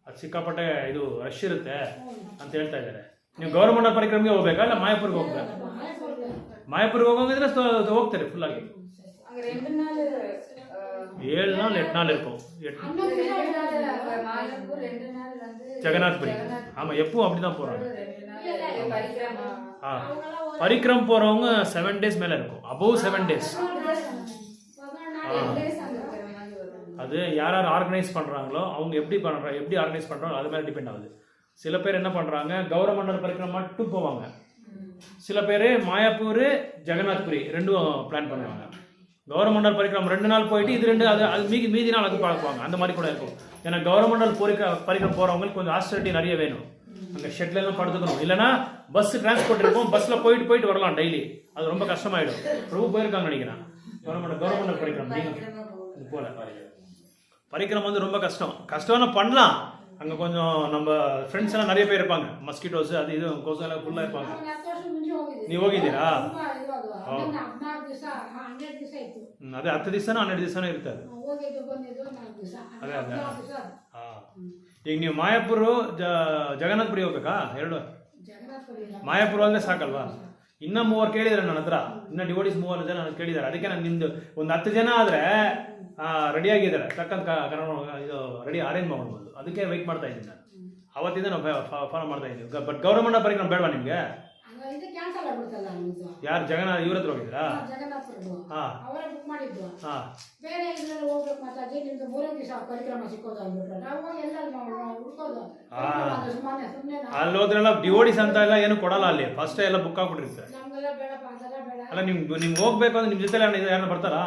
ಅದು ಸಿಕ್ಕಾಪಟ್ಟೆ ಇದು ರಶ್ ಇರುತ್ತೆ ಅಂತ ಹೇಳ್ತಾ ಇದ್ದಾರೆ. ನೀವು ಗೌರಮಂಡಲ ಪರಿಕ್ರಮೆಗೆ ಹೋಗ್ಬೇಕಾ ಇಲ್ಲ ಮಾಯಾಪುರ್ಗೆ ಹೋಗ್ಬೇಕಾ? ಮಾಯಾಪುರ್ಗೆ ಹೋಗೋಂಗಿದ್ರೆ ಹೋಗ್ತಾರೆ ಫುಲ್ಲಾಗಿ. 7 நாள் 8 நாள் இருக்கும். ஜெகநாத்புரி. ஆமாம், எப்பவும் அப்படி தான் போகிறாங்க. பரிக்ரம் போகிறவங்க 7 days மேலே இருக்கும், அபவ் 7 days. அது யார் யார் ஆர்கனைஸ் பண்ணுறாங்களோ அவங்க எப்படி ஆர்கனைஸ் பண்ணுறாங்களோ அது மேலே டிபெண்ட் ஆகுது. சில பேர் என்ன பண்ணுறாங்க, கௌரமண்டல பரிக்ரம் மட்டும் போவாங்க. சில பேர் மாயாப்பூர் ஜெகநாத்புரி ரெண்டும் பிளான் பண்ணுவாங்க. கௌரமண்டல் பரிக்ரம் 2 நாள் போயிட்டு இது 2 அது மீதி நாள் அது பார்க்குவாங்க. அந்த மாதிரி கூட இருக்கும். ஏன்னா கௌரமண்டல் பரிக்ரம் போகிறவங்களுக்கு கொஞ்சம் ஆஸ்டிரிட்டி நிறைய வேணும். அங்கே ஷெட்லாம் படுத்துக்கணும். இல்லைனா பஸ் டிரான்ஸ்போர்ட் இருக்கும், பஸ்ஸில் போயிட்டு வரலாம் டெய்லி. அது ரொம்ப கஷ்டமாயிடும். ரொம்ப போயிருக்காங்க நினைக்கிறேன் கௌரமண்டல் பரிக்ரம். இது போல பரிக்ரம் வந்து ரொம்ப கஷ்டம்னு பண்ணலாம். அங்கே கொஞ்சம் நம்ம ஃப்ரெண்ட்ஸ் எல்லாம் நிறைய பேர் இருப்பாங்க. மஸ்கிட்டோஸ் அது இது கொசு எல்லாம் ஃபுல்லாக இருப்பாங்க. ನೀವು ಹೋಗಿದ್ದೀರಾ? ಅದೇ 10 ದಿವಸನೋ 12 ದಿವಸನೋ ಇರ್ತದೆ. ಅದೇ ಈಗ ನೀವು ಮಾಯಾಪುರ ಜಗನ್ನಾಥಪುರಿ ಹೋಗ್ಬೇಕಾ? 2 ಮಾಯಾಪುರ ಅಂದರೆ ಸಾಕಲ್ವಾ? ಇನ್ನೂ 3 ಕೇಳಿದ್ದಾರೆ ನನ್ನ ಹತ್ರ. ಇನ್ನೂ ಡಿವೋಟೀಸ್ 3 ಜನ ಕೇಳಿದ್ದಾರೆ. ಅದಕ್ಕೆ ನಾನು ನಿಮ್ದು ಒಂದು 10 ಜನ ಆದರೆ ರೆಡಿಯಾಗಿದ್ದಾರೆ, ತಕ್ಕಂತ ಇದು ರೆಡಿ ಅರೇಂಜ್ ಮಾಡ್ಬೋದು. ಅದಕ್ಕೆ ವೆಯ್ಟ್ ಮಾಡ್ತಾ ಇದ್ದೀನಿ ನಾನು. ಅವತ್ತಿಂದ ನಾವು ಫಾಲೋ ಮಾಡ್ತಾ ಇದ್ದೀವಿ. ಬಟ್ ಗೌರಮಂಡಲ ಪರಿಕ್ರಮ ಬೇಡವಾ ನಿಮಗೆ? ಯಾರು ಜಗನ್ನಾಥ್ ಇವ್ರ ಹತ್ರ ಹೋಗಿದ್ರಾ? ಅಲ್ಲಿ ಹೋದ್ರೆಲ್ಲ ಡಿವೋಡಿಸ್ ಅಂತ ಎಲ್ಲ ಏನು ಕೊಡಲ್ಲ. ಅಲ್ಲಿ ಫಸ್ಟ್ ಎಲ್ಲ ಬುಕ್ ಆಗ್ಬಿಟ್ಟಿರುತ್ತೆ. ಅಲ್ಲ ನಿಮ್ಗೆ ಹೋಗ್ಬೇಕು ಅಂದ್ರೆ ನಿಮ್ ಜೊತೆ ಯಾರನ್ನ ಬರ್ತಾರಾ?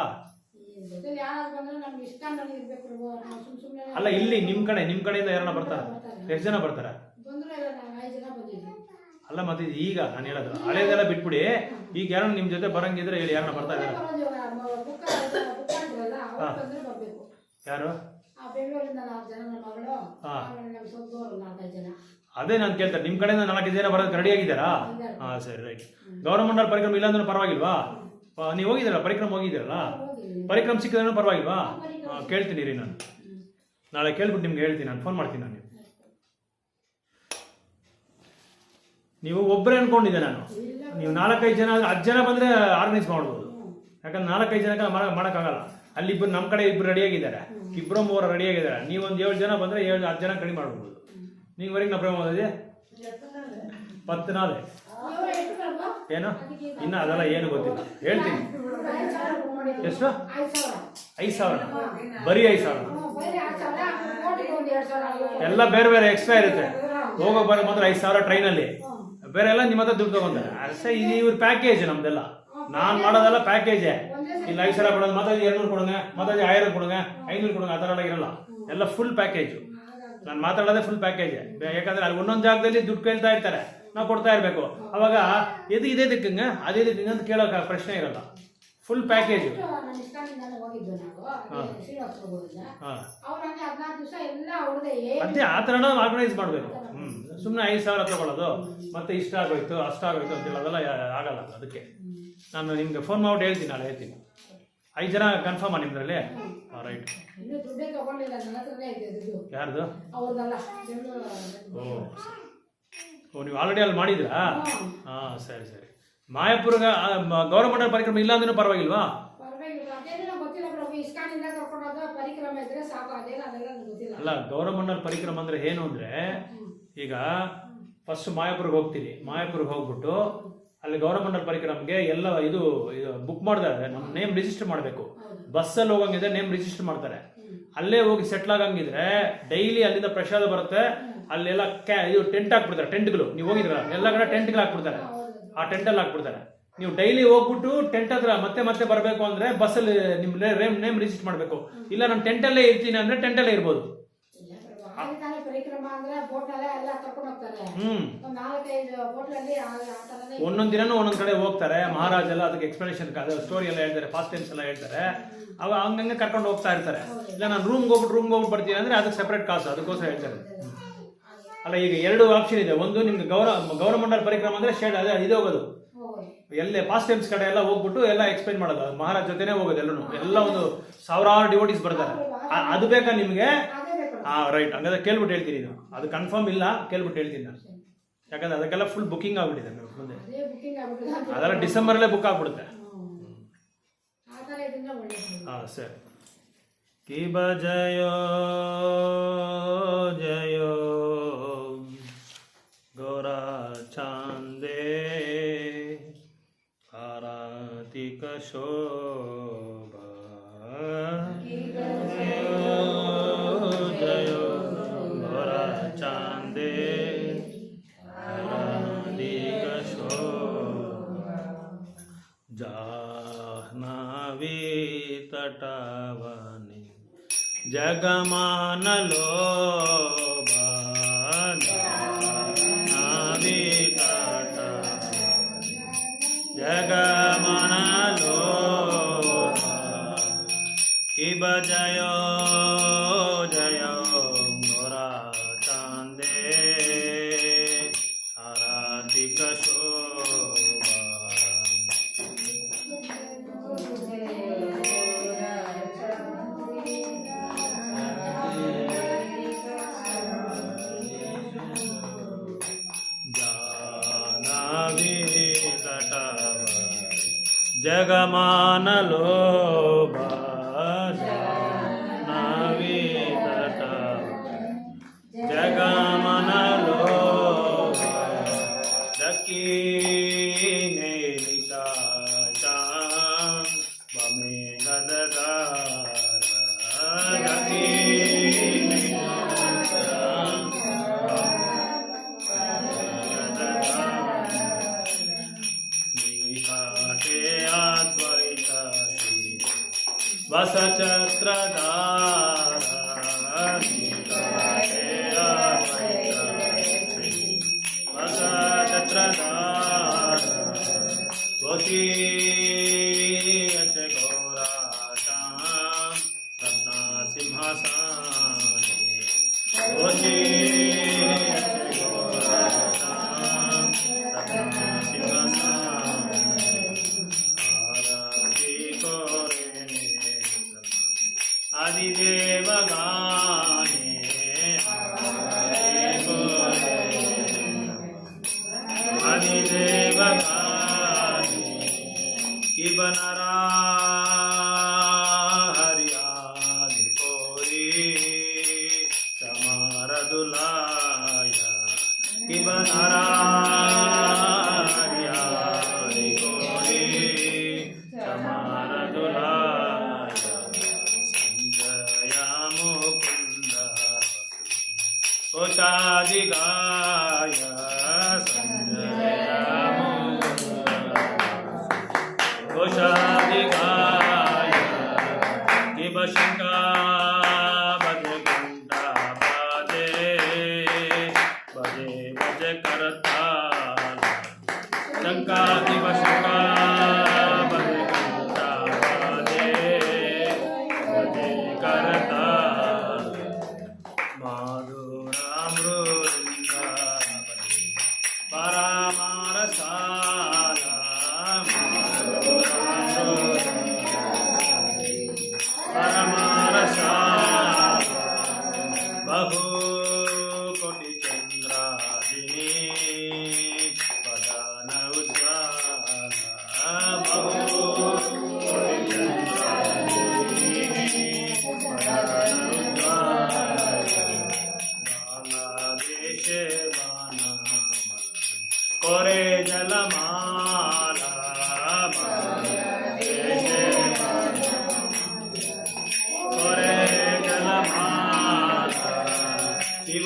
ಅಲ್ಲ ಇಲ್ಲಿ ನಿಮ್ ಕಡೆಯಿಂದ ಯಾರನ್ನ ಬರ್ತಾರ? ಎಷ್ಟು ಜನ ಬರ್ತಾರ? ಅಲ್ಲ ಮತ್ತೆ ಈಗ ನಾನು ಹೇಳೋದು ಹಳೇದೆಲ್ಲ ಬಿಟ್ಬಿಡಿ. ಈಗ ಯಾರು ನಿಮ್ ಜೊತೆ ಬರಂಗಿದ್ರೆ ಹೇಳಿ, ಯಾರನ್ನ ಬರ್ತಾ ಇದಾರೆ? ಯಾರು? ಅದೇ ನಾನು ಕೇಳ್ತಾರೆ, ನಿಮ್ ಕಡೆಯಿಂದ 4 ಜನ ಬರೋದಕ್ಕೆ ರೆಡಿ ಆಗಿದ್ದಾರಾ? ಸರಿ, ರೈಟ್. ಗೌರಮಂಡಲ ಪರಿಕ್ರಮ ಇಲ್ಲಾಂದ್ರೂ ಪರವಾಗಿಲ್ವಾ? ನೀವು ಹೋಗಿದ್ದೀರಲ್ಲ, ಪರಿಕ್ರಮ ಹೋಗಿದ್ದೀರಲ್ಲ, ಪರಿಕ್ರಮ ಸಿಕ್ಕಿದ್ರೂ ಪರವಾಗಿಲ್ವಾ? ಕೇಳ್ತೀನಿ ರೀ, ನಾನು ನಾಳೆ ಕೇಳ್ಬಿಟ್ಟು ನಿಮ್ಗೆ ಹೇಳ್ತೀನಿ. ನಾನು ಫೋನ್ ಮಾಡ್ತೀನಿ. ನಾನು ನೀವು ಒಬ್ಬರೇ ಅನ್ಕೊಂಡಿದ್ದೆ ನಾನು. ನೀವು 4-5 ಜನ 10 ಜನ ಬಂದರೆ ಆರ್ಗನೈಸ್ ಮಾಡ್ಬೋದು. ಯಾಕಂದ್ರೆ 4-5 ಜನಕ್ಕೆ ಮಾಡೋಕ್ಕಾಗಲ್ಲ. ಅಲ್ಲಿ ಇಬ್ಬರು ನಮ್ಮ ಕಡೆ ಇಬ್ಬರು ರೆಡಿಯಾಗಿದ್ದಾರೆ, 2-3 ರೆಡಿಯಾಗಿದ್ದಾರೆ. ನೀವೊಂದು 7 ಜನ ಬಂದರೆ 7-10 ಜನ ಕಡಿಮೆ ಮಾಡ್ಬೋದು. ನೀವರೆಗೆ ನಾವು ಪ್ರೇಮ ಓದಿದೆ 10 ನಾಳೆ ಏನು ಇನ್ನು ಅದೆಲ್ಲ ಏನು ಗೊತ್ತಿಲ್ಲ, ಹೇಳ್ತೀನಿ. ಎಷ್ಟು? 5,000? ಬರೀ 5,000? ಎಲ್ಲ ಬೇರೆ ಬೇರೆ ಎಕ್ಸ್ಟ್ರಾ ಇರುತ್ತೆ. ಹೋಗೋ ಬರೋ ಮಾತ್ರ 5,000 ಟ್ರೈನಲ್ಲಿ, ಬೇರೆ ಎಲ್ಲ ನಿಮ್ಮ ಹತ್ರ ದುಡ್ಡು ತಗೊಂತಾರೆ ಅಷ್ಟೇ. ಇದು ಇವ್ರ ಪ್ಯಾಕೇಜ್, ನಮ್ದೆಲ್ಲ. ನಾನು ಮಾಡೋದೆಲ್ಲ ಪ್ಯಾಕೇಜೇ. ಇಲ್ಲಿ 5,000 ಕೊಡೋದು, ಮತ್ತೆ 200 ಕೊಡೋಂಗ, ಮತ್ತೆ 1000 ಕೊಡೋಂಗ, 500 ಕೊಡೋಂಗ, ಆ ಥರ ಎಲ್ಲ ಇರಲ್ಲ. ಎಲ್ಲ ಫುಲ್ ಪ್ಯಾಕೇಜು. ನಾನು ಮಾತಾಡೋದೇ ಫುಲ್ ಪ್ಯಾಕೇಜೇ. ಯಾಕಂದ್ರೆ ಅಲ್ಲಿ ಒಂದೊಂದು ಜಾಗದಲ್ಲಿ ದುಡ್ಡು ಕೇಳ್ತಾ ಇರ್ತಾರೆ, ನಾವು ಕೊಡ್ತಾ ಇರಬೇಕು. ಅವಾಗ ಇದೇ ದಿಕ್ಕಂಗ ಅದೇ ದಿಕ್ಕಂಗ ಅಂತ ಕೇಳೋಕೆ ಪ್ರಶ್ನೆ ಇರಲ್ಲ. Full package. ಅದೇ ಆ ಥರ ಆರ್ಗನೈಸ್ ಮಾಡಬೇಕು. ಸುಮ್ಮನೆ 5,000 ತಗೊಳ್ಳೋದು, ಮತ್ತೆ ಇಷ್ಟ ಆಗೋಯ್ತು ಅಷ್ಟಾಗೋಯ್ತು ಅಂತ ಹೇಳೋದೆಲ್ಲ ಆಗಲ್ಲ. ಅದಕ್ಕೆ ನಾನು ನಿಮ್ಗೆ ಫೋನ್ ಮಾಡ್ಬಿಟ್ಟು ಹೇಳ್ತೀನಿ, ನಾಳೆ ಹೇಳ್ತೀನಿ. 5 ಜನ ಕನ್ಫರ್ಮಾ ನಿಮ್ದ್ರಲ್ಲಿ? ರೈಟ್. ಯಾರ್ದು? ಓ ನೀವು ಆಲ್ರೆಡಿ ಅಲ್ಲಿ ಮಾಡಿದ್ರಾ? ಸರಿ. ಮಾಯಾಪುರ ಗೌರಮಂಡಲ ಪರಿಕ್ರಮ ಇಲ್ಲ ಅಂದ್ರೂ ಪರವಾಗಿಲ್ವಾ? ಅಲ್ಲ, ಗೌರಮಂಡಲ ಪರಿಕ್ರಮ ಅಂದ್ರೆ ಏನು ಅಂದ್ರೆ, ಈಗ ಫಸ್ಟ್ ಮಾಯಾಪುರ್ಗೆ ಹೋಗ್ತೀರಿ. ಮಾಯಾಪುರ್ಗೆ ಹೋಗ್ಬಿಟ್ಟು ಅಲ್ಲಿ ಗೌರಮಂಡಲ ಪರಿಕ್ರಮಗೆ ಎಲ್ಲ ಇದು ಬುಕ್ ಮಾಡಿದ್ರೆ ನಮ್ಮ ನೇಮ್ ರಿಜಿಸ್ಟರ್ ಮಾಡಬೇಕು. ಬಸ್ಸಲ್ಲಿ ಹೋಗಂಗಿದ್ರೆ ನೇಮ್ ರಿಜಿಸ್ಟರ್ ಮಾಡ್ತಾರೆ. ಅಲ್ಲೇ ಹೋಗಿ ಸೆಟ್ಲ್ ಆಗಂಗಿದ್ರೆ ಡೈಲಿ ಅಲ್ಲಿಂದ ಪ್ರಸಾದ ಬರುತ್ತೆ. ಅಲ್ಲೆಲ್ಲ ಇದು ಟೆಂಟ್ ಹಾಕ್ಬಿಡ್ತಾರೆ, ಟೆಂಟ್ಗಳು. ನೀವು ಹೋಗಿದ್ರ ಎಲ್ಲ ಕಡೆ ಟೆಂಟ್ಗಳು ಹಾಕ್ಬಿಡ್ತಾರೆ. ಆ ಟೆಂಟಲ್ಲಿ ಹಾಕ್ಬಿಡ್ತಾರೆ. ನೀವು ಡೈಲಿ ಹೋಗ್ಬಿಟ್ಟು ಟೆಂಟ್ ಹತ್ರ ಮತ್ತೆ ಬರಬೇಕು ಅಂದ್ರೆ ಬಸ್ಸಲ್ಲಿ ನಿಮ್ ನೇಮ್ ರಿಜಿಸ್ಟರ್ ಮಾಡಬೇಕು. ಇಲ್ಲ ನಾನು ಟೆಂಟಲ್ಲೇ ಇರ್ತೀನಿ ಅಂದ್ರೆ ಟೆಂಟಲ್ಲೇ ಇರ್ಬೋದು. ಒಂದೊಂದು ದಿನನೂ ಒಂದೊಂದು ಕಡೆ ಹೋಗ್ತಾರೆ. ಮಹಾರಾಜ್ ಎಲ್ಲ ಅದಕ್ಕೆ ಎಕ್ಸ್ಪ್ಲನೇಷನ್ ಸ್ಟೋರಿ ಎಲ್ಲ ಹೇಳ್ತಾರೆ, ಫಾಸ್ಟ್ ಟೈಮ್ಸ್ ಎಲ್ಲ ಹೇಳ್ತಾರೆ. ಅವ ಹಂಗಂಗೆ ಕರ್ಕೊಂಡು ಹೋಗ್ತಾ ಇರ್ತಾರೆ. ಇಲ್ಲ ನಾನು ರೂಮ್ಗೆ ಹೋಗ್ಬಿಟ್ಟು ಬರ್ತೀನಿ ಅಂದ್ರೆ ಅದಕ್ಕೆ ಸೆಪರೇಟ್ ಕಾಸು, ಅದಕ್ಕೋಸ್ಕರ ಹೇಳ್ತಾರೆ. ಅಲ್ಲ, ಈಗ 2 ಆಪ್ಷನ್ ಇದೆ. ಒಂದು ನಿಮ್ಗೆ ಗೌರಮಂಡಲ ಪರಿಕ್ರಮ ಅಂದ್ರೆ ಶೇಡ್ ಅದೇ ಇದು ಹೋಗೋದು, ಎಲ್ಲೇ ಫಾಸ್ಟ್ ಟೈಮ್ಸ್ ಕಡೆ ಎಲ್ಲ ಹೋಗ್ಬಿಟ್ಟು ಎಲ್ಲ ಎಕ್ಸ್ಪ್ಲೈನ್ ಮಾಡೋದು. ಮಹಾರಾಜ್ ಜೊತೆನೇ ಹೋಗೋದು. ಎಲ್ಲ ಒಂದು 1000 ಡಿವೋಟೀಸ್ ಬರ್ತಾರೆ. ಅದು ಬೇಕಾ ನಿಮ್ಗೆ? ರೈಟ್ ಹಂಗಾದ್ರೆ ಕೇಳ್ಬಿಟ್ಟು ಹೇಳ್ತೀನಿ ಇದು ಅದು ಕನ್ಫರ್ಮ್ ಇಲ್ಲ ಕೇಳ್ಬಿಟ್ಟು ಹೇಳ್ತೀನಿ ನಾನು ಯಾಕಂದ್ರೆ ಅದಕ್ಕೆಲ್ಲ ಫುಲ್ ಬುಕ್ಕಿಂಗ್ ಆಗ್ಬಿಟ್ಟಿದೆ ಮುಂದೆ ಅದೆಲ್ಲ ಡಿಸೆಂಬರಲ್ಲೇ ಬುಕ್ ಆಗ್ಬಿಡುತ್ತೆ ಸರಿ ಕಿ ಬಜಯೋ ಜಯೋ ಗೌರಾ ಚಾಂದೇ ಆರಾತಿಕ ಶೋಭಾ ಜಯೋ ಗೌರಾ ಚಾಂದೇ ಆರಾತಿಕ ಶೋಭಾ ಜಾಹ್ನವಿ ತಟವನಿ ಜಗಮಾನಲೋ ಜಗಮನಲೋ ಕಿ ಬಜಯೋ ಜಯೋ ಗೋರಾ ಚಾಂದೇ ಆರಾಧಿಕ ಶೋಭಾ ಜಾಹ್ನವಿ ಜಗಮಾನಲೋ ಜಾಹ್ನವಿ ತಟ ಜಗಮನಲೋ ದಕ್ಕೀನೇ ನಿತಾಚಾಂ ಬಮೆ ಗದಗಾರ ದಕ್ಕೀನೇ ವಸಚತ್ರಧಾರ ವಸಚತ್ರಧಾರ ಗೋತಿ ಗೌರಾಟಾಂ ರತ್ನ ಸಿಂಹಾಸನೆ ಗೋತಿ ಗೌರಾಟಾಂ ರತ್ನ ಸಿಂಹಾಸನೆ ಆರತಿ ಕೋರೆ ಆದಿದೇವ ಗಾನೆ ಆದಿದೇವ ಗಾನೆ ಕಿ ಬನರಾ ಹರಿಯಾದಿ ಕೋರಿ ಚಮಾರ ದುಲಾಯ ಕಿ ಬನರಾ ಹರಿಯಾದಿ ಕೋರಿ ಚಮಾರ ದುಲಾಯ ಕೋಶಾದಿಗಾಯ ಸಂಜಯ ಕೋಶಾದಿಗಾಯ ಕಿಬ ಶಂಕಾ ಭಜಕಂಠ ಬಾಜೆ ಭಜೆ ಭಜ ಕರತಾಲ ಶಂಕಾ ಕಿಬ ಶಂಕಾ ಭಜಕಂಠ ಬಾಜೆ ಭಜೆ ಕರತಾಲ ಮಾಧುರಾಮೃತ ಪರಮಾರಸಾಲ ಪರಮಾರಸಾಲ ಬಹು ಕೋಟಿ ಚಂದ್ರಾದಿನಿ ಪದನ ಉಜ್ಜಾಲ ಬಹು ಕೋಟಿ ಚಂದ್ರಾದಿನಿ ಪದನ ಕೋರೆ ಜಲಮಾಲ ಕೋರೆ ಜಲಮಾಲ ಶಿವ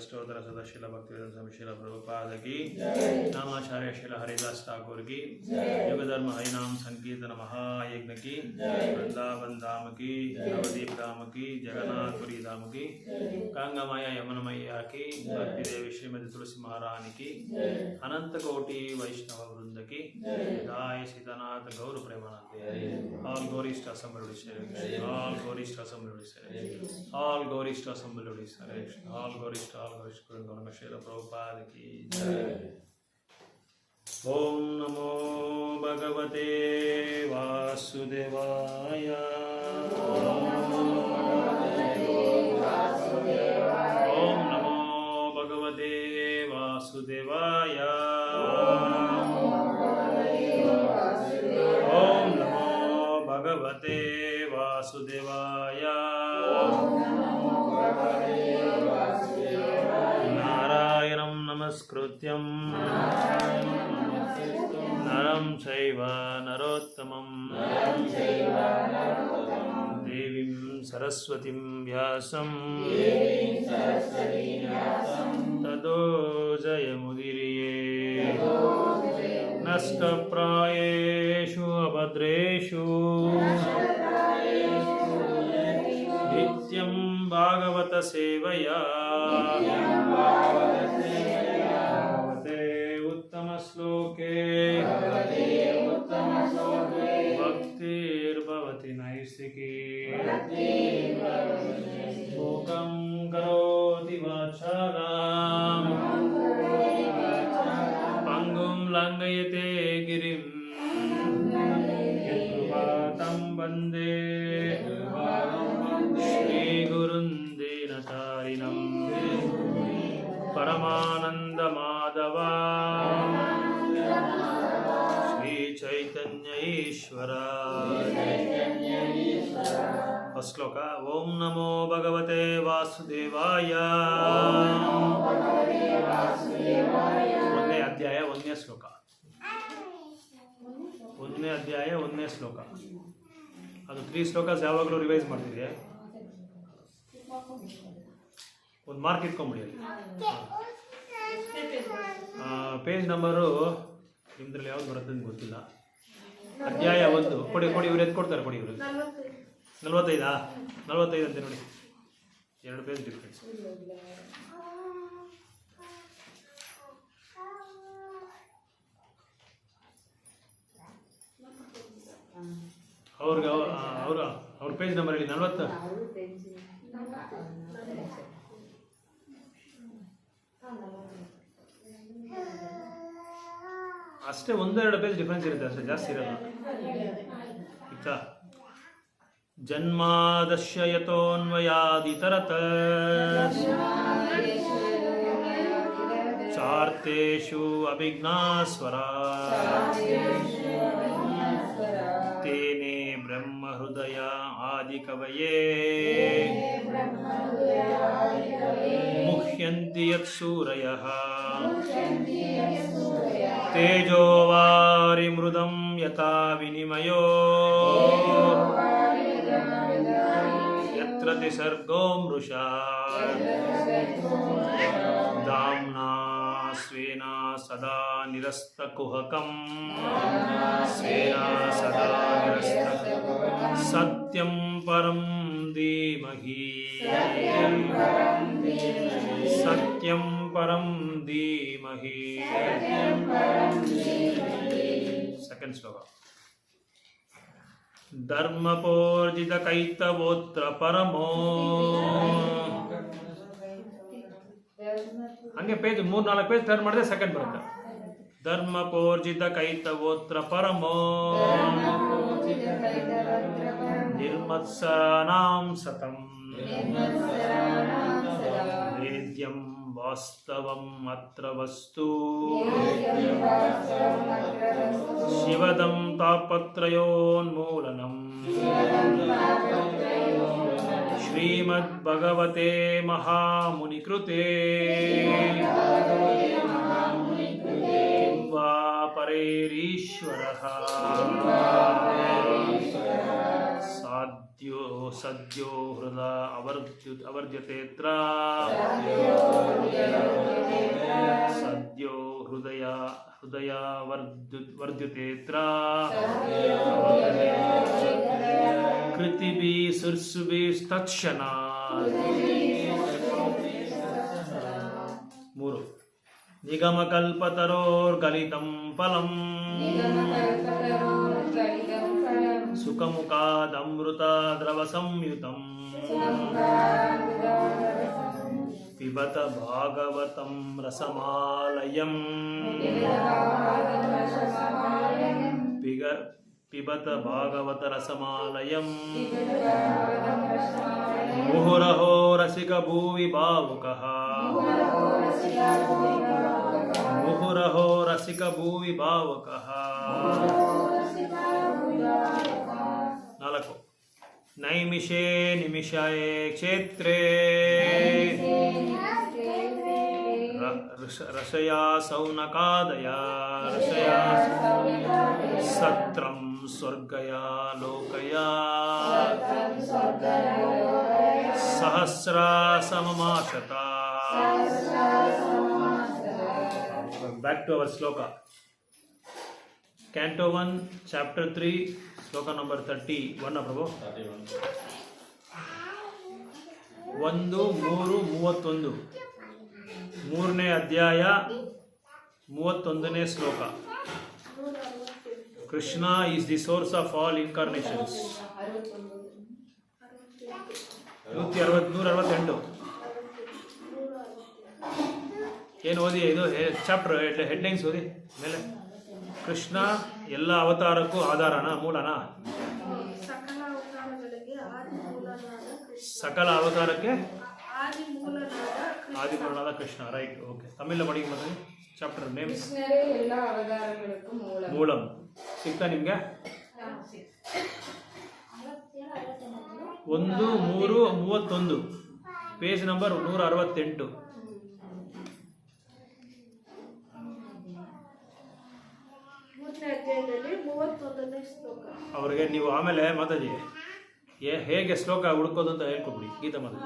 अष्टोत्तर सदशिला भक्तिवेदांत स्वामी श्रील प्रभुपाद की नामाचार्य श्रील हरिदास ठाकुर की युगधर्म हरिनाम संकीर्तन महायज्ञ की वृंदावन धाम की नवदीप धाम की जगन्नाथपुरी धाम की गंगामय यमुनमैया की भक्ति देवी श्रीमती तुलसी महारानी की अनंत कोटि वैष्णव वृंद की दाय सीतानाथ गौर Premanand all Gaurist assembled all Gaurist assembled all Gaurist assembled all Gaurist Guranga Srila Prabhupada ki jai. Om Namo Bhagavate Vasudevaya. Om Namo Bhagavate Vasudevaya. ನಮಸ್ಕೃತ್ಯಂ ನರಂ ಚೈವ ನರೋತ್ತಮಂ ದೇವೀಂ ಸರಸ್ವತಿಂ ವ್ಯಾಸಂ ತದೋ ಜಯಮುದಿರಿಯೇ ನಷ್ಟಪ್ರಾಯೇಷು ಅಭದ್ರೇಷು ನಿತ್ಯಂ ಭಾಗವತ ಸೇವಯಾ ಭಗವತೆ ಉತ್ತಮ ಶ್ಲೋಕೆ ಭಕ್ತಿರ್ಭವತಿ ನೈಷ್ಠಿಕಿ ಮೂಕಂ ಕರೋತಿ ವಾಚಾಲಾಂ ಪಂಗುಂ ಲಂಘಯತೆ ಗಿರಿಂ ಯತ್ಕೃಪಾತಂ ವಂದೇ ಶ್ರೀಗುರುಂ ದೀನತಾರಿಣಂ ಪರಮಾನಂದ ಮಾಧವ ಶ್ರೀ ಚೈತನ್ಯ ಈಶ್ವರ. ಶ್ಲೋಕ. ಓಂ ನಮೋ ಭಗವತೆ ವಾಸುದೇವಾಯ. ಒಂದನೇ ಅಧ್ಯಾಯ ಒಂದನೇ ಶ್ಲೋಕ. ಒಂದನೇ ಅಧ್ಯಾಯ ಒಂದನೇ ಶ್ಲೋಕ. ಅದು 3 ಶ್ಲೋಕಸ್ ಯಾವಾಗಲೂ ರಿವೈಸ್ ಮಾಡ್ತಿದೆ. ಒಂದು ಮಾರ್ಕ್ ಇಟ್ಕೊಂಬಿಡಿ ಅಲ್ಲಿ. ಪೇಜ್ ನಂಬರು ನಿಮ್ದ್ರಲ್ಲಿ ಯಾವ್ದು ಬರುತ್ತೆ ಅಂತ ಗೊತ್ತಿಲ್ಲ. ಅಧ್ಯಾಯ 1 ಕೊಡಿ ಇವ್ರು ಎದ್ದು ಕೊಡ್ತಾರೆ. ಕೊಡಿ ಇವ್ರಿಗೆ 45 ಅಂತೆ ನೋಡಿ. 2 ಪೇಜ್ ಡಿಫ್ರೆನ್ಸ್. ಅವ್ರ ಪೇಜ್ ನಂಬರ್ ಹೇಳಿ. 40 ಅಷ್ಟೇ. 1-2 ಪೇಜ್ ಡಿಫ್ರೆನ್ಸ್ ಇರುತ್ತೆ ಅಷ್ಟೇ, ಜಾಸ್ತಿ ಇರಲ್ಲ. ಆಯ್ತಾ? ಜನ್ಮಾದಶ್ಯ ಯತೋನ್ವಯಾದಿತರತ ಚಾರ್ತೇಷು ಅಭಿಜ್ಞಾಸ್ವರಾ ತೇನೇ ಬ್ರಹ್ಮ ಹೃದಯ ಆದಿಕವಯೇ ಮುಹ್ಯಂತಿ ಯತ್ಸೂರಯಃ ತೇಜೋವಾರಿ ಮೃದಂ ಯಥಾ ವಿನಿಮಯೋ ಯತ್ರ ಸರ್ಗೋ ಮೃಷಾ ಧಾಮ್ನಾ ಸ್ವೇನ ಸದಾ ನಿರಸ್ತಕುಹಕಂ ಸತ್ಯಂ ಪರಂ ಧೀಮಹಿ ಸತ್ಯಂ ಪರಂ ಧೀಮಹಿ. ಸೆಕೆಂಡ್ ಶ್ಲೋಕ. ಧರ್ಮಪೋರ್ಜಿತ ಕೈತವೋತ್ರ ಪರಮೋ. ಹಂಗೆ ಪೇಜ್ 3-4 ಪೇಜ್ ಟರ್ನ್ ಮಾಡಿದ್ರೆ ಸೆಕೆಂಡ್ ಬರುತ್ತೆ. ಧರ್ಮಪೋರ್ಜಿತ ಕೈತವೋತ್ರ ಪರಮೋ ನಿರ್ಮತ್ಸರಾಣಾಂ ಸತಂ ವೇದ್ಯಂ ವಾಸ್ತವಂ ಅತ್ರ ವಸ್ತು ಶಿವದಂ ತಾಪತ್ರಯೋನ್ಮೂಲನಂ ಶ್ರೀಮದ್ಭಗವತೆ ಮಹಾಮುನಿಕೃತೆ ಕಿಂ ವಾ ಪರೇರೀಶ್ವರಃ ಸದ್ಯೋ ಹೃದ ಅವರ್ಜ್ಯತೆತ್ರ ಸದ್ಯೋ ಹೃದಯ ವರ್ಜ್ಯತೆತ್ರ ಕೃತಿಭಿ ಸುರ್ಸುಭಿ ತತ್ಕ್ಷಣಾತ್. 3 ನಿಗಮಕಲ್ಪತರೋರ್ಗಲಿತಂ ಫಲಂ ಸುಖಮುಖಾದಮೃತ ದ್ರವ ಸಂಯುತಂ ಪಿಬತ Bhagavatam ರಸಮಾಲಯಂ ಪಿಬತ Bhagavata ರಸಮಾಲಯಂ ಮುಹುರಹೋ ರಸಿಕ ಭೂವಿ ಭಾವುಕಃ ಮುಹುರಹೋ ರಸಿಕ ಭೂವಿ ಭಾವುಕಃ. 4 ನೈಮಿಷೇ ನಿಮಿಷಾಯೇ ಕ್ಷೇತ್ರೇ रसया सौनकादया रसया सत्रं स्वर्गया लोकया सहस्रासममाशता. Back to our sloka. Canto 1, chapter 3, sloka number 31. Prabhu 1:3:31 ಮೂರನೇ ಅಧ್ಯಾಯ 31ನೇ ಶ್ಲೋಕ. Krishna is the source of all incarnations. 168. ಏನು ಓದಿ? ಇದು ಚಾಪ್ಟರ್ ಹೆಡ್ಲೈನ್ಸ್ ಓದಿ ಮೇಲೆ. ಕೃಷ್ಣ ಎಲ್ಲ ಅವತಾರಕ್ಕೂ ಆಧಾರನ, ಮೂಲನ? ಸಕಲ ಅವತಾರಕ್ಕೆ ಆದಿಮೂಲನಾದ ಕೃಷ್ಣ. Right, okay. ತಮಿಳ ಮಾಡಿ ಮತ್ತೆ ಚಾಪ್ಟರ್ ನೇಮ್ಸ್. ಮೂಲಂ ಸಿಗ್ತಾ ನಿಮ್ಗೆ? 1:3:31 ಪೇಜ್ ನಂಬರ್ 168. ಅವ್ರಿಗೆ ನೀವು ಆಮೇಲೆ ಮಾತಾಜಿ ಹೇಗೆ ಶ್ಲೋಕ ಹುಡ್ಕೋದು ಅಂತ ಹೇಳ್ಕೊಬಿಡಿ ಗೀತಾ ಮಾತಾಜಿ.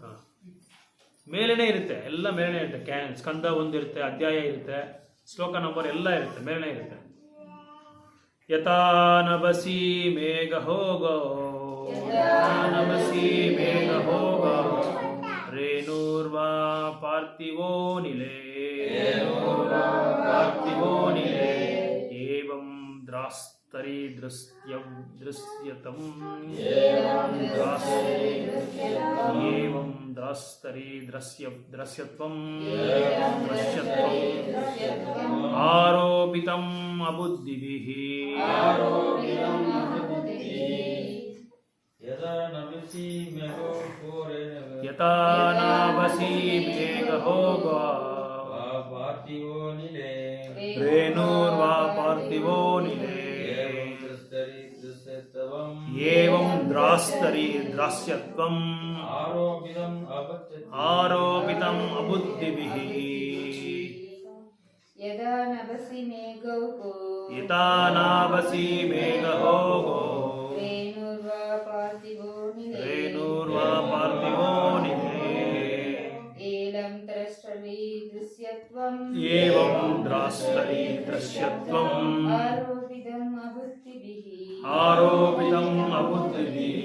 ಹಾಂ, ಮೇಲೇನೆ ಇರುತ್ತೆ, ಎಲ್ಲ ಮೇಲೇನೆ ಇರುತ್ತೆ. ಸ್ಕಂದ 1 ಇರುತ್ತೆ, ಅಧ್ಯಾಯ ಇರುತ್ತೆ, ಶ್ಲೋಕ ನಂಬರ್ ಎಲ್ಲ ಇರುತ್ತೆ, ಮೇಲೇನೆ ಇರುತ್ತೆ. ಯಥಾ ನಭಸಿ ಮೇಘ ಹೋಗೋ ನಭಸಿ ಮೇಘ ಹೋಗೋ ರೇಣುರ್ವಾ ಪಾರ್ಥಿವೋ ನಿಲೇ ಪಾರ್ಥಿವೋ ನಿಲೇ ಏವಂ ದ್ರಾಸ್ತರಿ ದೃಶ್ಯತಂ ಏವಂ ದ್ರಾಸ್ತರಿ ದೃಶ್ಯತ್ವಂ ಆರೋಪಿತಂ ಅಬುದ್ಧಿಭಿಃ ಯಥಾ ನಭಸಿ ಮೇಘೋ ಪಾರ್ಥಿವೋ ನಿಲೇ ರೇಣುರ್ವಾ ಪಾರ್ಥಿವೋ ನಿಲೇ ಏವಂ ದ್ರಾಸ್ತರಿ ದ್ರಾಸ್ಯತ್ವಂ ಆರೋಪಿತಂ ಅಬುದ್ಧಿಭಿಃ ಯಥಾ ನಭಸಿ ಮೇಘೋ ರೇಣುರ್ವಾ ಪಾರ್ಥಿವೋ ನಿಲೇ ಏವಂ ದ್ರಾಸ್ತರಿ ದೃಶ್ಯತ್ವಂ ಆರೋಪಿತಂ ಅಬುದ್ಧಿಭಿಃ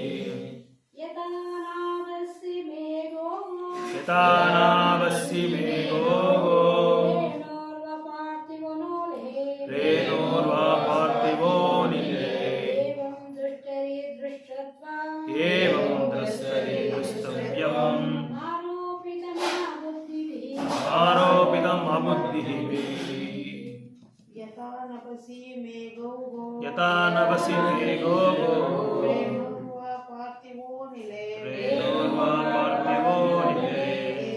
ಯಥಾ ನಭಸಿ ಮೇಘೋ ರೇಣುರ್ವಾ ಪಾರ್ಥಿವೋ ನಿಲೇ ಏವಂ ದ್ರಷ್ಟರಿ ದೃಷ್ಟವ್ಯಂ ಆರೋಪಿತಂ ಅಬುದ್ಧಿಭಿಃ ಯಥಾ ನಭಸಿ ಮೇಘೋ ರೇಣುರ್ವಾ ಪಾರ್ಥಿವೋ ನಿಲೇ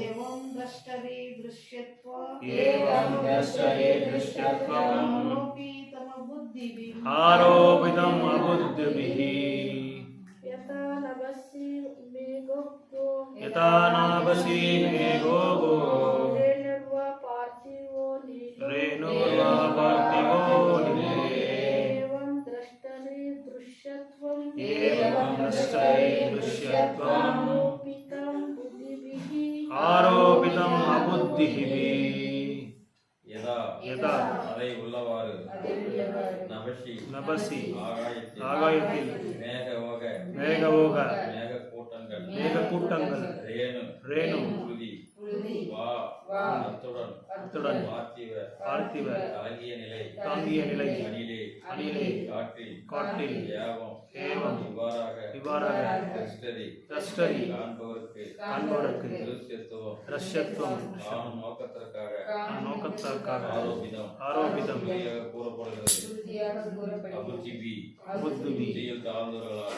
ಏವಂ ದ್ರಷ್ಟರಿ ದೃಶ್ಯತ್ವಂ ಆರೋಪಿತಂ ಅಬುದ್ಧಿಭಿಃ ಯಥಾ ನಭಸಿ ಮೇಘೋ ರೇಣುರ್ವಾ ಪಾರ್ಥಿವೋ ನಿಲೇ ಏವಂ ದ್ರಷ್ಟರಿ ದೃಶ್ಯತ್ವಂ ಆರೋಪಿತಂ ಅಬುದ್ಧಿಭಿಃ ಯಥಾ அதை உள்ளவாறு நபசி ஆகாயத்தில் மேகவோக மேகக்கூட்டங்கள் ரேணு அத்துடன் பார்த்திவ தாங்கிய நிலை அணிலே காட்டில் ஏவம் இவ்வாறாக தஸ்டரி காண்பவருக்கு ரஷ்யத்துவம் நோக்கத்திற்காக ஆரோபிதம் கூறப்படுகிறது. அபுத்திபி தாழ்ந்தவர்களால்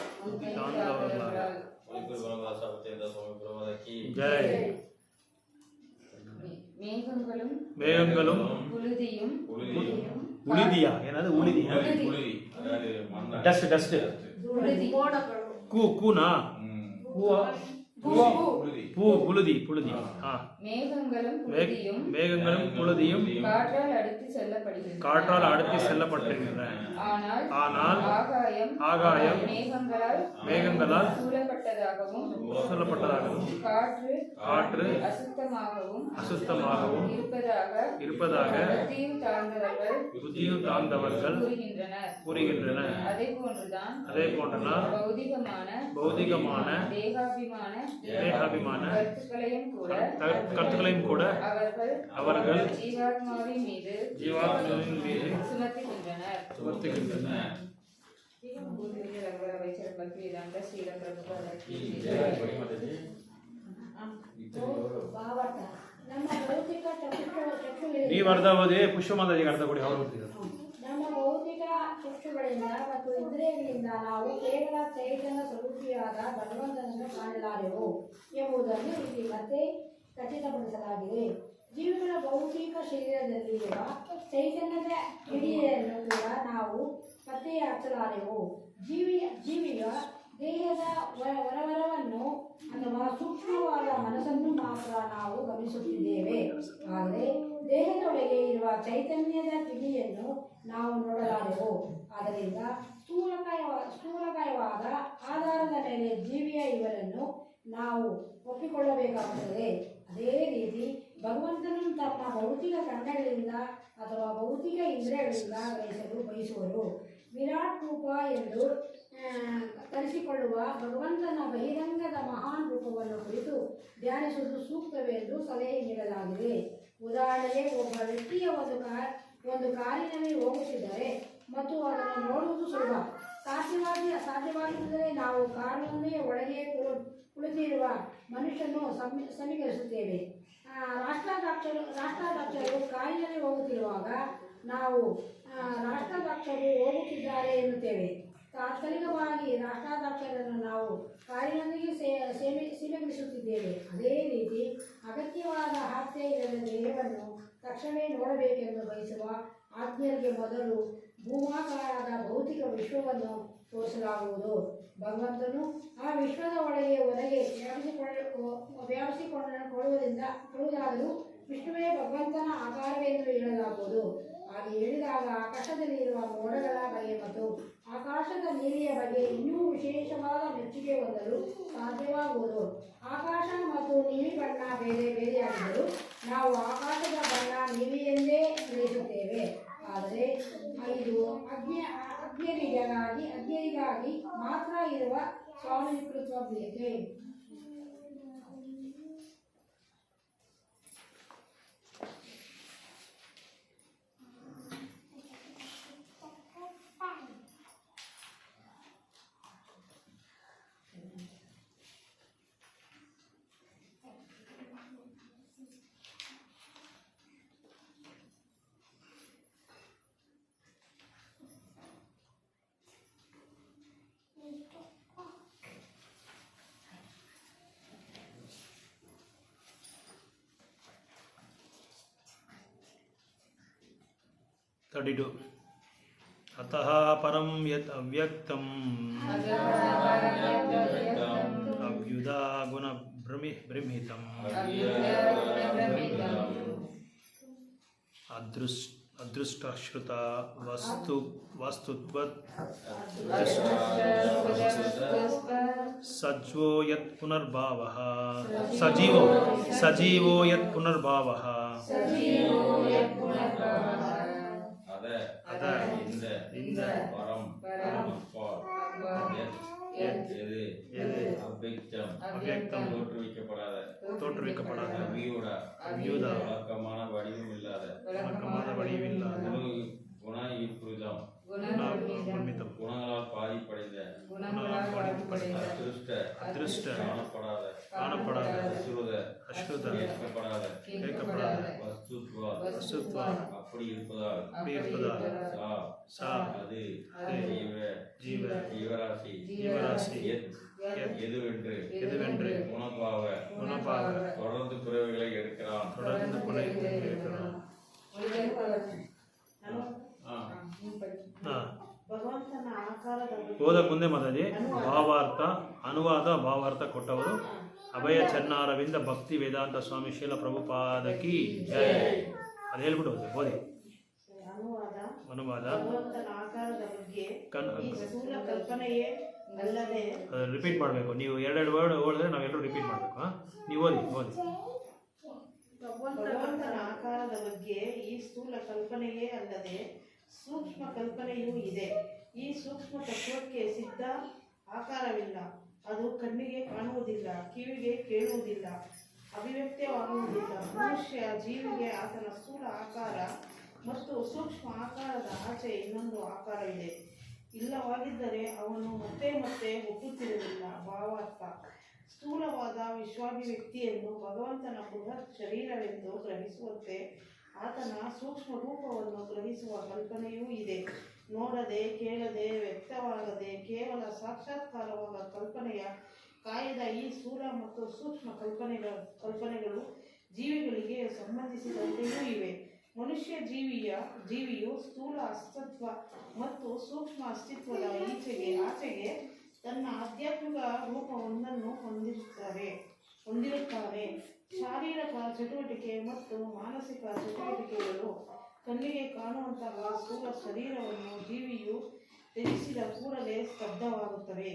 ஜெய். மேகங்களும் உளிதியா? என்னது உளிதியா? டஸ்ட் கூனா கூவா புழுதி மேகங்களும் புழுதியும் காற்றால் அடித்து செல்லப்படுகின்றன. ஆனால் ஆகாயம் மேகங்களால் சூழப்பட்டதாகவும் காற்று அசுத்தமாகவும் இருப்பதாக புத்தியும் தாழ்ந்தவர்கள் கூறுகின்றனர். அதே போன்றுதான் பௌதிகமான தேகாபிமான கருத்துக்களையும் கூட அவர்கள் ஜீவாத்மாவின் மீது சுமத்துகின்றனர். ಈ ವರ್ಧವದೇ ಪುಷ್ಪಮಾಲಾಜಿಗೆ ಅರ್ಥ ಕೊಡಿ ಅವರು ನಮ್ಮ ಭೌತಿಕ ಚಕ್ಷುಗಳಿಂದ ಮತ್ತು ಇಂದ್ರಿಯಗಳಿಂದ ನಾವು ಕೇವಲ ಚೈತನ್ಯ ಸ್ವರೂಪಿಯಾದ ಭಗವಂತನನ್ನು ಕಾಣಲಾರೆವು ಎಂಬುದನ್ನು ಇಲ್ಲಿ ಮತ್ತೆ ಖಚಿತಪಡಿಸಲಾಗಿದೆ. ಜೀವಿಗಳ ಭೌತಿಕ ಶರೀರದಲ್ಲಿರುವ ಚೈತನ್ಯದ ಕಿಡಿಯನ್ನು ಕೂಡ ನಾವು ಪತ್ತೆ ಹಚ್ಚಲಾರೆವು. ಜೀವಿಯ ದೇಹದ ಹೊರವರವನ್ನು ಅಥವಾ ಸೂಕ್ಷ್ಮವಾದ ಮನಸ್ಸನ್ನು ಮಾತ್ರ ನಾವು ಗಮನಿಸುತ್ತಿದ್ದೇವೆ. ಆದರೆ ದೇಹದೊಳಗೆ ಇರುವ ಚೈತನ್ಯದ ಕಿಡಿಯನ್ನು ನಾವು ನೋಡಲಾರೆವು. ಆದ್ದರಿಂದ ಸ್ಥೂಲಕಾಯವಾದ ಆಧಾರದ ಮೇಲೆ ಜೀವಿಯ ಇವರನ್ನು ನಾವು ಒಪ್ಪಿಕೊಳ್ಳಬೇಕಾಗುತ್ತದೆ. ಅದೇ ರೀತಿ ಭಗವಂತನು ತಮ್ಮ ಭೌತಿಕ ಕಣ್ಣುಗಳಿಂದ ಅಥವಾ ಭೌತಿಕ ಇಂದ್ರಿಯಗಳಿಂದ ಗ್ರಹಿಸಲು ಬಯಸುವರು. ವಿರಾಟ್ ರೂಪ ಎಂದು ಕರೆಸಿಕೊಳ್ಳುವ ಭಗವಂತನ ಬಹಿರಂಗದ ಮಹಾನ್ ರೂಪವನ್ನು ಕುರಿತು ಧ್ಯಾನಿಸುವುದು ಸೂಕ್ತವೆಂದು ಸಲಹೆ ನೀಡಲಾಗಿದೆ. ಉದಾಹರಣೆಗೆ, ಒಬ್ಬ ವ್ಯಕ್ತಿಯ ಒಂದು ಕಾರಿನಲ್ಲಿ ಹೋಗುತ್ತಿದ್ದರೆ ಮತ್ತು ಅದನ್ನು ನೋಡುವುದು ಸುಲಭ. ಸಾಧ್ಯವಾಗಿದ್ದರೆ ನಾವು ಕಾರಿನೊಂದಿಗೆ ಒಳಗೆ ಕುಳಿತಿರುವ ಮನುಷ್ಯನು ಸಮೀಕರಿಸುತ್ತೇವೆ. ರಾಷ್ಟ್ರಾಧ್ಯಕ್ಷರು ಕಾರಿನಲ್ಲಿ ಹೋಗುತ್ತಿರುವಾಗ ನಾವು ರಾಷ್ಟ್ರಾಧ್ಯಕ್ಷರು ಹೋಗುತ್ತಿದ್ದಾರೆ ಎನ್ನುತ್ತೇವೆ. ತಾತ್ಕಾಲಿಕವಾಗಿ ರಾಷ್ಟ್ರಾಧ್ಯಕ್ಷರನ್ನು ನಾವು ಕಾರಿನೊಂದಿಗೆ ಸೀಮೆಗೊಳಿಸುತ್ತಿದ್ದೇವೆ. ಅದೇ ರೀತಿ ಅಗತ್ಯವಾದ ಹಾಸ್ಯ ಇಲ್ಲದ ದೇಹವನ್ನು ತಕ್ಷಣವೇ ನೋಡಬೇಕೆಂದು ಬಯಸುವ ಆಜ್ಞರಿಗೆ ಮೊದಲು ಭೂಮಾಕಾರದ ಭೌತಿಕ ವಿಶ್ವವನ್ನು ತೋರಿಸಲಾಗುವುದು. ಭಗವಂತನು ಆ ವಿಶ್ವದ ಹೊರಗೆ ವ್ಯಾಪಿಸಿಕೊಳ್ಳುವುದಾದರೂ ವಿಷ್ಣುವೇ ಭಗವಂತನ ಆಕಾರವೆಂದು ಹೇಳಲಾಗುವುದು. ಹಾಗೆ ಹೇಳಿದಾಗ ಆಕಾಶದಲ್ಲಿ ಇರುವ ಮೋಡಗಳ ಬಗ್ಗೆ ಮತ್ತು ಆಕಾಶದ ನೀರಿಯ ಬಗ್ಗೆ ಇನ್ನೂ ವಿಶೇಷವಾದ ಮೆಚ್ಚುಗೆ ಹೊಂದಲು ಸಾಧ್ಯವಾಗುವುದು. ಆಕಾಶ ಮತ್ತು ನೀಲಿ ಬಣ್ಣ ಬೇರೆ ಬೇರೆಯಾಗಿದ್ದರೂ ನಾವು ಆಕಾಶದ ಬಣ್ಣ ನೀಲಿಯೆಂದೇ ಗ್ರಹಿಸುತ್ತೇವೆ. ಆದರೆ ಇದು ಅಜ್ಞರಿಗಾಗಿ ಮಾತ್ರ ಇರುವ ಸ್ವಾಮಿಕೃತವಾಗಿದೆ. तडिडु अतः परं यत् अव्यक्तम् अभ्युदा गुण ब्रह्मितम् अदृष्टश्रुत वस्तुत्वत् सजीवो यत् पुनर्भावः सजीवो यत् पुनर्भावः இந்த பரம் அவ்யக்தம் தோற்றுவிக்கப்படாத அவ்யூத வழக்கமான வடிவம் இல்லாத குணங்களால் பாதிப்படைந்த அதிருஷ்ட காணப்படாத அஸ்ருத கேட்கப்படாத வஸ்துத்வா அப்படி இருப்பதால் அது ஜீவராசி எதுவென்று குணபாவ தொடர்ந்து பிறவிகளை எடுக்கிறான். ಓದಕ್ಕೆ ಮುಂದೆ ಮಾತಾಡಿ ಭಾವಾರ್ಥ ಅನುವಾದ ಭಾವಾರ್ಥ ಕೊಟ್ಟವರು ಅಭಯ ಚನ್ನಾರವಿಂದ ಭಕ್ತಿ ವೇದಾಂತ ಸ್ವಾಮಿ ಶೀಲ ಪ್ರಭುಪಾದಕಿ ಜಯ. ಅದು ಹೇಳ್ಬಿಟ್ಟು ಓದಿ. ಅನುವಾದ ಭಗವಂತನ ಆಕಾರದ ಬಗ್ಗೆ ಈ ಸ್ಥೂಲ ಕಲ್ಪನೆಯೇ ಅಲ್ಲದೆ ರಿಪೀಟ್ ಮಾಡಬೇಕು. ನೀವು ಎರಡೆರಡು ವರ್ಡ್ ಓದಿದ್ರೆ ನಾವೆಲ್ಲರೂ ರಿಪೀಟ್ ಮಾಡಬೇಕು. ನೀವು ಓದಿ. ಭಗವಂತನ ಆಕಾರದ ಬಗ್ಗೆ ಈ ಸ್ಥೂಲ ಕಲ್ಪನೆಯೇ ಅಲ್ಲದೆ ಸೂಕ್ಷ್ಮ ಕಲ್ಪನೆಯೂ ಇದೆ. ಈ ಸೂಕ್ಷ್ಮ ತತ್ವಕ್ಕೆ ಸಿದ್ಧ ಆಕಾರವಿಲ್ಲ. ಅದು ಕಣ್ಣಿಗೆ ಕಾಣುವುದಿಲ್ಲ, ಕಿವಿಗೆ ಕೇಳುವುದಿಲ್ಲ, ಅಭಿವ್ಯಕ್ತವಾಗುವುದಿಲ್ಲ. ಮನುಷ್ಯ ಜೀವಿಗೆ ಆತನ ಸ್ಥೂಲ ಆಕಾರ ಮತ್ತು ಸೂಕ್ಷ್ಮ ಆಕಾರದ ಆಚೆ ಇನ್ನೊಂದು ಆಕಾರವಿದೆ. ಇಲ್ಲವಾಗಿದ್ದರೆ ಅವನು ಮತ್ತೆ ಮತ್ತೆ ಹುಟ್ಟುತ್ತಿರಲಿಲ್ಲ. ಭಾವಾರ್ಥ: ಸ್ಥೂಲವಾದ ವಿಶ್ವಾಭಿವ್ಯಕ್ತಿಯನ್ನು ಭಗವಂತನ ಬೃಹತ್ ಶರೀರವೆಂದು ಗ್ರಹಿಸುವಂತೆ ಆತನ ಸೂಕ್ಷ್ಮ ರೂಪವನ್ನು ಗ್ರಹಿಸುವ ಕಲ್ಪನೆಯೂ ಇದೆ. ನೋಡದೆ, ಕೇಳದೆ, ವ್ಯಕ್ತವಾಗದೆ ಕೇವಲ ಸಾಕ್ಷಾತ್ಕಾರವಾದ ಕಲ್ಪನೆಯ ಕಾಯದ ಈ ಸ್ಥೂಲ ಮತ್ತು ಸೂಕ್ಷ್ಮ ಕಲ್ಪನೆಗಳು ಜೀವಿಗಳಿಗೆ ಸಂಬಂಧಿಸಿದಂತೆಯೂ ಇವೆ. ಮನುಷ್ಯ ಜೀವಿಯು ಸ್ಥೂಲ ಅಸ್ತಿತ್ವ ಮತ್ತು ಸೂಕ್ಷ್ಮ ಅಸ್ತಿತ್ವದ ಆಚೆಗೆ ತನ್ನ ಆಧ್ಯಾತ್ಮಿಕ ರೂಪವೊಂದನ್ನು ಹೊಂದಿರುತ್ತಾನೆ. ಶಾರೀರಿಕ ಚಟುವಟಿಕೆ ಮತ್ತು ಮಾನಸಿಕ ಚಟುವಟಿಕೆಗಳು ಕಣ್ಣಿಗೆ ಕಾಣುವಂತಹ ಸ್ಥೂಲ ಶರೀರವನ್ನು ಜೀವಿಯು ತ್ಯಜಿಸಿದ ಕೂಡಲೇ ಸ್ತಬ್ಧವಾಗುತ್ತವೆ.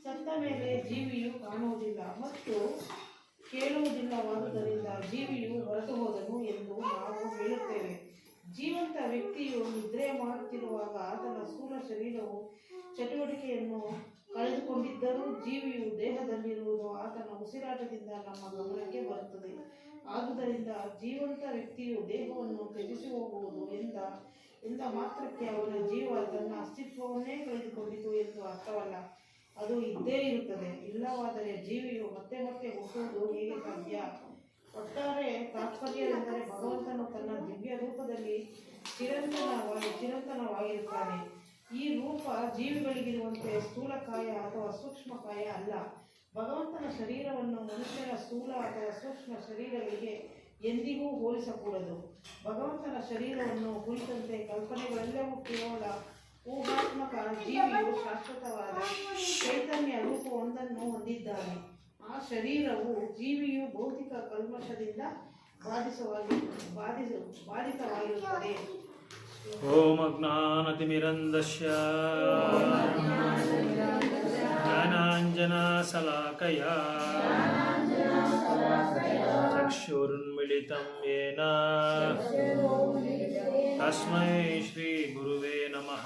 ಸತ್ತ ಮೇಲೆ ಜೀವಿಯು ಕಾಣುವುದಿಲ್ಲ ಮತ್ತು ಕೇಳುವುದಿಲ್ಲವಾದುದರಿಂದ ಜೀವಿಯು ಹೊರಟು ಹೋದನು ಎಂದು ನಾವು ಹೇಳುತ್ತೇವೆ. ಜೀವಂತ ವ್ಯಕ್ತಿಯು ನಿದ್ರೆ ಮಾಡುತ್ತಿರುವಾಗ ಆತನ ಸ್ಥೂಲ ಶರೀರವು ಚಟುವಟಿಕೆಯನ್ನು ಕಳೆದುಕೊಂಡಿದ್ದರೂ ಜೀವಿಯು ದೇಹದಲ್ಲಿರುವುದು ಆತನ ಉಸಿರಾಟದಿಂದ ನಮ್ಮ ಗಮನಕ್ಕೆ ಬರುತ್ತದೆ. ಆದುದರಿಂದ ಜೀವಂತ ವ್ಯಕ್ತಿಯು ದೇಹವನ್ನು ತ್ಯಜಿಸಿ ಹೋಗುವುದು ಎಂದ ಮಾತ್ರಕ್ಕೆ ಅವನ ಜೀವ ತನ್ನ ಅಸ್ತಿತ್ವವನ್ನೇ ಕಳೆದುಕೊಂಡಿತು ಎಂದು ಅರ್ಥವಲ್ಲ. ಅದು ಇದ್ದೇ ಇರುತ್ತದೆ. ಇಲ್ಲವಾದರೆ ಜೀವಿಯು ಮತ್ತೆ ಮತ್ತೆ ಹುಟ್ಟುವುದು ಹೇಗೆ ಸಾಧ್ಯ? ಒಟ್ಟಾರೆ ತಾತ್ಪರ್ಯವೆಂದರೆ ಭಗವಂತನು ತನ್ನ ದಿವ್ಯ ರೂಪದಲ್ಲಿ ಚಿರಂತನವಾಗಿರುತ್ತಾನೆ. ಈ ರೂಪ ಜೀವಿಗಳಿಗಿರುವಂತೆ ಸ್ಥೂಲಕಾಯ ಅಥವಾ ಸೂಕ್ಷ್ಮಕಾಯ ಅಲ್ಲ. ಭಗವಂತನ ಶರೀರವನ್ನು ಮನುಷ್ಯನ ಸ್ಥೂಲ ಅಥವಾ ಸೂಕ್ಷ್ಮ ಶರೀರಗಳಿಗೆ ಎಂದಿಗೂ ಹೋಲಿಸಕೂಡದು. ಭಗವಂತನ ಶರೀರವನ್ನು ಕುರಿತಂತೆ ಕಲ್ಪನೆಗಳೆಲ್ಲವೂ ಕೇವಲ ಊಹಾತ್ಮಕ. ಜೀವಿಯು ಶಾಶ್ವತವಾದ ಚೈತನ್ಯ ರೂಪವೊಂದನ್ನು ಹೊಂದಿದ್ದಾನೆ. ಆ ಶರೀರವು ಜೀವಿಯು ಭೌತಿಕ ಕಲ್ಮಶದಿಂದ ಬಾಧಿತವಾಗಿರುತ್ತದೆ. ಓಂ ಅಜ್ಞಾನತಿಮಿರಂಧಸ್ಯ ಜ್ಞಾನಾಂಜನಶಲಾಕಯ ಚಕ್ಷುರುನ್ಮಿಲಿತಂ ಯೇನ ತಸ್ಮೈ ಶ್ರೀ ಗುರುವೇ ನಮಃ.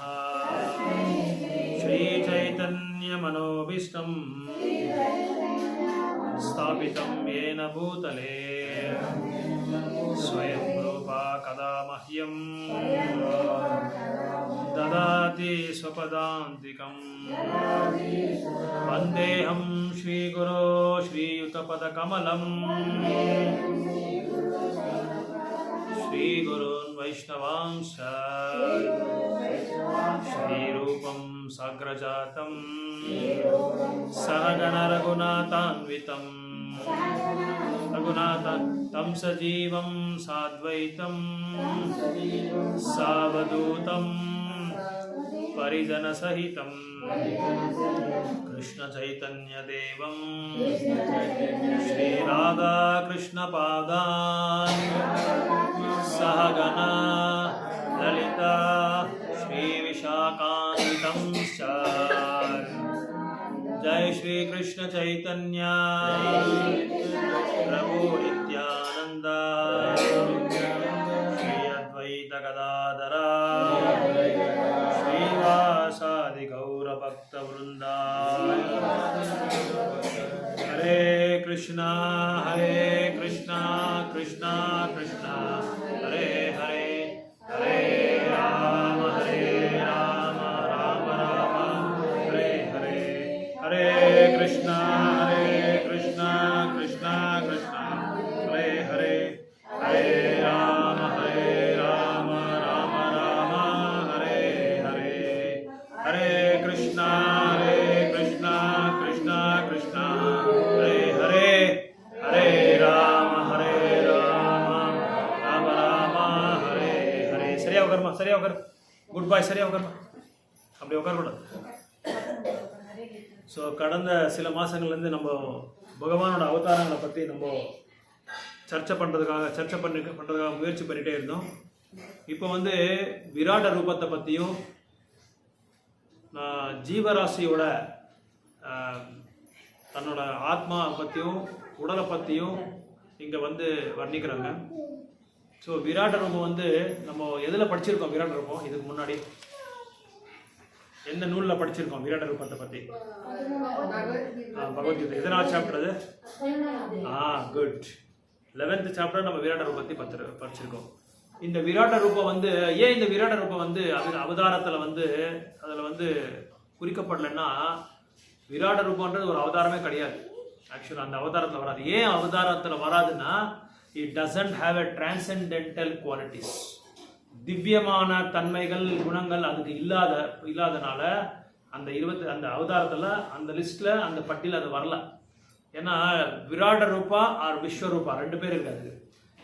ಶ್ರೀ ಚೈತನ್ಯಮನೋಭೀಷ್ಟಂ ಸ್ಥಾಪಿತಂ ಯೇನ ಭೂತಲೇ ಸ್ವಯಂ ರೂಪಾ ಕದಾ ಮಹ್ಯಂ ದದಾತಿ ಸ್ವಪದಾಂತಿಕಂ. ವಂದೇಹಂ ಶ್ರೀಗುರೋ ಶ್ರೀಯುತಪದಕಮಲಂ. ಶ್ರೀಗುರುನ್ ವೈಷ್ಣವಾಂಶ ಶ್ರೀರೂಪಂ ಸಾಗ್ರಜಾತಂ ಸಹಗಣ ರಘುನಾಥಾನ್ವಿತಂ तं सजीवं साद्वैतं सावधूतं परिजनसहितं कृष्णचैतन्यदेवं श्रीराधाकृष्णपादान् सहगणा ललिता श्रीविशाखान्वितं च. जय श्री कृष्ण चैतन्य प्रभु नित्यानंद श्री अद्वैत गदाधर श्रीवासादि गौर भक्त वृंदा. हरे कृष्णा कृष्णा कृष्णा हरे हरे हरे राम राम राम हरे हरे. हरे कृष्णा कृष्णा कृष्णा हरे हरे. हरे राम राम राम हरे हरे. हरे कृष्णा कृष्णा कृष्णा हरे हरे. हरे राम राम राम हरे हरे. சரியா உட்கார். குட் பாய். சரியா உட்கார். அப்படி உட்கார கூடாது. ஸோ கடந்த சில மாதங்கள்லேருந்து நம்ம பகவானோட அவதாரங்களை பற்றி நம்ம சர்ச்சை பண்ணுறதுக்காக முயற்சி பண்ணிகிட்டே இருந்தோம். இப்போ வந்து விராட ரூபத்தை பற்றியும் ஜீவராசியோட தன்னோட ஆத்மா பற்றியும் உடலை பற்றியும் இங்கே வந்து வர்ணிக்கிறாங்க. ஸோ விராட ரூபம் வந்து நம்ம எதில் படிச்சிருக்கோம்? விராட ரூபம் இதுக்கு முன்னாடி எந்த நூலில் படிச்சிருக்கோம் விராட ரூபத்தை பற்றி? பகவத்கீதை. எதனாவது சாப்டர் அது? குட். 11th சாப்டர் நம்ம விராட ரூபத்தை படிச்சிருக்கோம். இந்த விராட ரூபம் வந்து ஏன் இந்த விராட ரூபம் வந்து அவதாரத்தில் வந்து அதில் வந்து குறிக்கப்படலைன்னா, விராட ரூபன்றது ஒரு அவதாரமே கிடையாது. ஆக்சுவலாக அந்த அவதாரத்தில் வராது. ஏன் அவதாரத்தில் வராதுன்னா, it doesn't have a transcendental qualities. திவ்யமான தன்மைகள் குணங்கள் அதுக்கு இல்லாதனால அந்த அவதாரத்தில் அந்த லிஸ்ட்டில் அந்த பட்டியல் அது வரல. ஏன்னா விராட ரூபா ஆர் விஸ்வரூபா 2 பேர் இருக்காது.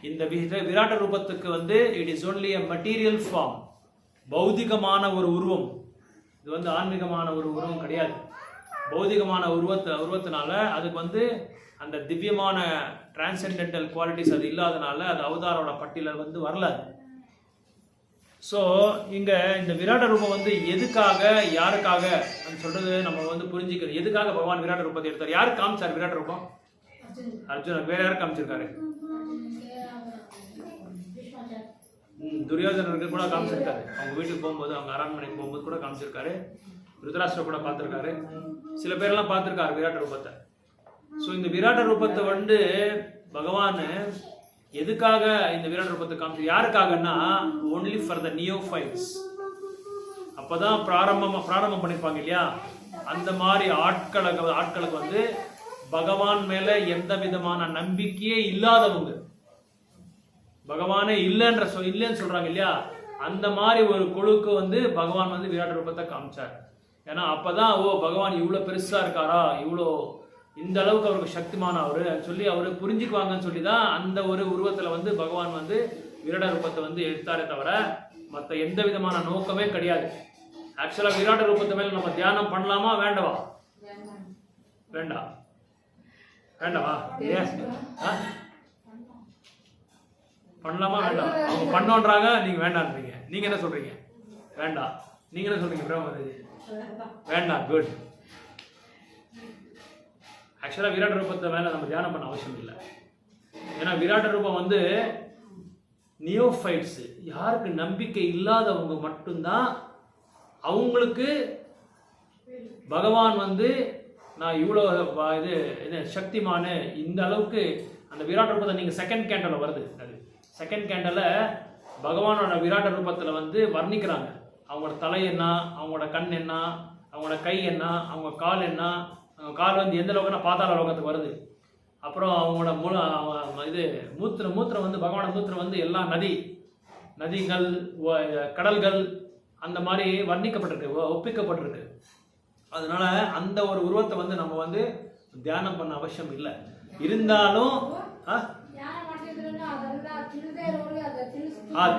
இந்த விராட ரூபத்துக்கு வந்து it is only a material form, பௌதிகமான ஒரு உருவம். இது வந்து ஆன்மீகமான ஒரு உருவம் கிடையாது. பௌதிகமான உருவத்தினால அதுக்கு வந்து அந்த திவ்யமான டிரான்சென்டென்டல் குவாலிட்டிஸ் அது இல்லாதனால அது அவதாரோட பட்டியலில் வந்து வரல. ஸோ இங்கே இந்த விராட ரூபம் வந்து எதுக்காக யாருக்காக சொல்றது நம்ம வந்து புரிஞ்சுக்கணும். எதுக்காக பகவான் விராட ரூபத்தை எடுத்தார்? யாருக்கு காமிச்சார் விராட ரூபம்? அர்ஜுனன். வேற யாருக்கு காமிச்சிருக்காரு? துரியோதனருக்கு கூட காமிச்சிருக்காரு. அவங்க வீட்டுக்கு போகும்போது, அவங்க அரண்மனைக்கு போகும்போது கூட காமிச்சிருக்காரு. ருத்ராஷ்டிர கூட பார்த்துருக்காரு. சில பேரெல்லாம் பார்த்துருக்காரு விராட ரூபத்தை. ஸோ இந்த விராட ரூபத்தை வந்து பகவான் எதுக்காக இந்த விராட ரூபத்தை காமிச்சு? யாருக்காகன்னா ஒன்லி ஃபார் த நியோஃபைட்ஸ். அப்போதான் பிராரம்பம் பண்ணியிருப்பாங்க இல்லையா, அந்த மாதிரி ஆட்களுக்கு வந்து பகவான் மேல எந்த விதமான நம்பிக்கையே இல்லாதவங்க, பகவானே இல்லைன்னு சொல்றாங்க இல்லையா, அந்த மாதிரி ஒரு குழுக்கு வந்து பகவான் வந்து விராட ரூபத்தை காமிச்சார். ஏன்னா அப்பதான் பகவான் இவ்வளோ பெருசா இருக்காரா, இவ்வளோ இந்த அளவுக்கு அவருக்கு சக்திமான அவரு சொல்லி அவரு புரிஞ்சுக்குவாங்கன்னு சொல்லி தான் அந்த ஒரு உருவத்துல வந்து பகவான் வந்து விராட ரூபத்தை வந்து எடுத்தாரே தவிர மற்ற எந்த விதமான நோக்கமே கிடையாது. ஆக்சுவலா விராட ரூபத்தை மேல நம்ம தியானம் பண்ணலாமா வேண்டவா? வேண்டாவா? பண்ணலாமா வேண்டாம்? அவங்க பண்ணோன்றாங்க, நீங்க வேண்டான்றீங்க. நீங்க என்ன சொல்றீங்க? வேண்டாம். நீங்க என்ன சொல்றீங்க? பிரம்மதேவி வேண்டாம். குட். ஆக்சுவலாக விராட ரூபத்தை மேலே நம்ம தியானம் பண்ண அவசியம் இல்லை. ஏன்னா விராட ரூபம் வந்து நியோஃபைட்ஸ், யாருக்கு நம்பிக்கை இல்லாதவங்க மட்டும்தான், அவங்களுக்கு பகவான் வந்து நான் இவ்வளோ இது சக்திமான இந்த அளவுக்கு அந்த விராட ரூபத்தை நீங்கள் செகண்ட் கேண்டலில் வருது. அது செகண்ட் கேண்டலில் பகவானோட விராட ரூபத்தில் வந்து வர்ணிக்கிறாங்க. அவங்களோட தலை என்ன, அவங்களோட கண் என்ன, அவங்களோட கை என்ன, அவங்க கால் என்ன. கால் வந்து எந்த லோகம்னா பாதாள லோகத்துக்கு வருது. அப்புறம் அவங்களோட இது மூத்திரம் வந்து பகவான மூத்திரம் வந்து எல்லா நதிகள் கடல்கள் அந்த மாதிரி வர்ணிக்கப்பட்டிருக்கு, ஒப்பிக்கப்பட்டிருக்கு. அதனால அந்த ஒரு உருவத்தை வந்து நம்ம வந்து தியானம் பண்ண அவசியம் இல்லை. இருந்தாலும்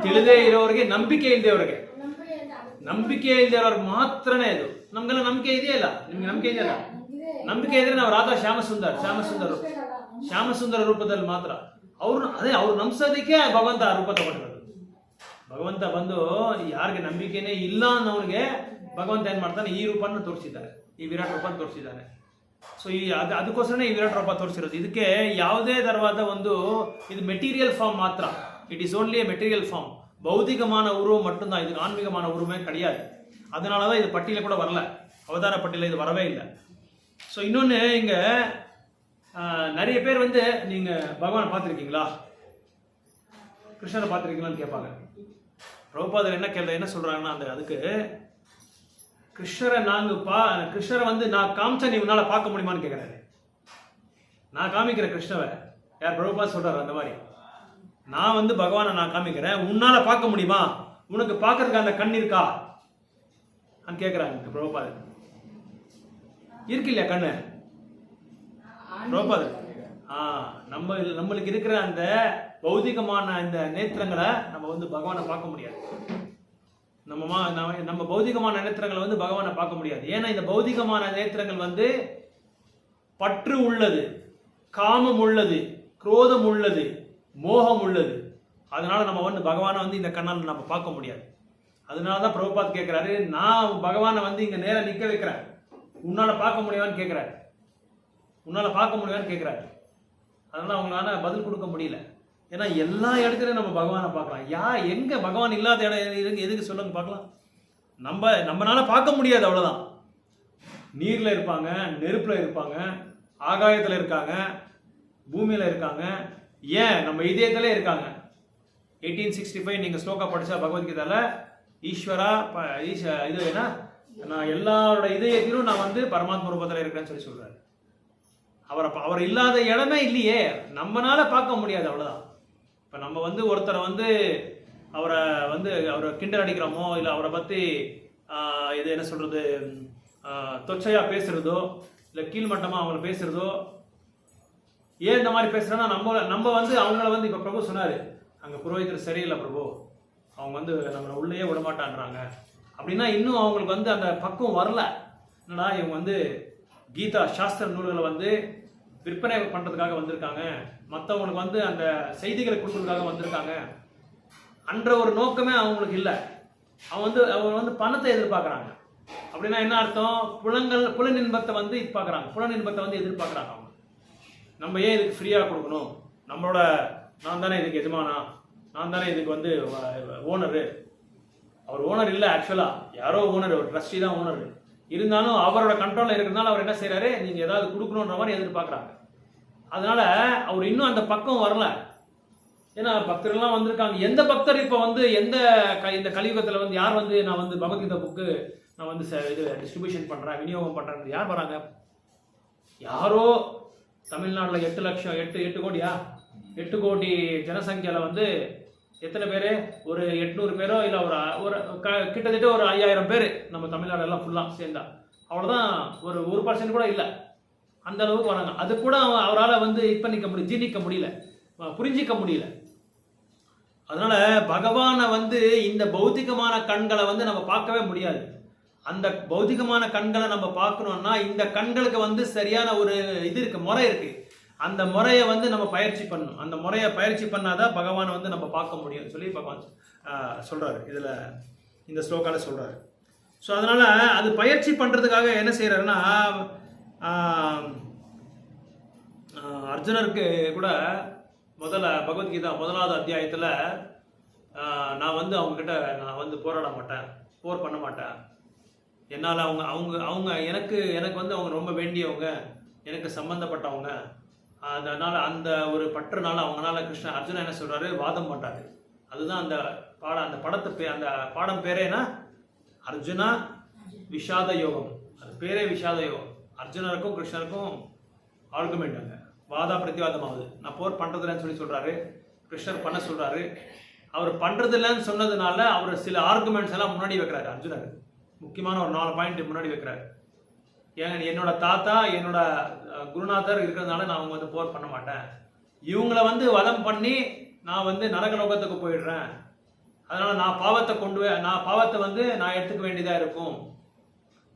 ತಿಳಿದೇ ಇರೋರಿಗೆ ನಂಬಿಕೆ ಇಲ್ದೇವ್ರಿಗೆ ಮಾತ್ರನೇ ಇದು. ನಮ್ಗೆಲ್ಲ ನಂಬಿಕೆ ಇದೆಯಲ್ಲ, ನಿಮ್ಗೆ ನಂಬಿಕೆ ಇದೆಯಲ್ಲ? ನಂಬಿಕೆ ಇದ್ರೆ ನಾವು ರಾಧಾ ಶ್ಯಾಮಸುಂದರ ರೂಪದಲ್ಲಿ ಮಾತ್ರ ಅವ್ರು ನಂಬಿಸೋದಕ್ಕೆ ಭಗವಂತ ಆ ರೂಪ ತಗೊಂಡಿರೋದು. ಭಗವಂತ ಬಂದು ಯಾರಿಗೆ ನಂಬಿಕೆನೇ ಇಲ್ಲ ಅನ್ನೋರಿಗೆ ಭಗವಂತ ಏನ್ ಮಾಡ್ತಾನೆ, ಈ ರೂಪನ್ನು ತೋರಿಸಿದ್ದಾರೆ, ಈ ವಿರಾಟ್ ರೂಪ ತೋರಿಸಿದ್ದಾನೆ. ಸೊ ಅದಕ್ಕೋಸ್ಕರನೇ ಈ ವಿರಾಟ್ ರೂಪ ತೋರಿಸಿರೋದು. ಇದಕ್ಕೆ ಯಾವುದೇ ತರವಾದ ಒಂದು ಇದು மெட்டீரியல் ஃபார்ம் மாத்திர. It is only material form. பௌதிகமான உருவம் மட்டும்தான், இது ஆன்மீகமான உருவமே கிடையாது. அதனால தான் இது பட்டியல கூட வரல, அவதார பட்டியல இது வரவே இல்லை. ஸோ இன்னொன்று, இங்கே நிறைய பேர் வந்து நீங்கள் பகவானை பார்த்துருக்கீங்களா, கிருஷ்ணரை பார்த்துருக்கீங்களான்னு கேட்பாங்க. பிரபுபாதர் என்ன சொல்கிறாங்கன்னா, அதுக்கு கிருஷ்ணரை வந்து நான் காமிச்சா நீ உன்னால் பார்க்க முடியுமான்னு கேட்குறாரு. நான் காமிக்கிற கிருஷ்ணரை யார்? பிரபுபாத் சொல்கிறார். அந்த மாதிரி நான் வந்து பகவானை நான் காமிக்கிறேன், உன்னால் பார்க்க முடியுமா, உனக்கு பார்க்கறதுக்கு அந்த கண் இருக்கா கேட்குறாங்க பிரபுபாதர். இருக்கு இல்லையா கண்ணு? பிரபுபாதர் நம்மளுக்கு இருக்கிற அந்த பௌதிகமான இந்த நேத்திரங்களை நம்ம வந்து பகவானை பார்க்க முடியாது. நம்ம பௌதிகமான நேத்திரங்களை வந்து பகவானை பார்க்க முடியாது. ஏன்னா இந்த பௌதிகமான நேத்திரங்கள் வந்து பற்று உள்ளது, காமம் உள்ளது, குரோதம் உள்ளது, மோகம் உள்ளது. அதனால நம்ம வந்து பகவானை வந்து இந்த கண்ணால் நம்ம பார்க்க முடியாது. அதனால தான் பிரபுபாத் கேட்குறாரு, நான் பகவானை வந்து இங்கே நேராக நிற்க வைக்கிறேன், உன்னால் பார்க்க முடியுமான்னு கேட்குறாரு. உன்னால் பார்க்க முடியுமான்னு கேட்குறாரு. அதனால் அவங்களால பதில் கொடுக்க முடியல. ஏன்னா எல்லா இடத்துலையும் நம்ம பகவானை பார்க்கலாம். எங்கே பகவான் இல்லாத இடம் எதுக்கு சொல்லுங்க பார்க்கலாம். நம்மளால பார்க்க முடியாது, அவ்வளோதான். நீரில் இருப்பாங்க, நெருப்பில் இருப்பாங்க, ஆகாயத்தில் இருக்காங்க, பூமியில் இருக்காங்க, ஏன் நம்ம இதயத்திலே இருக்காங்க. 1865 நீங்கள் ஸ்லோகா படித்தா பகவத்கீதால ஈஸ்வரா இது என்ன, நான் எல்லாரோட இதயத்திலும் நான் வந்து பரமாத்ம ரூபத்தில் இருக்கிறேன்னு சொல்லி சொல்கிறாரு. அவர் இல்லாத இடமே இல்லையே, நம்மளால பார்க்க முடியாது, அவ்வளோதான். இப்போ நம்ம வந்து ஒருத்தரை வந்து அவரை கிண்டல் அடிக்கிறோமோ, இல்லை அவரை பற்றி இது என்ன சொல்கிறது, தொச்சையாக பேசுகிறதோ, இல்லை கீழ்மட்டமாக அவங்கள பேசுகிறதோ, ஏன் இந்த மாதிரி பேசுகிறேன்னா நம்ம வந்து அவங்கள வந்து இப்போ பிரபு சொன்னார், அங்கே புரோகிதர் சரியில்லை பிரபு, அவங்க வந்து நம்மளை உள்ளேயே விடமாட்டான்றாங்க அப்படின்னா இன்னும் அவங்களுக்கு வந்து அந்த பக்குவம் வரல. என்னடா இவங்க வந்து கீதா சாஸ்திர நூல்களை வந்து விற்பனை பண்ணுறதுக்காக வந்திருக்காங்க, மற்றவங்களுக்கு வந்து அந்த செய்திகளை கொடுக்கறதுக்காக வந்திருக்காங்க அன்ற ஒரு நோக்கமே அவங்களுக்கு இல்லை. அவங்க வந்து பணத்தை எதிர்பார்க்குறாங்க. அப்படின்னா என்ன அர்த்தம், புலன் இன்பத்தை வந்து எதிர்பார்க்குறாங்க, புலன் இன்பத்தை வந்து எதிர்பார்க்குறாங்க. அவங்க நம்ம ஏன் இதுக்கு ஃப்ரீயாக கொடுக்கணும், நம்மளோட நான் தானே இதுக்கு எஜமானா, நான் தானே இதுக்கு வந்து ஓனரு. அவர் ஓனர் இல்லை, ஆக்சுவலாக யாரோ ஓனர், ஒரு ட்ரஸ்டி தான் ஓனர். இருந்தாலும் அவரோட கண்ட்ரோலில் இருக்கிறதுனால அவர் என்ன செய்கிறாரு, நீங்கள் ஏதாவது கொடுக்கணுன்ற மாதிரி எதிர்பார்க்குறாங்க. அதனால அவர் இன்னும் அந்த பக்கம் வரல. ஏன்னா பக்தர்கள்லாம் வந்திருக்காங்க. எந்த பக்தர் இப்போ வந்து இந்த கலியுகத்தில் வந்து யார் வந்து நான் வந்து பகவத்கீதா புக்கு நான் வந்து இது டிஸ்ட்ரிபியூஷன் பண்ணுறேன், விநியோகம் பண்ணுறேன் யார் வராங்க? யாரோ தமிழ்நாட்டில் 8 லட்சம் 8 கோடியா 8 கோடி ஜனசங்கியாவில் வந்து எத்தனை பேர், ஒரு 800 பேரோ இல்லை ஒரு கிட்டத்தட்ட ஒரு 5000 பேர் நம்ம தமிழ்நாடு எல்லாம் ஃபுல்லாக சேர்ந்தா, அவ்வளோதான். ஒரு 1% கூட இல்லை, அந்த அளவுக்கு வராங்க. அது கூட அவரால் வந்து ஜீர்ணிக்க முடியல, புரிஞ்சிக்க முடியல. அதனால பகவானை வந்து இந்த பௌத்திகமான கண்களை வந்து நம்ம பார்க்கவே முடியாது. அந்த பௌத்திகமான கண்களை நம்ம பார்க்கணும்னா இந்த கண்களுக்கு வந்து சரியான ஒரு இது இருக்கு, முறை இருக்கு. அந்த முறையை வந்து நம்ம பயிற்சி பண்ணணும். அந்த முறையை பயிற்சி பண்ணாதான் பகவானை வந்து நம்ம பார்க்க முடியும் சொல்லி பகவான் சொல்றாரு, இதுல இந்த ஸ்லோகால சொல்றாரு. ஸோ அதனால அது பயிற்சி பண்றதுக்காக என்ன செய்யறாருன்னா, அர்ஜுனருக்கு கூட பகவத்கீதா 1வது அத்தியாயத்தில் நான் வந்து அவங்கக்கிட்ட நான் வந்து போராட மாட்டேன், போர் பண்ண மாட்டேன், என்னால் அவங்க எனக்கு வந்து அவங்க ரொம்ப வேண்டியவங்க, எனக்கு சம்மந்தப்பட்டவங்க, அதனால் அந்த ஒரு பற்றுனால அவங்களால அர்ஜுனா என்ன சொல்கிறாரு, வாதம் பண்ணுறாரு. அதுதான் அந்த அந்த பாடம் பேரேனா அர்ஜுனா விஷாத யோகம். அது பேரே விஷாத யோகம். அர்ஜுனருக்கும் கிருஷ்ணருக்கும் ஆர்குமெண்ட் அங்கே வாதா பிரதிவாதம் ஆகுது. நான் போர் பண்ணுறதில்லன்னு சொல்லி சொல்கிறாரு, கிருஷ்ணர் பண்ண சொல்கிறாரு. அவர் பண்ணுறதில்லன்னு சொன்னதுனால அவர் சில ஆர்குமெண்ட்ஸ் எல்லாம் முன்னாடி வைக்கிறாரு. அர்ஜுனர் முக்கியமான ஒரு 4 பாயிண்ட் முன்னாடி வைக்கிறாரு. என்னோட தாத்தா என்னோட குருநாதர் இருக்கிறதுனால நான் அவங்க வந்து போர் பண்ண மாட்டேன், இவங்கள வந்து வதம் பண்ணி நான் வந்து நரகலோகத்துக்கு போயிடுறேன், அதனால் நான் பாவத்தை வந்து நான் எடுத்துக்க வேண்டியதாக இருக்கும்.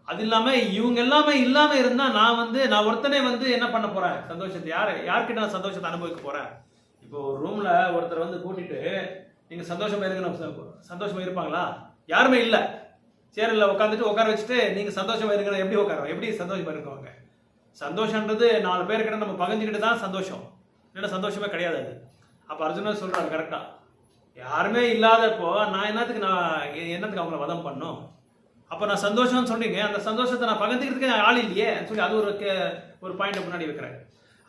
அது இல்லாமல் இவங்க எல்லாமே இல்லாமல் இருந்தால் நான் ஒருத்தனே வந்து என்ன பண்ண போகிறேன், சந்தோஷத்தை யார்கிட்ட நான் சந்தோஷத்தை அனுபவிக்க போகிறேன். இப்போ ஒரு ரூமில் ஒருத்தர் வந்து கூட்டிட்டு நீங்கள் சந்தோஷமாக இருக்கணும், சந்தோஷமாக இருப்பாங்களா? யாருமே இல்லை. சேரில் உட்கார வச்சுட்டு நீங்கள் சந்தோஷமாக இருக்கணும், எப்படி சந்தோஷமாக இருக்குவாங்க? சந்தோஷன்றது 4 பேர்கிட்ட நம்ம பகிர்ந்துக்கிட்டு தான் சந்தோஷம், இல்லைன்னா சந்தோஷமே கிடையாது. அது அப்போ அர்ஜுனர் சொல்கிறாரு கரெக்டாக, யாருமே இல்லாதப்போ நான் என்னத்துக்கு அவங்கள வதம் பண்ணும்? அப்போ நான் சந்தோஷம்னு சொன்னீங்க, அந்த சந்தோஷத்தை நான் பகிர்ந்துக்கிறதுக்கு ஆள் இல்லையே சொல்லி அது ஒரு பாயிண்ட் முன்னாடி வைக்கிறேன்.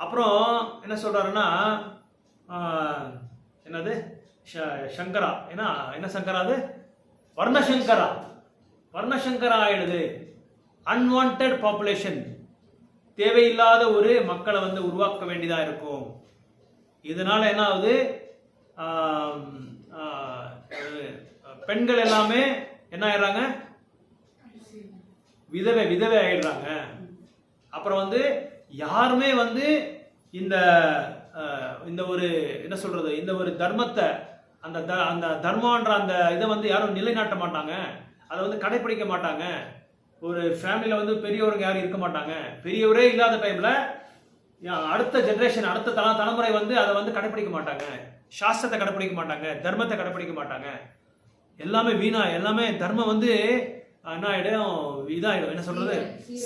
அப்புறம் என்ன சொல்கிறாருன்னா, என்னது சங்கரா, என்ன சங்கரா, அது வர்ணசங்கரா ஆயிடுது. அன்வான்ட் பாப்புலேஷன், தேவையில்லாத ஒரு மக்களை வந்து உருவாக்க வேண்டியதாக இருக்கும். இதனால என்ன ஆகுது, பெண்கள் எல்லாமே என்ன ஆயிடுறாங்க, விதவை ஆயிடுறாங்க. அப்புறம் வந்து யாருமே வந்து இந்த ஒரு என்ன சொல்றது, இந்த ஒரு தர்மத்தை அந்த தர்மன்ற அந்த இதை வந்து யாரும் நிலைநாட்ட மாட்டாங்க, அதை வந்து கடைபிடிக்க மாட்டாங்க. ஒரு ஃபேமிலியில் வந்து பெரியவங்க யாரும் இருக்க மாட்டாங்க. பெரியவரே இல்லாத டைம்ல அடுத்த ஜெனரேஷன், அடுத்த தலைமுறை வந்து அதை வந்து கடைப்பிடிக்க மாட்டாங்க, சாஸ்திரத்தை கடைப்பிடிக்க மாட்டாங்க, தர்மத்தை கடைப்பிடிக்க மாட்டாங்க, எல்லாமே வீணா, எல்லாமே தர்மம் வந்து என்ன ஆயிடும், இதாயிடும், என்ன சொல்றது,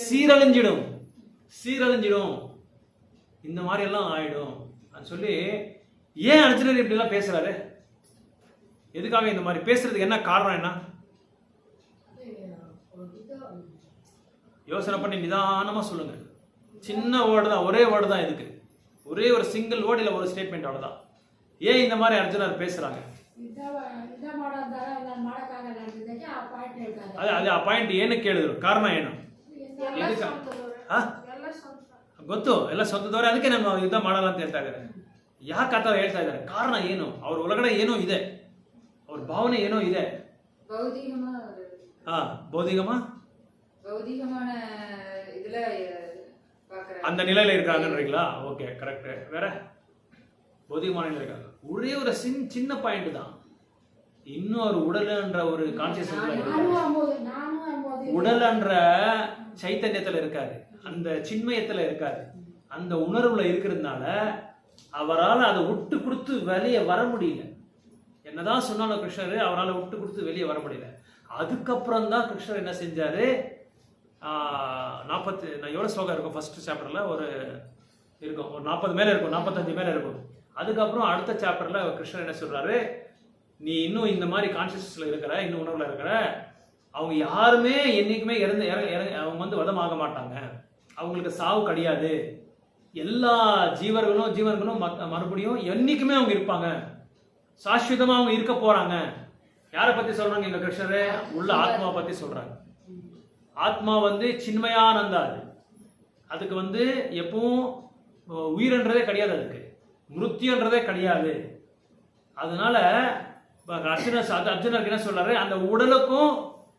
சீரழிஞ்சிடும், சீரழிஞ்சிடும், இந்த மாதிரி எல்லாம் ஆயிடும் சொல்லி ஏன் அர்ஜுனர் இப்படி எல்லாம் பேசுறாரு? எதுக்காக இந்த மாதிரி பேசுறதுக்கு என்ன காரணம்? என்ன யோசனை பண்ணி நிதானமா சொல்லுங்க. சின்ன வேர்டு தான், ஒரே வேர்டு தான் இதுக்கு, ஒரே ஒரு சிங்கிள் வேர்டு இல்ல ஒரு ஸ்டேட்மெண்ட் அவ்வளவுதான். ஏன் இந்த மாதிரி அர்ஜுனர் பேசுறாங்க? ಅದು ಆ ಪಾಯಿಂಟ್ ಏನಕ್ಕೆ ಹೇಳಿದ್ರು, ಕಾರಣ ಏನು? ಗೊತ್ತು, ಎಲ್ಲ ಸ್ವಂತದವರೇ, ಅದಕ್ಕೆ ನಮ್ಮ ಯುದ್ಧ ಮಾಡಲ್ಲ ಅಂತ ಹೇಳ್ತಾ ಇದ್ದಾರೆ. ಯಾಕೆ ಆ ಥರ ಹೇಳ್ತಾ ಇದ್ದಾರೆ? ಕಾರಣ ಏನು? ಅವ್ರ ಒಳಗಡೆ ಏನೋ ಇದೆ, ಅವ್ರ ಭಾವನೆ ಏನೋ ಇದೆ. பௌதிகமான இதுல அந்த நிலையில இருக்காங்கன்றீங்களா? Okay, correct. வேற பௌதிகமான நிலையில இருக்காங்க. ஒரே ஒரு சின்ன பாயிண்ட் தான். இன்னொரு உடல்ன்ற ஒரு கான்சியஸ்னஸ்ல உடல்ன்ற சைத்தன்யத்துல இருக்காரு, அந்த சின்மயத்துல இருக்காரு, அந்த உணர்வுல இருக்கிறதுனால அவரால் அதை விட்டு கொடுத்து வெளியே வர முடியல. என்னதான் சொன்னாலும் கிருஷ்ணர் அவரால் விட்டு கொடுத்து வெளியே வர முடியல. அதுக்கப்புறம் தான் கிருஷ்ணர் என்ன செஞ்சாரு, 40 எவ்வளவு ஸ்லோகம் இருக்கும் ஃபர்ஸ்ட் சாப்டர்ல, ஒரு இருக்கும், ஒரு 40 மேல இருக்கும், 45 மேல இருக்கும். அதுக்கப்புறம் அடுத்த சாப்டர்ல கிருஷ்ணர் என்ன சொல்றாரு, நீ இன்னும் இந்த மாதிரி கான்சியஸ்ல இருக்கிற, இன்னும் உணர்வுல இருக்கிற, அவங்க யாருமே என்னைக்குமே அவங்க வந்து வதமாக மாட்டாங்க, அவங்களுக்கு சாவு கிடையாது, எல்லா ஜீவர்களும் மறுபடியும் என்னைக்குமே அவங்க இருப்பாங்க, சாஸ்வதமா அவங்க இருக்க போறாங்க. யாரை பத்தி சொல்றாங்க இந்த கிருஷ்ணரே? உள்ள ஆத்மாவை பத்தி சொல்றாங்க. ஆத்மா வந்து சின்மயானந்தா, அதுக்கு வந்து எப்பவும் உயிர்ன்றதே கிடையாது, அதுக்கு மிருத்யுன்றதே கிடையாது. அதனால அர்ஜுனருக்கு என்ன சொல்றாரு, அந்த உடலுக்கும்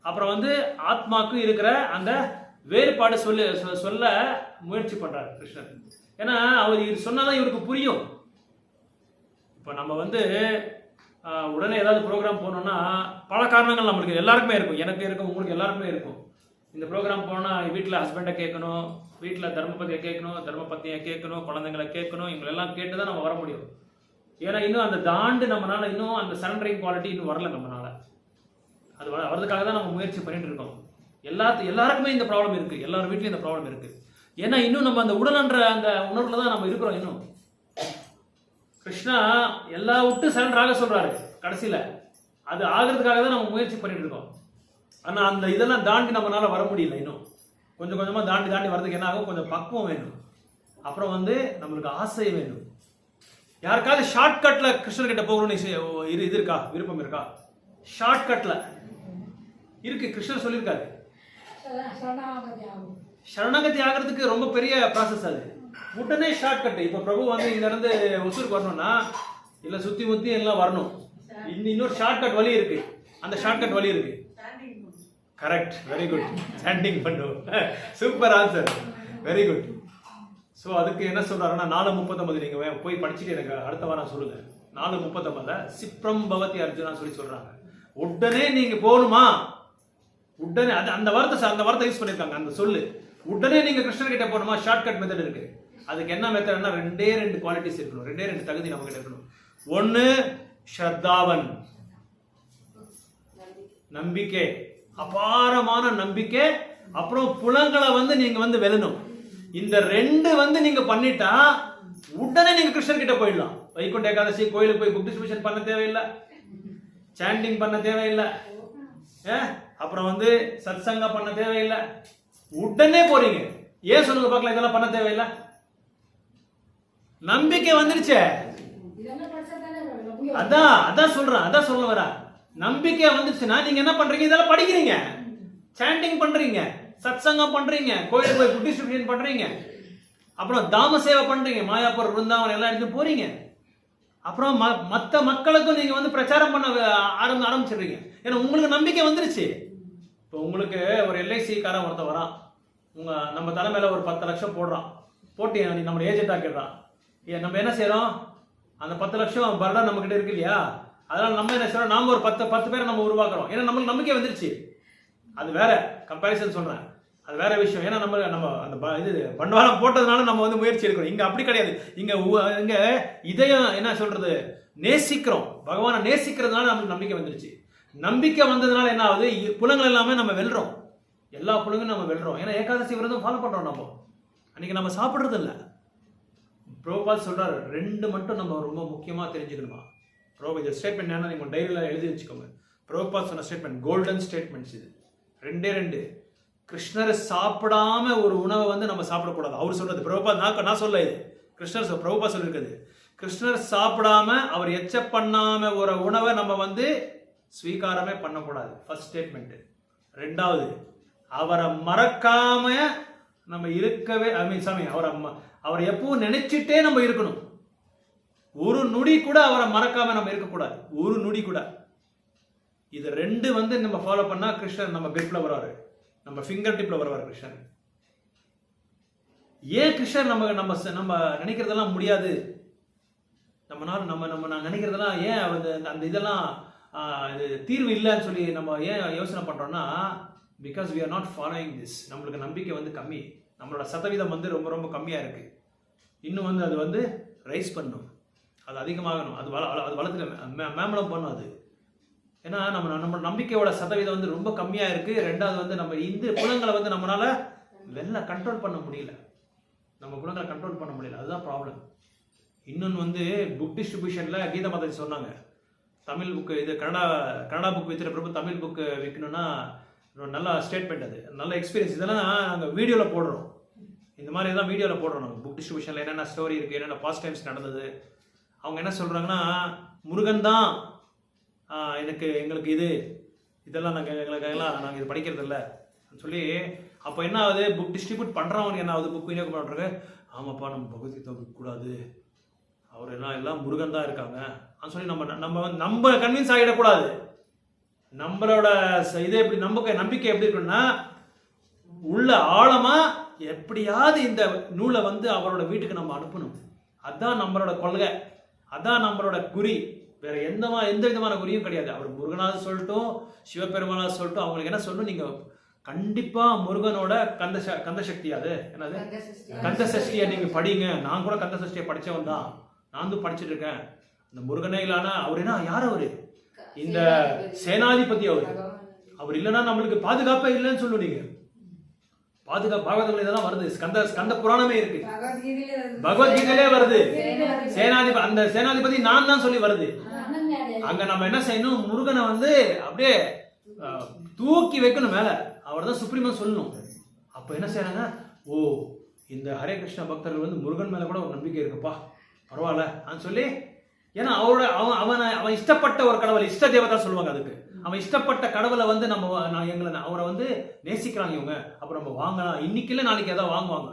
அப்புறம் வந்து ஆத்மாக்கும் இருக்கிற அந்த வேறுபாடு சொல்ல முயற்சி பண்றாரு கிருஷ்ணர். ஏன்னா அவர் சொன்னாதான் இவருக்கு புரியும். இப்ப நம்ம வந்து உடனே ஏதாவது ப்ரோக்ராம் போனோம்னா பல காரணங்கள் நம்மளுக்கு எல்லாருக்குமே இருக்கும், எனக்கு இருக்கும், உங்களுக்கு எல்லாருக்குமே இருக்கும். இந்த ப்ரோக்ராம் போனால் வீட்டில் ஹஸ்பண்டை கேட்கணும், வீட்டில் தர்மபதியை கேட்கணும், தர்மபத்தியை கேட்கணும், குழந்தைங்களை கேட்கணும், இவங்களெல்லாம் கேட்டு தான் நம்ம வர முடியும். ஏன்னா இன்னும் அந்த தாண்டு நம்மளால இன்னும் அந்த சரண்டரிங் குவாலிட்டி இன்னும் வரல நம்மளால. அது வரதுக்காக தான் நம்ம முயற்சி பண்ணிட்டு இருக்கோம். எல்லாருக்குமே இந்த ப்ராப்ளம் இருக்கு, எல்லார் வீட்லயும் இந்த ப்ராப்ளம் இருக்கு. ஏன்னா இன்னும் நம்ம அந்த உடல்ன்ற அந்த உணர்வுல தான் நம்ம இருக்கிறோம். இன்னும் கிருஷ்ணா எல்லா விட்டு சரண்டர் ஆக சொல்றாரு கடைசியில, அது ஆகிறதுக்காக தான் நம்ம முயற்சி பண்ணிட்டு இருக்கோம். ஆனா அந்த இதெல்லாம் தாண்டி நம்மளால வர முடியல. இன்னும் கொஞ்சம் கொஞ்சமா தாண்டி வரதுக்கு என்ன ஆகும், கொஞ்சம் பக்குவம் வேணும், அப்புறம் வந்து நம்மளுக்கு ஆசை வேணும். யாருக்காவது ஷார்ட்கட்ல கிருஷ்ணர் கிட்ட போகணும்னு இது இருக்கா, விருப்பம் இருக்கா? ஷார்ட்கட்ல இருக்கு, கிருஷ்ணர் சொல்லியிருக்காரு. சரணாகதி ஆகிறதுக்கு ரொம்ப பெரிய ப்ராசஸ் அது, உடனே ஷார்ட்கட். இப்ப பிரபு வந்து இங்க இருந்து ஒசூருக்கு வரணும்னா இல்ல சுத்தி முத்தி எல்லாம் வரணும், இன்னொரு ஷார்ட்கட் வழி இருக்கு, அந்த ஷார்ட்கட் வழி இருக்கு. Correct, very good. ஸ்டாண்டிங் பண்ணும், super answer, very good. So அதுக்கு என்ன சொல்றாருன்னா 4:39 நீங்க போய் படிச்சுட்டு எனக்கு அடுத்த வாரம் சொல்லுங்க. 4:39 சிப்ரம் பவதி அர்ஜுனா சொல்றாங்க. உடனே நீங்க போகணுமா, உடனே அந்த வார்த்தை யூஸ் பண்ணிருக்காங்க. அந்த சொல்லு உடனே நீங்க கிருஷ்ணர் கிட்ட போகணுமா, ஷார்ட்கட் மெத்தட் இருக்கு. அதுக்கு என்ன மெத்தட்னா 2 குவாலிட்டிஸ் இருக்கணும், 2 தகுதி நம்ம கிட்ட இருக்கணும். ஒன்னு ஸ்ரத்தாவன், நம்பிக்கை, அபாரமான நம்பிக்கை, அப்புறம் புலங்களை வந்து நீங்க வந்து வெல்லணும். இந்த 2 வந்து நீங்க பண்ணிட்டா உடனே நீங்க கிருஷ்ணர் கிட்ட போயிடலாம். வைகுண்ட ஏகாதசி கோயிலுக்கு போய் புக் டிஸ்ட்ரிபியூஷன் பண்ண தேவையில்லை, சாண்டிங் பண்ண தேவையில்லை, அப்புறம் வந்து சத்சங்கா பண்ண தேவையில்லை, உடனே போறீங்க. ஏன் சொல்லுங்க பார்க்கலாம், இதெல்லாம் பண்ண தேவையில்லை, நம்பிக்கை வந்துருச்சே. அதான் சொல்ல வர, நம்பிக்கை வந்துருச்சுன்னா நீங்க என்ன பண்றீங்க, இதெல்லாம் படிக்கிறீங்க, சாண்டிங் பண்றீங்க, சத்சங்கம் பண்றீங்க, கோயிலுக்கு போய் புக் டிஸ்ட்ரிபியூஷன் பண்றீங்க, அப்புறம் தாம சேவை பண்றீங்க, மாயாப்பூர் விருந்தாவன் எல்லா இடத்துக்கும் போறீங்க, அப்புறம் மற்ற மக்களுக்கும் நீங்க வந்து பிரச்சாரம் பண்ண ஆரம்பிச்சிடுறீங்க. ஏன்னா உங்களுக்கு நம்பிக்கை வந்துருச்சு. இப்போ உங்களுக்கு ஒரு எல்ஐசி காரன் ஒருத்த வரான், நம்ம தலைமையில ஒரு 10 லட்சம் போடுறான், போட்டு நம்ம ஏஜென்ட் ஆக்கிடுறான். நம்ம என்ன செய்யறோம், அந்த 10 லட்சம் பர்டன் நம்ம கிட்ட இருக்கு இல்லையா, அதனால நம்ம என்ன செய்யறோம், நாம ஒரு 10 பேரை நம்ம உருவாக்குறோம். ஏன்னா நம்மளுக்கு நம்பிக்கை வந்துருச்சு. அது வேற கம்பேரிசன் சொல்றேன். அது வேற விஷயம். ஏன்னா நம்ம நம்ம அந்த இது பண்டவாளம் போட்டதுனால நம்ம வந்து முயற்சி எடுக்கிறோம். இங்க அப்படி கிடையாது. இங்க இதயம் என்ன சொல்றது, நேசிக்கிறோம், பகவானை நேசிக்கிறதுனால நமக்கு நம்பிக்கை வந்துருச்சு. நம்பிக்கை வந்ததுனால என்ன ஆகுது, புலங்கள் எல்லாமே நம்ம வெல்றோம், எல்லா புலங்களும் நம்ம வெல்றோம். ஏன்னா ஏகாதசி விரதம் ஃபாலோ பண்றோம். நம்ம அன்னைக்கு நம்ம சாப்பிடுறது இல்லை. பிரபுபாத் சொல்றாரு, 2 மட்டும் நம்ம ரொம்ப முக்கியமா தெரிஞ்சுக்கணுமா. இந்த ஸ்டேட்மெண்ட் என்ன நீங்க டைரியில எழுதி வச்சுக்கோங்க. பிரபுபாத் சொன்ன ஸ்டேட்மெண்ட் கோல்டன் ஸ்டேட்மெண்ட்ஸ் இது. 2 கிருஷ்ணர் சாப்பிடாம ஒரு உணவை வந்து நம்ம சாப்பிடக்கூடாது. அவர் சொல்றது, பிரபுபாத் நான் சொல்ல, இது கிருஷ்ணர் பிரபுபாத் சொல்லியிருக்குது. கிருஷ்ணர் சாப்பிடாம அவர் எச்ச பண்ணாம ஒரு உணவை நம்ம வந்து ஸ்வீகாரமே பண்ணக்கூடாது. First statement. 2வது, அவரை மறக்காம நம்ம இருக்கவே சாமி அவரை எப்பவும் நினைச்சிட்டே நம்ம இருக்கணும். ஒரு நொடி கூட அவரை மறக்காம நம்ம இருக்கக்கூடாது, ஒரு நொடி கூட. இது 2 வந்து நம்ம ஃபாலோ பண்ணா கிருஷ்ணர் நம்ம கிரிப்ல வருவாரு, நம்ம ஃபிங்கர் டிப்ல வருவார் கிருஷ்ணர். ஏன் கிருஷ்ணர் நம்ம நம்ம நம்ம நினைக்கிறதெல்லாம் முடியாது, நம்மளால நம்ம நினைக்கிறதெல்லாம் ஏன் அந்த இதெல்லாம் இது தீர்வு இல்லைன்னு சொல்லி நம்ம ஏன் யோசனை பண்றோம்னா, because we are not following this. நம்மளுக்கு நம்பிக்கை வந்து கம்மி, நம்மளோட சதவீதம் வந்து ரொம்ப ரொம்ப கம்மியா இருக்கு. இன்னும் வந்து அது வந்து ரைஸ் பண்ணும், அது அதிகமாகணும், அது வளர்த்து மேம்பலம் பண்ணும் அது. ஏன்னா நம்ம நம்பிக்கையோட சதவீதம் வந்து ரொம்ப கம்மியா இருக்கு. 2வது வந்து நம்ம இந்த குணங்களை வந்து நம்மளால கண்ட்ரோல் பண்ண முடியல, நம்ம குணங்களை கண்ட்ரோல் பண்ண முடியல, அதுதான் ப்ராப்ளம். இன்னொன்று வந்து புக் டிஸ்ட்ரிபியூஷன்ல கீதா மாதாஜி சொன்னாங்க, தமிழ் புக்கு இது கன்னடா புக் விற்கிற பிரபு தமிழ் புக்கு விற்கணும்னா நல்ல ஸ்டேட்மெண்ட், அது நல்ல எக்ஸ்பீரியன்ஸ். இதெல்லாம் நாங்கள் வீடியோவில் போடுறோம், இந்த மாதிரி தான் வீடியோவில் போடுறோம். நாங்கள் புக் டிஸ்ட்ரிபியூஷனில் என்னென்ன ஸ்டோரி இருக்குது, என்னென்ன பாஸ்ட் டைம்ஸ் நடந்தது. அவங்க என்ன சொல்கிறாங்கன்னா, முருகன் தான் எங்களுக்கு இதெல்லாம் நாங்கள் இது படிக்கிறது இல்லை சொல்லி. அப்போ என்ன ஆகுது, புக் டிஸ்ட்ரிபியூட் பண்ணுறவங்க என்ன ஆகுது, புக் விநியோகம் பண்ணுறாங்க, ஆமாப்பா நம்ம பகவத்கீதை கூடாது, அவர் எல்லாம் முருகன் தான் இருக்காங்க சொல்லி நம்ம கன்வின்ஸ் ஆகிடக்கூடாது. நம்மளோட இது எப்படி நம்பிக்கை எப்படி இருக்குன்னா, உள்ள ஆழமா எப்படியாவது இந்த நூலை வந்து அவரோட வீட்டுக்கு நம்ம அனுப்பணும். அதான் நம்மளோட கொள்கை, அதான் நம்மளோட குறி. வேற எந்த விதமான குறியும் கிடையாது. அவர் முருகனாக சொல்லட்டும், சிவபெருமானாக சொல்லட்டும், அவங்களுக்கு என்ன சொல்லணும், நீங்க கண்டிப்பா முருகனோட கந்த சக்தி, அது என்னது கந்த சஷ்டியை நீங்க படிங்க. நான் கூட கந்த சஷ்டியை படிச்சவன் தான், நான் வந்து படிச்சுட்டு இருக்கேன். இந்த முருகனே இல்லானா அவர் என்ன, யார் அவரு, இந்த சேனாதிபதி. அவர் இல்லைன்னா நம்மளுக்கு பாதுகாப்பே இல்லைன்னு சொல்லுவீங்க. பாதுகாப்பு பாகவதங்கள் இதெல்லாம் வருது, ஸ்கந்த புராணமே இருக்கு, பகவத்கீதையிலே வருது. சேனாதிபதி, அந்த சேனாதிபதி நான் தான் சொல்லி வருது. அங்க நம்ம என்ன செய்யணும், முருகனை வந்து அப்படியே தூக்கி வைக்கணும் மேல, அவர் தான் சுப்ரீமா சொல்லணும். அப்ப என்ன செய்யறாங்க, ஓ இந்த ஹரே கிருஷ்ண பக்தர்கள் வந்து முருகன் மேல கூட ஒரு நம்பிக்கை இருக்குப்பா, பரவாயில்ல சொல்லி. ஏன்னா அவன் இஷ்டப்பட்ட ஒரு கடவுள், இஷ்ட தேவதா சொல்லுவாங்க அதுக்கு. அவன் இஷ்டப்பட்ட கடவுளை வந்து அவரை வந்து நேசிக்கிறாங்க இவங்க, அப்புறம் நம்ம வாங்கலாம், இன்னைக்கு இல்லை நாளைக்கு ஏதாவது வாங்குவாங்க.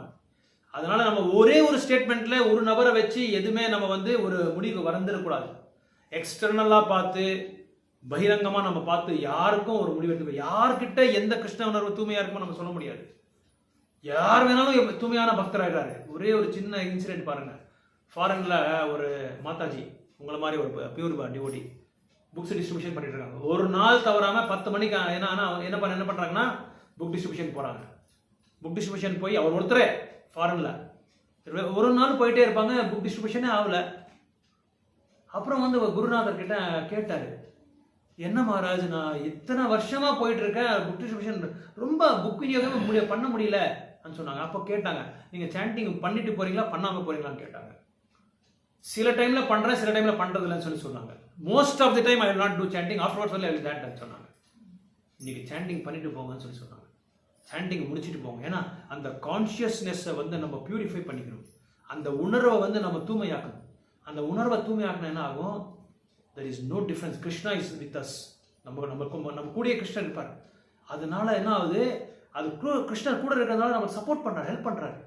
அதனால நம்ம ஒரே ஒரு ஸ்டேட்மெண்ட்ல ஒரு நபரை வச்சு எதுவுமே நம்ம வந்து ஒரு முடிவு வந்துடக்கூடாது. எக்ஸ்டர்னலா பார்த்து பகிரங்கமா நம்ம பார்த்து யாருக்கும் ஒரு முடிவு எடுத்து, யார்கிட்ட எந்த கிருஷ்ண உணர்வு தூய்மையா இருக்குமோ நம்ம சொல்ல முடியாது. யார் வேணாலும் தூய்மையான பக்தராகிறாரு. ஒரே ஒரு சின்ன இன்சிடென்ட் பாருங்க, ஃபாரின்ல ஒரு மாதாஜி உங்களை மாதிரி ஒரு பியூர் டிவோட்டி புக்ஸ் டிஸ்ட்ரிபியூஷன் பண்ணிட்டு இருக்காங்க. ஒரு நாள் தவறாம 10 மணிக்கு என்ன பண்றாங்கன்னா புக் டிஸ்ட்ரிபியூஷன் போறாங்க. புக் டிஸ்ட்ரிபியூஷன் போய் அவர் ஒருத்தரே ஃபாரின்ல ஒரு நாள் போயிட்டே இருப்பாங்க, புக் டிஸ்ட்ரிபியூஷனே ஆகல. அப்புறம் வந்து குருநாதர் கிட்ட கேட்டாரு, என்ன மகாராஜ், நான் இத்தனை வருஷமா போயிட்டு இருக்கேன், புக் டிஸ்ட்ரிபியூஷன் ரொம்ப புக் விநியோகமே பண்ண முடியல சொன்னாங்க. அப்போ கேட்டாங்க, நீங்க சாண்டிங் பண்ணிட்டு போறீங்களா பண்ணாம போறீங்களான்னு கேட்டாங்க. சில டைம்ல பண்றேன், சில டைம்ல பண்றது இல்லைன்னு சொன்னாங்க. Most of the time I will not do chanting, afterwards only I will that சொன்னாங்க. இன்னைக்கு சாண்டிங் பண்ணிட்டு போங்கன்னு சொன்னாங்க. சாண்டிங் முடிச்சுட்டு போங்க. ஏன்னா அந்த கான்ஷியஸ்னஸை வந்து நம்ம பியூரிஃபை பண்ணிக்கணும், அந்த உணர்வை வந்து நம்ம தூய்மையாக்கணும். அந்த உணர்வை தூய்மையாக்கணும் என்ன ஆகும், there is no difference, Krishna is with us, நம்ம கூடிய கிருஷ்ணர் இருப்பார். அதனால என்ன ஆகுது, அது கிருஷ்ணர் கூட இருக்கிறதுனால நம்ம சப்போர்ட் பண்றாரு, ஹெல்ப் பண்றாரு.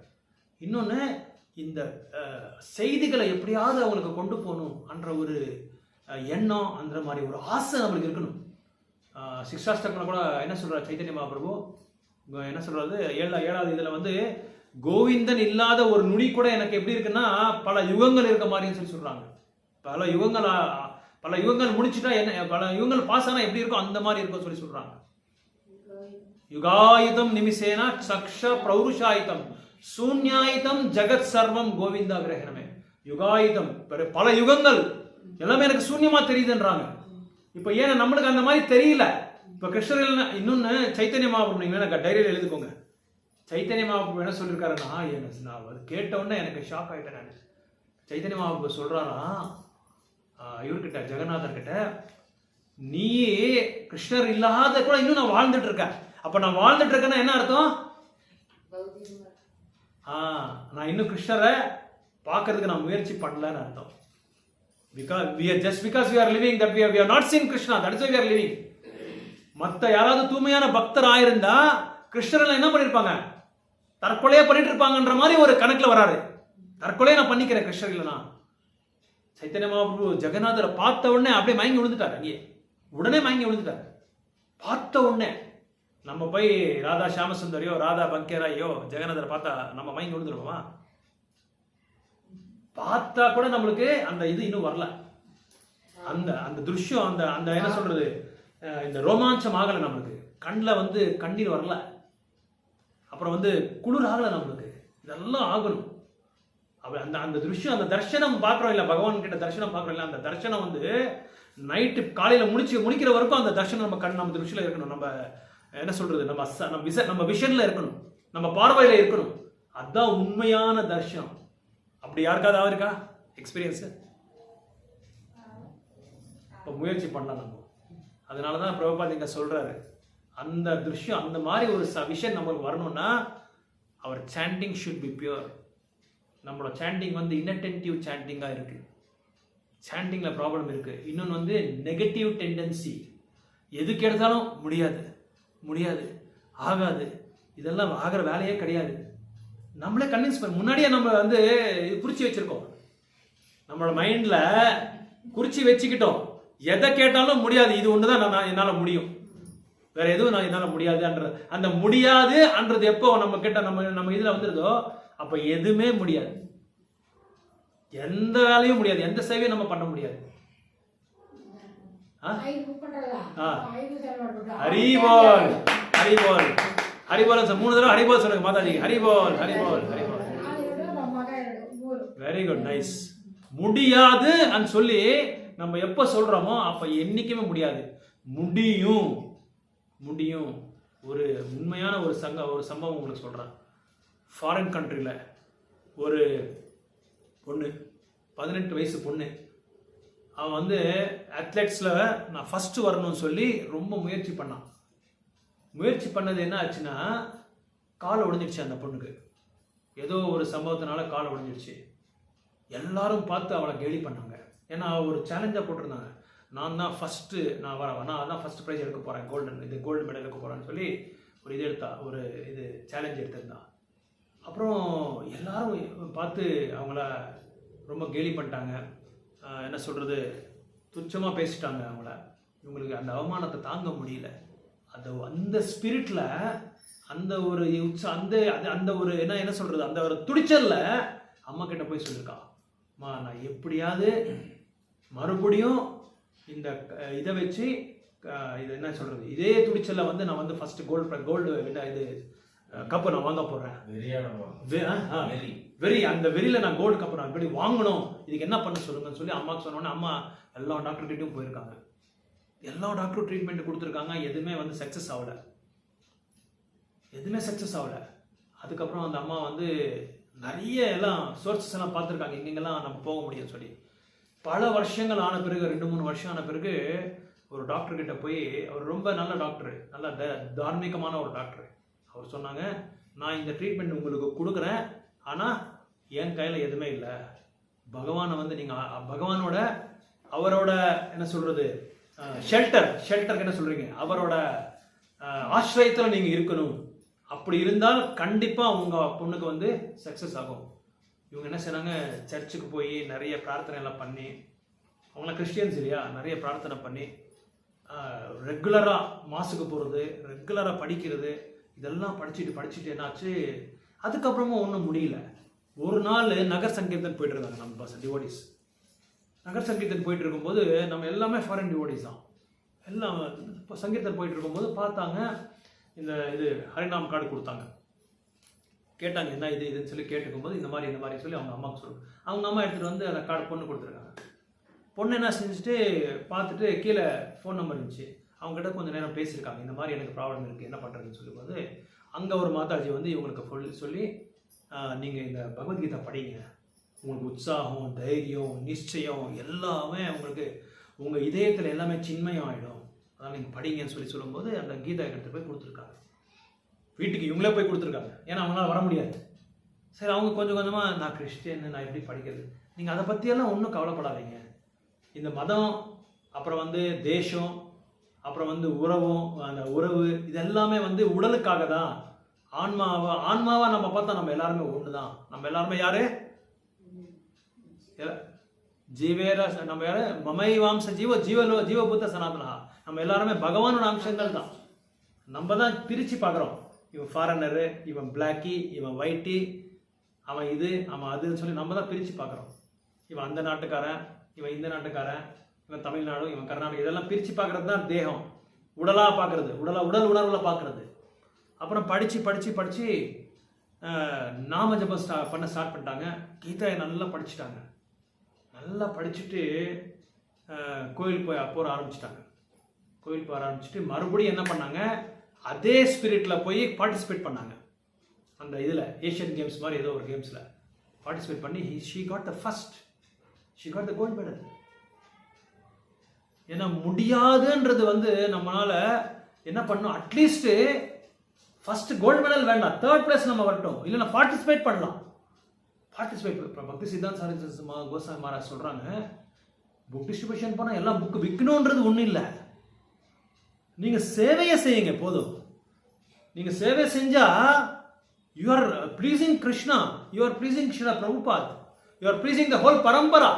இன்னொன்று, இந்த செய்திகளை எப்படியாவது அவங்களுக்கு கொண்டு போகணும் என்ற ஒரு எண்ணம், அந்த மாதிரி ஒரு ஆசை நம்மளுக்கு இருக்கணும். சிக்ஷாஷ்டகம் கூட என்ன சொல்றாரு சைத்தன்ய மகாபிரபு, என்ன சொல்றது, 7வது இதுல வந்து கோவிந்தன் இல்லாத ஒரு நுடி கூட எனக்கு எப்படி இருக்குன்னா பல யுகங்கள் இருக்க மாதிரின்னு சொல்றாங்க. பல யுகங்கள் முடிச்சுட்டா என்ன, பல யுகங்கள் பாஸ் ஆனா எப்படி இருக்கும் அந்த மாதிரி இருக்கும் சொல்றாங்க. யுகாயுதம் நிமிஷேனா சக்ஷ பிரௌருஷாயுதம் சூன்யாயுதம் ஜெகத் சர்வம் கோவிந்தா கிரகணமே. யுகாயுதம் பல யுகங்கள் எல்லாமே எனக்கு சூன்யமா தெரியுதுன்றாங்க. இப்ப ஏன்னா நம்மளுக்கு அந்த மாதிரி தெரியல. இப்ப கிருஷ்ணர் இன்னொன்னு சைத்தன்ய மகாபிரபு, நீங்க வேணா டைரியில எழுதிக்கோங்க. சைத்தன்ய மகாபிரபு என்ன சொல்லியிருக்காருன்னா, நான் அது கேட்ட உடனே எனக்கு ஷாக் ஆயிட்டேன் நான். சைத்தன்ய மகாபிரபு சொல்றாரா இவர்கிட்ட, ஜெகநாதர் கிட்ட, நீ கிருஷ்ணர் இல்லாத கூட இன்னும் நான் வாழ்ந்துட்டு இருக்கேன். அப்ப நான் வாழ்ந்துட்டு இருக்கேன்னா என்ன அர்த்தம்? நான் இன்னும் கிருஷ்ணரை பார்க்கறதுக்கு நான் முயற்சி பண்ணலன்னு அர்த்தம். Because we are living that we have not seen Krishna, that is why we are living. மத்த யாராவது தூய்மையான பக்தர் ஆயிருந்தா கிருஷ்ணர் என்ன பண்ணிருப்பாங்க? தற்கொலையே பண்ணிட்டு இருப்பாங்கன்ற மாதிரி ஒரு கணக்குல வராரு. தற்கொலையை நான் பண்ணிக்கிறேன் கிருஷ்ணர் இல்லைனா. சைத்தன்ய மகாபிரபு ஜெகநாதரை பார்த்த உடனே அப்படியே மயங்கி விழுந்துட்டார். அங்கேயே உடனே மயங்கி விழுந்துட்டார். பார்த்த உடனே நம்ம போய் ராதா ஷியாமசுந்தரியோ ராதா பங்கேராயோ ஜெகநாதரை பார்த்தா நம்ம மயங்கி விழுந்துருவோமா? பார்த்தா கூட நம்மளுக்கு அந்த இது இன்னும் வரல. அந்த அந்த திருஷ்யம், அந்த அந்த என்ன சொல்றது, இந்த ரோமாஞ்சம் ஆகலை நம்மளுக்கு. கண்ணில் கண்ணீர் வரல. அப்புறம் குளிர் ஆகலை நம்மளுக்கு. இதெல்லாம் ஆகணும். அந்த அந்த திருஷ்யம், அந்த தர்ஷனம் பார்க்குறோம் இல்லை, பகவான் கிட்ட தர்ஷனம் பார்க்குறோம் இல்லை, அந்த தர்ஷனம் நைட்டு காலையில் முடிக்கிற வரைக்கும் அந்த தர்ஷனம் நம்ம திருஷ்டியில் இருக்கணும். நம்ம என்ன சொல்றது, நம்ம விஷன்ல இருக்கணும், நம்ம பார்வையில் இருக்கணும். அதுதான் உண்மையான தர்ஷனம். அப்படி யாருக்காவது இருக்கா எக்ஸ்பீரியன்ஸு? இப்போ முயற்சி பண்ணலாம் நம்ம. அதனால தான் பிரபுபாத் இங்க சொல்றாரு, அந்த திருஷ்யம், அந்த மாதிரி ஒரு விஷயம் நம்மளுக்கு வரணும்னா அவர் சாண்டிங் ஷுட் பி பியூர். நம்மளோட சாண்டிங் இன்னட்டென்டிவ் சாண்டிங்காக இருக்கு. சாண்டிங்ல ப்ராப்ளம் இருக்கு. இன்னொன்று நெகட்டிவ் டெண்டன்சி, எதுக்கு எடுத்தாலும் முடியாது ஆகாது, இதெல்லாம் ஆகிற வேலையே கிடையாது. நம்மளே கன்வின்ஸ் பண்ண முன்னாடியே நம்ம இது குறிச்சு வச்சிருக்கோம். நம்மளோட மைண்ட்ல குறிச்சு வச்சுக்கிட்டோம். எதை கேட்டாலும் முடியாது, இது ஒண்ணுதான் நான் என்னால முடியும், வேற எதுவும் நான் என்னால முடியாதுன்றது. அந்த முடியாதுன்றது எப்போ நம்ம கிட்ட நம்ம இதுல வந்துருதோ அப்ப எதுவுமே முடியாது. எந்த வேலையும் முடியாது, எந்த சேவையும் நம்ம பண்ண முடியாது. ஹரிபோல் ஹரிபோல் ஹரிபோல் 3 தடவை ஹரிபோல் சொல்லுங்க Mataji. Haribol Haribol Haribol. Very good, nice. முடியாது சொல்லி நம்ம எப்ப சொல்றோமோ அப்ப என்னைக்குமே முடியாது. முடியும் முடியும். ஒரு உண்மையான ஒரு சம்பவம் உங்களுக்கு சொல்றேன். ஃபாரின் கண்ட்ரியில ஒரு பொண்ணு, 18 வயசு பொண்ணு, அவன் அத்லெட்ஸ்ல நான் ஃபர்ஸ்ட் வரணும்னு சொல்லி ரொம்ப முயற்சி பண்ணான். முயற்சி பண்ணது என்ன ஆச்சுன்னா, கால் உடைஞ்சிடுச்சு அந்த பொண்ணுக்கு. ஏதோ ஒரு சம்பவத்தினால கால் உடைஞ்சிடுச்சு. எல்லாரும் பார்த்து அவளை கேலி பண்ணாங்க. ஏன்னா ஒரு சேலஞ்சாக போட்டிருந்தாங்க, நான் தான் ஃபஸ்ட்டு, நான் அதான் ஃபஸ்ட் ப்ரைஸ் எடுக்க போகிறேன், கோல்டு மெடல் எடுக்க போகிறேன்னு சொல்லி ஒரு சேலஞ்ச் எடுத்திருந்தான். அப்புறம் எல்லாரும் பார்த்து அவங்கள ரொம்ப கேலி பண்ணிட்டாங்க. என்ன சொல்கிறது, துச்சமாக பேசிட்டாங்க அவங்கள. இவங்களுக்கு அந்த அவமானத்தை தாங்க முடியல. அந்த ஸ்பிரிட்ல, அந்த ஒரு அந்த ஒரு என்ன சொல்றது, அந்த ஒரு துடிச்சல்ல அம்மா கிட்ட போய் சொல்லியிருக்கா, அம்மா நான் எப்படியாவது மறுபடியும் இந்த இதை வச்சு இது என்ன சொல்றது, இதே துடிச்சல்ல நான் ஃபர்ஸ்ட் கோல்டு இது கப்பை நான் வாங்க போறேன். வெறி, அந்த வெறியில நான் கோல்டு கப்பை நான் எப்படி வாங்கணும், இதுக்கு என்ன பண்ண சொல்லுங்கன்னு சொல்லி அம்மாவுக்கு சொன்னோன்னே அம்மா எல்லா டாக்டர்கிட்டையும் போயிருக்காங்க. எல்லா டாக்டரும் ட்ரீட்மெண்ட் கொடுத்துருக்காங்க. எதுவுமே சக்ஸஸ் ஆகலை. அதுக்கப்புறம் அந்த அம்மா நிறைய எல்லாம் சோர்சஸ் எல்லாம் பார்த்துருக்காங்க, எங்கெங்கெல்லாம் நம்ம போக முடியும்னு சொல்லி. பல வருஷங்கள் ஆன பிறகு, 2-3 வருஷம் ஆன பிறகு ஒரு டாக்டர் கிட்ட போய், அவர் ரொம்ப நல்ல டாக்டர், நல்ல தார்மீகமான ஒரு டாக்டர். அவர் சொன்னாங்க, நான் இந்த ட்ரீட்மெண்ட் உங்களுக்கு கொடுக்குறேன், ஆனால் என் கையில் எதுவுமே இல்லை. பகவானை நீங்கள் பகவானோட அவரோட என்ன சொல்றது ஷெல்டர் என்ன சொல்றீங்க, அவரோட ஆசிரியத்தில் நீங்கள் இருக்கணும். அப்படி இருந்தால் கண்டிப்பாக உங்கள் பொண்ணுக்கு சக்ஸஸ் ஆகும். இவங்க என்ன செய்றாங்க, சர்ச்சுக்கு போய் நிறைய பிரார்த்தனை எல்லாம் பண்ணி, அவங்களாம் கிறிஸ்டியன்ஸ் இல்லையா, நிறைய பிரார்த்தனை பண்ணி ரெகுலராக மாசுக்கு போகிறது, ரெகுலராக படிக்கிறது, இதெல்லாம் படிச்சுட்டு என்னாச்சு, அதுக்கப்புறமா ஒன்றும் முடியல. ஒரு நாள் நகர் சங்கீர்த்தன் போயிட்டு இருந்தாங்க நம்ம டிவோடிஸ். நகர் சங்கீர்த்தன் போயிட்டு இருக்கும்போது, நம்ம எல்லாமே ஃபாரின் டிவோடிஸ் தான், எல்லாம் இப்போ சங்கீர்த்தன் போயிட்டு இருக்கும்போது பார்த்தாங்க, இது ஹரிநாம் கார்டு கொடுத்தாங்க. கேட்டாங்க என்ன இதுன்னு சொல்லி கேட்டுக்கும்போது இந்த மாதிரி சொல்லி அவங்க அம்மாவுக்கு சொல்லுவாங்க. அவங்க அம்மா எடுத்துகிட்டு வந்து அந்த கார்டு பொண்ணு கொடுத்துருக்காங்க. பொண்ணு என்ன செஞ்சுட்டு பார்த்துட்டு கீழே ஃபோன் நம்பர் இருந்துச்சு. அவங்ககிட்ட கொஞ்சம் நேரம் பேசியிருக்காங்க. இந்த மாதிரி எனக்கு ப்ராப்ளம் இருக்குது, என்ன பண்ணுறதுன்னு சொல்லும்போது அங்கே ஒரு மாதாஜி வந்து இவங்களுக்கு சொல்லி நீங்கள் இந்த பகவத்கீதா படிங்க, உங்களுக்கு உற்சாகம், தைரியம், நிச்சயம் எல்லாமே உங்களுக்கு உங்கள் இதயத்தில் எல்லாமே சின்மயம் ஆகிடும், அதனால் நீங்கள் படிங்கன்னு சொல்லும்போது அந்த கீதா எடுத்துகிட்டு போய் கொடுத்துருக்காங்க. வீட்டுக்கு இவங்களே போய் கொடுத்துருக்காங்க. ஏன்னா அவங்களால வர முடியாது. சரி, அவங்க கொஞ்சம் கொஞ்சமாக நான் கிறிஸ்டியன், நான் எப்படி படிக்கிறது, நீங்கள் அதை பற்றியெல்லாம் ஒன்றும் கவலைப்படாதீங்க. இந்த மதம், அப்புறம் வந்து தேசம், அப்புறம் வந்து அந்த உறவு, இது எல்லாமே வந்து உடலுக்காக தான். ஆன்மாவா நம்ம பார்த்தா நம்ம எல்லாருமே ஒன்று தான். நம்ம எல்லாருமே யாரு? ஜீவேரா, நம்ம யாரு? மமைவாம்ச ஜீவபூத்த சனாதனா. நம்ம எல்லாருமே பகவானோட அம்சங்கள் தான். நம்ம தான் பிரித்து பார்க்குறோம். இவன் ஃபாரினரு, இவன் பிளாக்கி, இவன் ஒயிட்டி, அவன் இது, அவன் அதுன்னு சொல்லி நம்ம தான் பிரித்து பார்க்குறோம். இவன் அந்த நாட்டுக்காரன், இவன் இந்த நாட்டுக்காரன், இவன் தமிழ்நாடு, இவன் கர்நாடகா, இதெல்லாம் பிரித்து பார்க்குறது தான் தேகம். உடலாக பார்க்குறது, உடல் உணர்வில் பார்க்குறது. அப்புறம் படித்து நாம ஜபம் பண்ண ஸ்டார்ட் பண்ணிட்டாங்க. கீதையை நல்லா படிச்சுட்டாங்க. நல்லா படிச்சுட்டு கோயில் போக ஆரம்பிச்சிட்டாங்க. கோயில் போக ஆரம்பிச்சுட்டு மறுபடியும் என்ன பண்ணாங்க, அதே ஸ்பிரிட்டில் போய் பார்ட்டிசிபேட் பண்ணாங்க. அந்த இதில் ஏஷியன் கேம்ஸ் மாதிரி ஏதோ ஒரு கேம்ஸில் பார்ட்டிசிபேட் பண்ணி she got the gold medal. ஏன்னா முடியாதுன்றது வந்து நம்மளால் என்ன பண்ணணும், அட்லீஸ்ட்டு ஃபர்ஸ்ட் கோல்டு மெடல் வேண்டாம், 3rd பிளேஸ் நம்ம வரட்டும், இல்லைன்னா பார்ட்டிசிபேட் பண்ணலாம். பக்தி சித்தாந்த சாரதி கோசாமி மகாராஜ் சொல்கிறாங்க, புக் டிஸ்ட்ரிபியூஷன் பண்ணால் எல்லாம் புக்கு விற்கணுன்றது ஒன்றும் இல்லை. நீங்கள் சேவையை செய்யுங்க போதும். நீங்கள் சேவை செஞ்சால் you are pleasing Krishna, you are pleasing Shri Prabhupad, you are pleasing the whole parampara.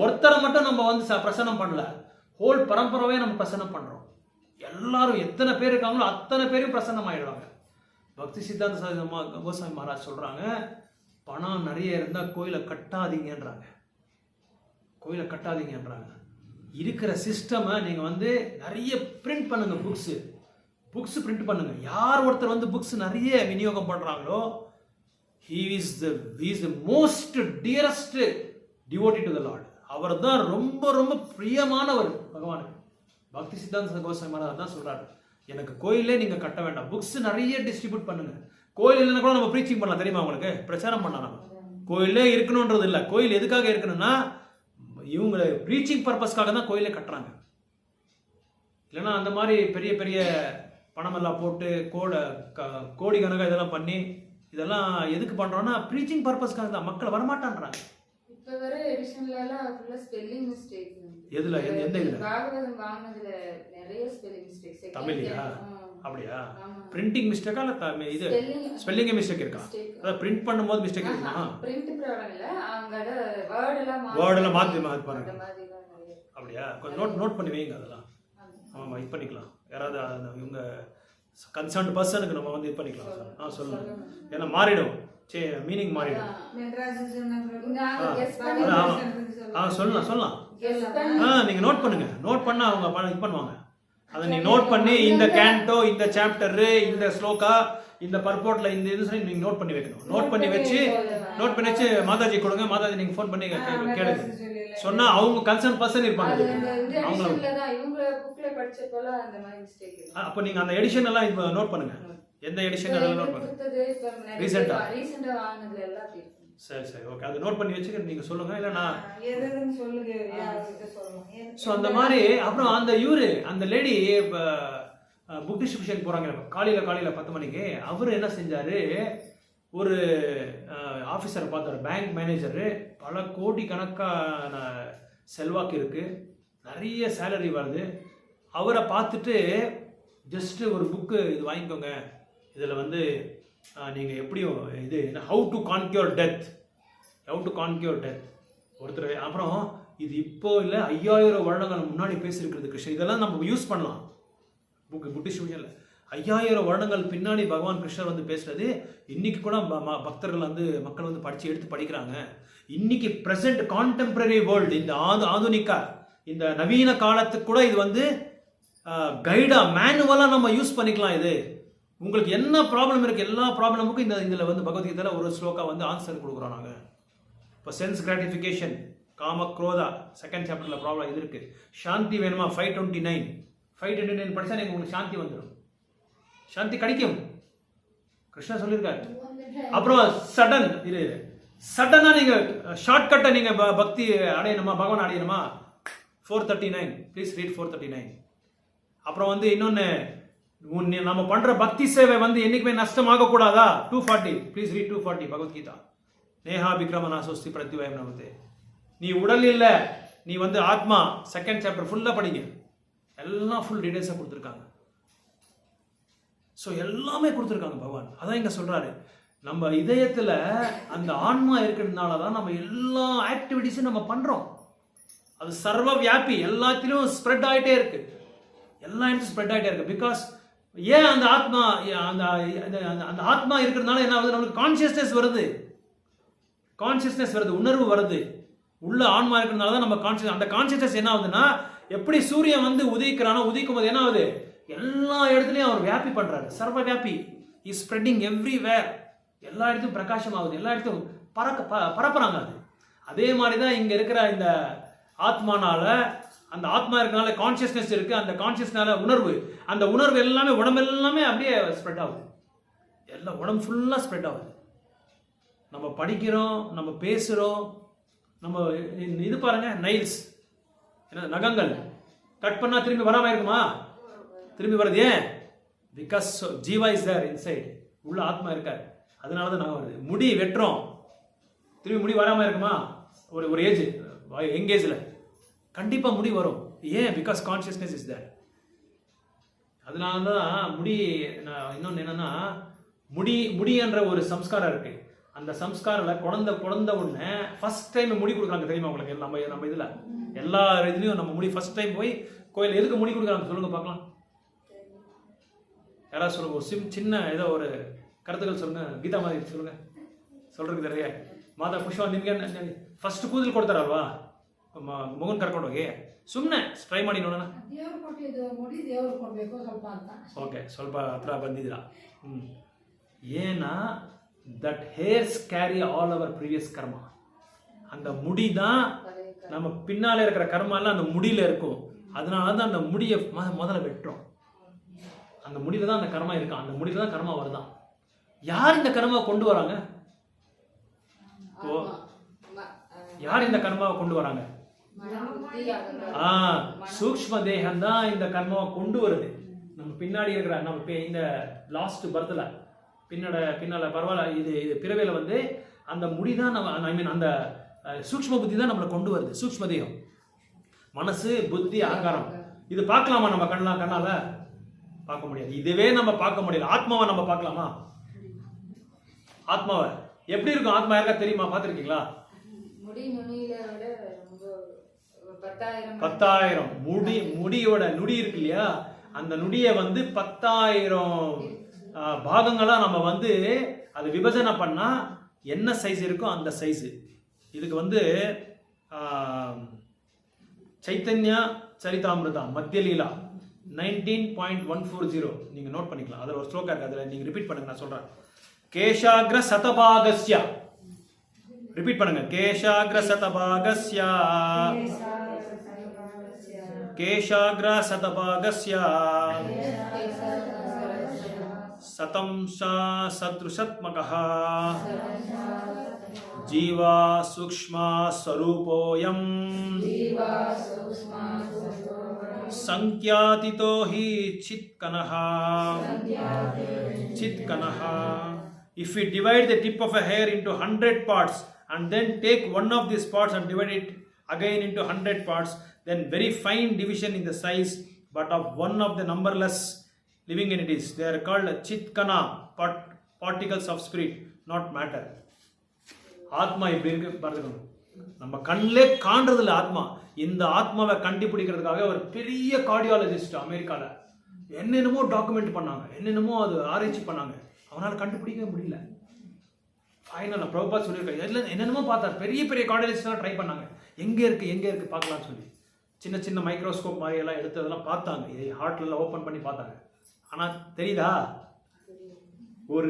ஒருத்தரை மட்டும் நம்ம வந்து பிரசன்னம் பண்ணல, ஹோல் பரம்பராவே நம்ம பிரசன்னம் பண்ணுறோம். எல்லாரும் எத்தனை பேர் இருக்காங்களோ அத்தனை பேரும் பிரசன்னம் ஆகிடுவாங்க. பக்தி சித்தாந்த சாரதி கோசாமி மகாராஜ் சொல்கிறாங்க, பணம் நிறைய இருந்தால் கோயிலை கட்டாதீங்கன்றாங்க. இருக்கிற சிஸ்டமை நீங்கள் வந்து நிறைய பிரிண்ட் பண்ணுங்க. புக்ஸ் பிரிண்ட் பண்ணுங்க. யார் ஒருத்தர் வந்து புக்ஸ் நிறைய விநியோகம் பண்ணுறாங்களோ he is the most dearest devotee to the Lord. அவர் தான் ரொம்ப ரொம்ப பிரியமானவர் பகவானுக்கு. பக்தி சித்தாந்த கோசாமி மகாராஜ் தான் சொல்றாரு, எனக்கு கோயிலே நீங்க கட்ட வேண்டாம், புக்ஸ் நிறைய டிஸ்ட்ரிபியூட் பண்ணுங்க. கோயில் இல்லைன்னா கூட நம்ம ப்ரீச்சிங் பண்ணலாம், தெரியுமா உங்களுக்கு? பிரச்சாரம் பண்ணலாம். நம்ம கோயிலே இருக்கணுன்றது இல்லை. கோயில் எதுக்காக இருக்கணும்னா இவங்க ப்ரீச்சிங் பர்பஸ்க்காக தான் கோயிலே கட்டுறாங்க. இல்லைன்னா அந்த மாதிரி பெரிய பெரிய பணமெல்லாம் போட்டு கோடி கணக்காக இதெல்லாம் பண்ணி இதெல்லாம் எதுக்கு பண்றோம்னா ப்ரீச்சிங் பர்பஸ்க்காக தான். மக்கள் வரமாட்டான்றாங்க. இப்ப வர எடிஷன்ல எல்லாம் ஃபுல்லா ஸ்பெல்லிங் மிஸ்டேக்ஸ். எதுல எந்த இதுல? பாகவதம் வாங்குனதுல நிறைய ஸ்பெல்லிங் மிஸ்டேக்ஸ். தமிழ்லையா? அப்படியா? பிரிண்டிங் மிஸ்டேக்கா இல்ல இது ஸ்பெல்லிங் மிஸ்டேக் இருக்கா? அத பிரிண்ட் பண்ணும்போது மிஸ்டேக் இருக்குமா? பிரிண்ட் ப்ராப்ளம் இல்ல, அங்க வேர்ட் எல்லாம் மாத்தி பாருங்க. அப்படியா? கொஞ்சம் நோட் பண்ணி வைங்க அதெல்லாம். ஆமா, இது பண்ணிக்கலாம். யாராவது இவங்க கன்சர்ன்ட் பர்சனுக்கு நம்ம வந்து இது பண்ணிக்கலாம். சொல்லுங்க. ஏன்னா மாறிடும், மீனிங் மாறிடும். சொல்லலாம். நீங்க நோட் பண்ணுங்க. நோட் பண்ணா அவங்க இது பண்ணுவாங்க. அதை நீங்க நோட் பண்ணி இந்த கேண்டோ, இந்த சாப்டர், இந்த ஸ்லோகா, இந்த பர்போர்ட்ல இந்த இது சொல்லி நீங்க நோட் பண்ணி வைக்கணும். நோட் பண்ணி வச்சு மாதாஜி கொடுங்க. மாதாஜி நீங்க ஃபோன் பண்ணி கேளுங்க. சொன்னா அவங்க கன்சர்ன் பர்சன் இருப்பாங்க. அப்ப நீங்க அந்த எடிஷன் எல்லாம் இப்ப நோட் பண்ணுங்க. எந்த எடிஷன் அதெல்லாம் நோட் பண்ணுங்க. ரீசெண்டா வாங்குனதுல எல்லாம் இருக்கு. சரி, ஓகே. அதை நோட் பண்ணி வச்சுக்க நீங்க சொல்லுங்க. இல்ல நான் எதுன்னு சொல்லுங்க, யாருக்கு சொல்லணும். சோ அந்த மாதிரி அப்புறம் அந்த லேடி புக் டிஸ்ட்ரிபியூஷன் போறாங்க காலையில 10 மணிக்கு. அவரு என்ன செஞ்சாரு, ஒரு ஆஃபீஸரை பார்த்தாரு, பேங்க் மேனேஜரு, பல கோடி கணக்கான செல்வாக்கு இருக்கு, நிறைய சேலரி வருது. அவரை பார்த்துட்டு ஜஸ்ட் ஒரு புக்கு இது வாங்கிக்கோங்க, இதில் வந்து நீங்கள் எப்படியும் இது ஹவு டு கான்க்யூர் டெத் ஒருத்தர். அப்புறம் இது இப்போ இல்லை 5000 வருடங்கள் முன்னாடி பேசியிருக்கிறது கிருஷ்ணன். இதெல்லாம் நம்ம யூஸ் பண்ணலாம் புக் டிஸ்ட்ரிபியூஷனில். 5000 வருடங்கள் பின்னாடி பகவான் கிருஷ்ணர் வந்து பேசுறது இன்னைக்கு கூட பக்தர்கள் வந்து மக்கள் வந்து எடுத்து படிக்கிறாங்க. இன்னைக்கு பிரசன்ட் கான்டெம்பரரி வேர்ல்டு, இந்த ஆதுனிக்கா இந்த நவீன காலத்துக்கு கூட இது வந்து கைடா மேனுவலாக நம்ம யூஸ் பண்ணிக்கலாம். இது உங்களுக்கு என்ன ப்ராப்ளம் இருக்குது, எல்லா ப்ராப்ளமுக்கும் இதில் வந்து பகவத்கீதையில் ஒரு ஸ்லோகா வந்து ஆன்சர் கொடுக்குறோம் நாங்கள். இப்போ சென்ஸ் கிராட்டிஃபிகேஷன், காம குரோதா, செகண்ட் சாப்டரில் ப்ராப்ளம் இது இருக்குது. சாந்தி வேணுமா, 529 படித்தா நீங்கள் உங்களுக்கு சாந்தி வந்துடும், சாந்தி கிடைக்கும், கிருஷ்ணா சொல்லியிருக்காரு. அப்புறம் சடனாக நீங்கள் ஷார்ட்கட்டை நீங்கள் பக்தி அடையணுமா, பகவான் அடையணுமா, 439 ப்ளீஸ் ரீட் 439. அப்புறம் வந்து இன்னொன்று, நம்ம பண்ணுற பக்தி சேவை வந்து என்றைக்குமே நஷ்டமாகக்கூடாதா, 240 ப்ளீஸ் ரீட் 240 பகவத்கீதா. நேஹா விக்ரம நாசோஸ்தி பிரத்யுவயம் நமதே. நீ உடல் இல்லை, நீ வந்து ஆத்மா, செகண்ட் சாப்டர் ஃபுல்லாக படிங்க, எல்லாம் ஃபுல் டீடைல்ஸாக கொடுத்துருக்காங்க. ஸோ எல்லாமே கொடுத்துருக்காங்க பகவான். அதான் இங்கே சொல்கிறாரு, நம்ம இதயத்தில் அந்த ஆன்மா இருக்கிறதுனால தான் நம்ம எல்லா ஆக்டிவிட்டீஸும் நம்ம பண்ணுறோம். அது சர்வ வியாபி, எல்லாத்திலும் ஸ்ப்ரெட் ஆகிட்டே இருக்கு, எல்லா இடத்தும் ஸ்ப்ரெட் ஆகிட்டே இருக்கு. பிகாஸ் ஏன் அந்த ஆத்மா, அந்த ஆத்மா இருக்கிறதுனால என்ன ஆகுது, நம்மளுக்கு கான்சியஸ்னஸ் வருது, உணர்வு வருது. உள்ள ஆன்மா இருக்கிறதுனால தான் நம்ம கான்சியஸ். அந்த கான்சியஸ்னஸ் என்ன ஆகுதுன்னா, எப்படி சூரியன் வந்து உதிக்கிறானோ, உதிக்கும் போது என்ன ஆகுது, எல்லா இடத்துலையும் அவர் வியாபி பண்றாரு, சர்வ வியாபி, இஸ் ஸ்ப்ரெட்டிங் எவ்ரிவேர். எல்லா இடத்தும் பிரகாசம் ஆகுது, எல்லா இடத்தும் பரப்புறாங்க. அது அதே மாதிரி தான் இங்க இருக்கிற இந்த ஆத்மானால, அந்த ஆத்மா இருக்கிறனால கான்சியஸ்னஸ் இருக்கு, அந்த கான்சியஸ்னால உணர்வு, அந்த உணர்வு எல்லாமே உடம்பு எல்லாமே அப்படியே ஸ்ப்ரெட் ஆகுது, எல்லாம் உடம்பு ஃபுல்லாக ஸ்ப்ரெட் ஆகுது. நம்ம படிக்கிறோம், நம்ம பேசுகிறோம், நம்ம இது பாருங்க, நைல்ஸ் என்ன நகங்கள் கட் பண்ணால் திரும்பி வராமல் இருக்குமா, திரும்பி வருது. ஏன்? Because jeeva is there inside, உள்ள ஆத்மா இருக்காரு, அதனால தான் நாங்கள் வருது. முடி வெட்டுறோம், திரும்பி முடி வராமல் இருக்குமா, ஒரு ஏஜ் யங் ஏஜில் கண்டிப்பாக முடி வரும். ஏன்? Because consciousness is there. அதனால தான் முடி. இன்னொன்று என்னன்னா, முடின்ற ஒரு சம்ஸ்காரம் இருக்கு. அந்த சம்ஸ்காரில் குழந்த உடனே ஃபர்ஸ்ட் டைம் முடி கொடுக்குறாங்க தெரியுமா உங்களுக்கு? நம்ம இதில் எல்லா இதுலேயும் நம்ம முடி ஃபர்ஸ்ட் டைம் போய் கோயில் எதுக்கு முடி கொடுக்குறாங்க சொல்லுங்க பார்க்கலாம். யாராவது சொல்லுங்க, ஒரு சின்ன ஏதோ ஒரு ಕರ್ತಗಳು ಸುಮ್ಮನೆ ಗೀತಾ ಮಾದಿ ಸುಮ್ಮನೆ சொல்றதுக்கு தெரிய ಮಾತಾ ಪುಷ್ಪ ನಿಮಗೆ ಫಸ್ಟ್ ಕೂದಲು ಕೊಡ್ತಾರಲ್ವಾ ಮಗನ್ ಕರ್ಕೊಂಡು ಹೋಗಿ ಸುಮ್ಮನೆ ಟ್ರೈ ಮಾಡಿ ನೋಡೋಣ. ದೇವರು ಕೊಟ್ಟಿದ್ದು ನೋಡಿ ದೇವರು ಕೊಡಬೇಕು ಸ್ವಲ್ಪ ಅಂತ. ಓಕೆ, ಸ್ವಲ್ಪ ಹತ್ರ ಬಂದಿದ್ದೀರಾ. ஏன்னா that hairs carry all our previous karma. அந்த முடி தான் நம்ம பின்னால இருக்கிற கர்மா எல்லாம் அந்த முடியில இருக்கும். அதனால தான் அந்த முடியை முதல்ல வெட்டுறோம். அந்த முடியில தான் அந்த கர்மா இருக்கும், அந்த முடியில தான் கர்மா வருதான். யார் இந்த கர்மாவை கொண்டு வராங்க? யார் இந்த கர்மாவை கொண்டு வராங்க? சூக்ஷ்ம தேகம் தான் இந்த கர்மாவை கொண்டு வருது. நம்ம பின்னாடி இருக்கிற நம்ம இந்த லாஸ்ட் பர்த்ல பின்னால பரவாயில்ல, இது பிறவையில வந்து அந்த முடி தான் நம்ம ஐ மீன் அந்த சூக்ஷ்ம புத்தி தான் நம்மளை கொண்டு வருது. சூக்ஷ்ம தேகம், மனசு, புத்தி, அகங்காரம். இது பார்க்கலாமா நம்ம கண்ணால? பார்க்க முடியாது. இதுவே நம்ம பார்க்க முடியல. ஆத்மாவை நம்ம பார்க்கலாமா? ஆத்மாவை எப்படி இருக்கும்? ஆத்மா யாருக்கா தெரியுமா? பார்த்துருக்கீங்களா? 10,000 முடியோட நுடி இருக்கு இல்லையா, அந்த நுடியை வந்து 10,000 பாகங்களா நம்ம வந்து அது விபஜனை பண்ணா என்ன சைஸ் இருக்கோ அந்த சைஸ். இதுக்கு வந்து சைத்தன்யா சரிதாமிருதா மத்தியலீலா 19.140 நீங்க நோட் பண்ணிக்கலாம். அதுல ஒரு ஸ்லோகா இருக்கு, அதுல நீங்க ரிப்பீட் பண்ணுங்க. நான் சொல்றேன். கேஷாக்ர சதபாகஸ்ய, ரிப்பீட் பண்ணுங்க. கேஷாக்ர சதபாகஸ்ய, கேஷாக்ர சதபாகஸ்ய சதம்சா சத்ருஷத்மகः ஜீவா சூக்ஷ்மா ஸ்வரூபோயம் சங்க்யாதிதோ ஹி சித்கனஹ. If we divide the tip of a hair into 100 parts and then take one of these parts and divide it again into 100 parts, then very fine division in the size but of one of the numberless living entities. They are called chitkana, particles of spirit, not matter. ஆத்மா இப்படி இருக்கு பாருங்க. நம்ம கண்ணிலே காண்றது இல்லை ஆத்மா. இந்த ஆத்மாவை கண்டுபிடிக்கிறதுக்காக ஒரு பெரிய கார்டியாலஜிஸ்ட் அமெரிக்கால என்னென்னமோ டாக்குமெண்ட் பண்ணாங்க, என்னென்னமோ அது ஆராய்ச்சி பண்ணாங்க. அவனால் கண்டுபிடிக்கவே முடியல. ஃபைனலாக பிரபுபாத் சொல்லியிருக்காரு, எல்லாம் என்னென்னமோ பார்த்தார். பெரிய பெரிய கார்டியாலஜிஸ்ட்லாம் ட்ரை பண்ணாங்க, எங்கே இருக்கு பார்க்கலாம்னு சொல்லி. சின்ன சின்ன மைக்ரோஸ்கோப் மாதிரி எல்லாம் எடுத்து அதெல்லாம் பார்த்தாங்க, ஹார்ட்லாம் ஓப்பன் பண்ணி பார்த்தாங்க. ஆனால் தெரியுதா? ஒரு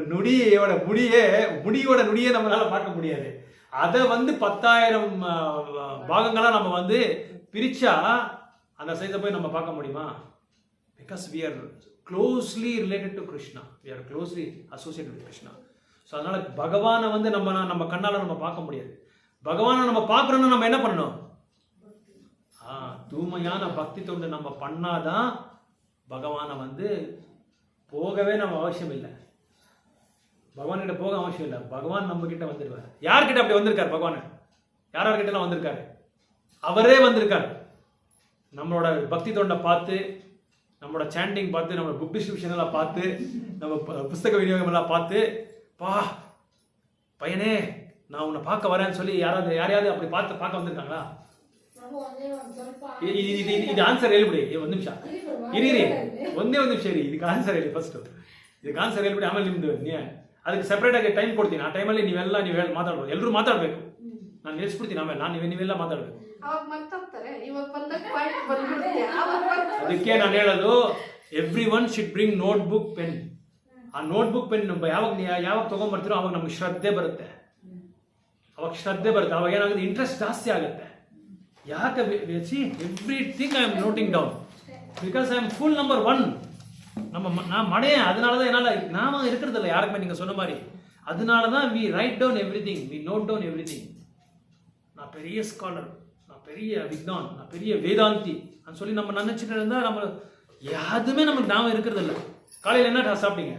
முடியோட நுடியே நம்மளால பார்க்க முடியாது. அதை 10,000 பாகங்களா நம்ம பிரிச்சா அந்த சைஸை போய் நம்ம பார்க்க முடியுமா? Because we are closely related to Krishna, we are closely associated with Krishna. So அதனால பகவானை நம்ம கண்ணால நம்ம பார்க்க முடியாது. பகவானை நம்ம பார்க்கறோம்னா நம்ம என்ன பண்ணணும்? தூய்மையான பக்தி தொண்டு நம்ம பண்ணாதான் பகவானை போகவே நம்ம அவசியம் இல்லை. பகவான் கிட்ட போக அவசியம் இல்லை. பகவான் நம்ம கிட்ட வந்துடுவார். யார்கிட்ட அப்படி வந்திருக்காரு பகவான்? யார்கிட்ட வந்திருக்காரு? அவரே வந்திருக்காரு. நம்மளோட பக்தி தொண்டை பார்த்து, நம்மளோட சாண்டிங் பார்த்து, நம்மளோட புக் டிஸ்ட்ரிபியூஷன் எல்லாம் பார்த்து, நம்ம புஸ்தக விநியோகம் எல்லாம் பார்த்து, பையனே நான் உன்னை பார்க்க வரேன்னு சொல்லி யாரையாவது அப்படி பார்க்க வந்திருக்காங்களா? இது ஆன்சர் ಹೇಳ್ಬಿಡಿ. ಒಂದು ನಿಮಿಷ ಇರಿ ಒಂದೇ ನಿಮಿಷ ಇರಿ. ಇದಕ್ಕೆ ಆನ್ಸರ್ ಹೇಳಿ ಫಸ್ಟ್. ಇದಕ್ಕೆ ಆನ್ಸರ್ ಹೇಳ್ಬಿಡಿ, ಆಮೇಲೆ ನಿಮ್ದು ಅದಕ್ಕೆ ಸೆಪರೇಟ್ ಆಗಿ ಟೈಮ್ ಕೊಡ್ತೀನಿ. ಆ ಟೈಮಲ್ಲಿ ನೀವು ಹೇಳಿ ಮಾತಾಡ್ಬೋದು. ಎಲ್ಲರೂ ಮಾತಾಡ್ಬೇಕು. ನಾನು ನಿಲ್ಲಿಸ್ಬಿಡ್ತೀನಿ. ಆಮೇಲೆ ನೀವೆಲ್ಲ ಮಾತಾಡ್ಬೇಕು. ಅದಕ್ಕೆ ನಾನು ಹೇಳೋದು, every one should bring notebook pen. ಆ ನೋಟ್ಬುಕ್ ಪೆನ್ ಯಾವಾಗ ತಗೊಂಡ್ಬರ್ತೀರೋ ಅವಾಗ ನಮ್ಗೆ ಶ್ರದ್ಧೆ ಬರುತ್ತೆ. ಅವಾಗ ಏನಾಗುತ್ತೆ, ಇಂಟ್ರೆಸ್ಟ್ ಜಾಸ್ತಿ ಆಗುತ್ತೆ. ಯಾಕೆ everything I am noting down because I am full number 1. நான் மடையன். அதனால தான் என்னால் நாம இருக்கிறது இல்லை யாருக்குமே. நீங்கள் சொன்ன மாதிரி அதனால தான் வி ரைட் டவுன் எவ்ரிதிங், வி நோட் டவுன் எவ்ரிதிங். நான் பெரிய ஸ்காலர், நான் பெரிய வித்வான், நான் பெரிய வேதாந்தி சொல்லி நம்ம நினைச்சிட்டு இருந்தால் நம்ம எதுவுமே நமக்கு நாம இருக்கிறது இல்லை. காலையில் என்ன சாப்பிட்டீங்க?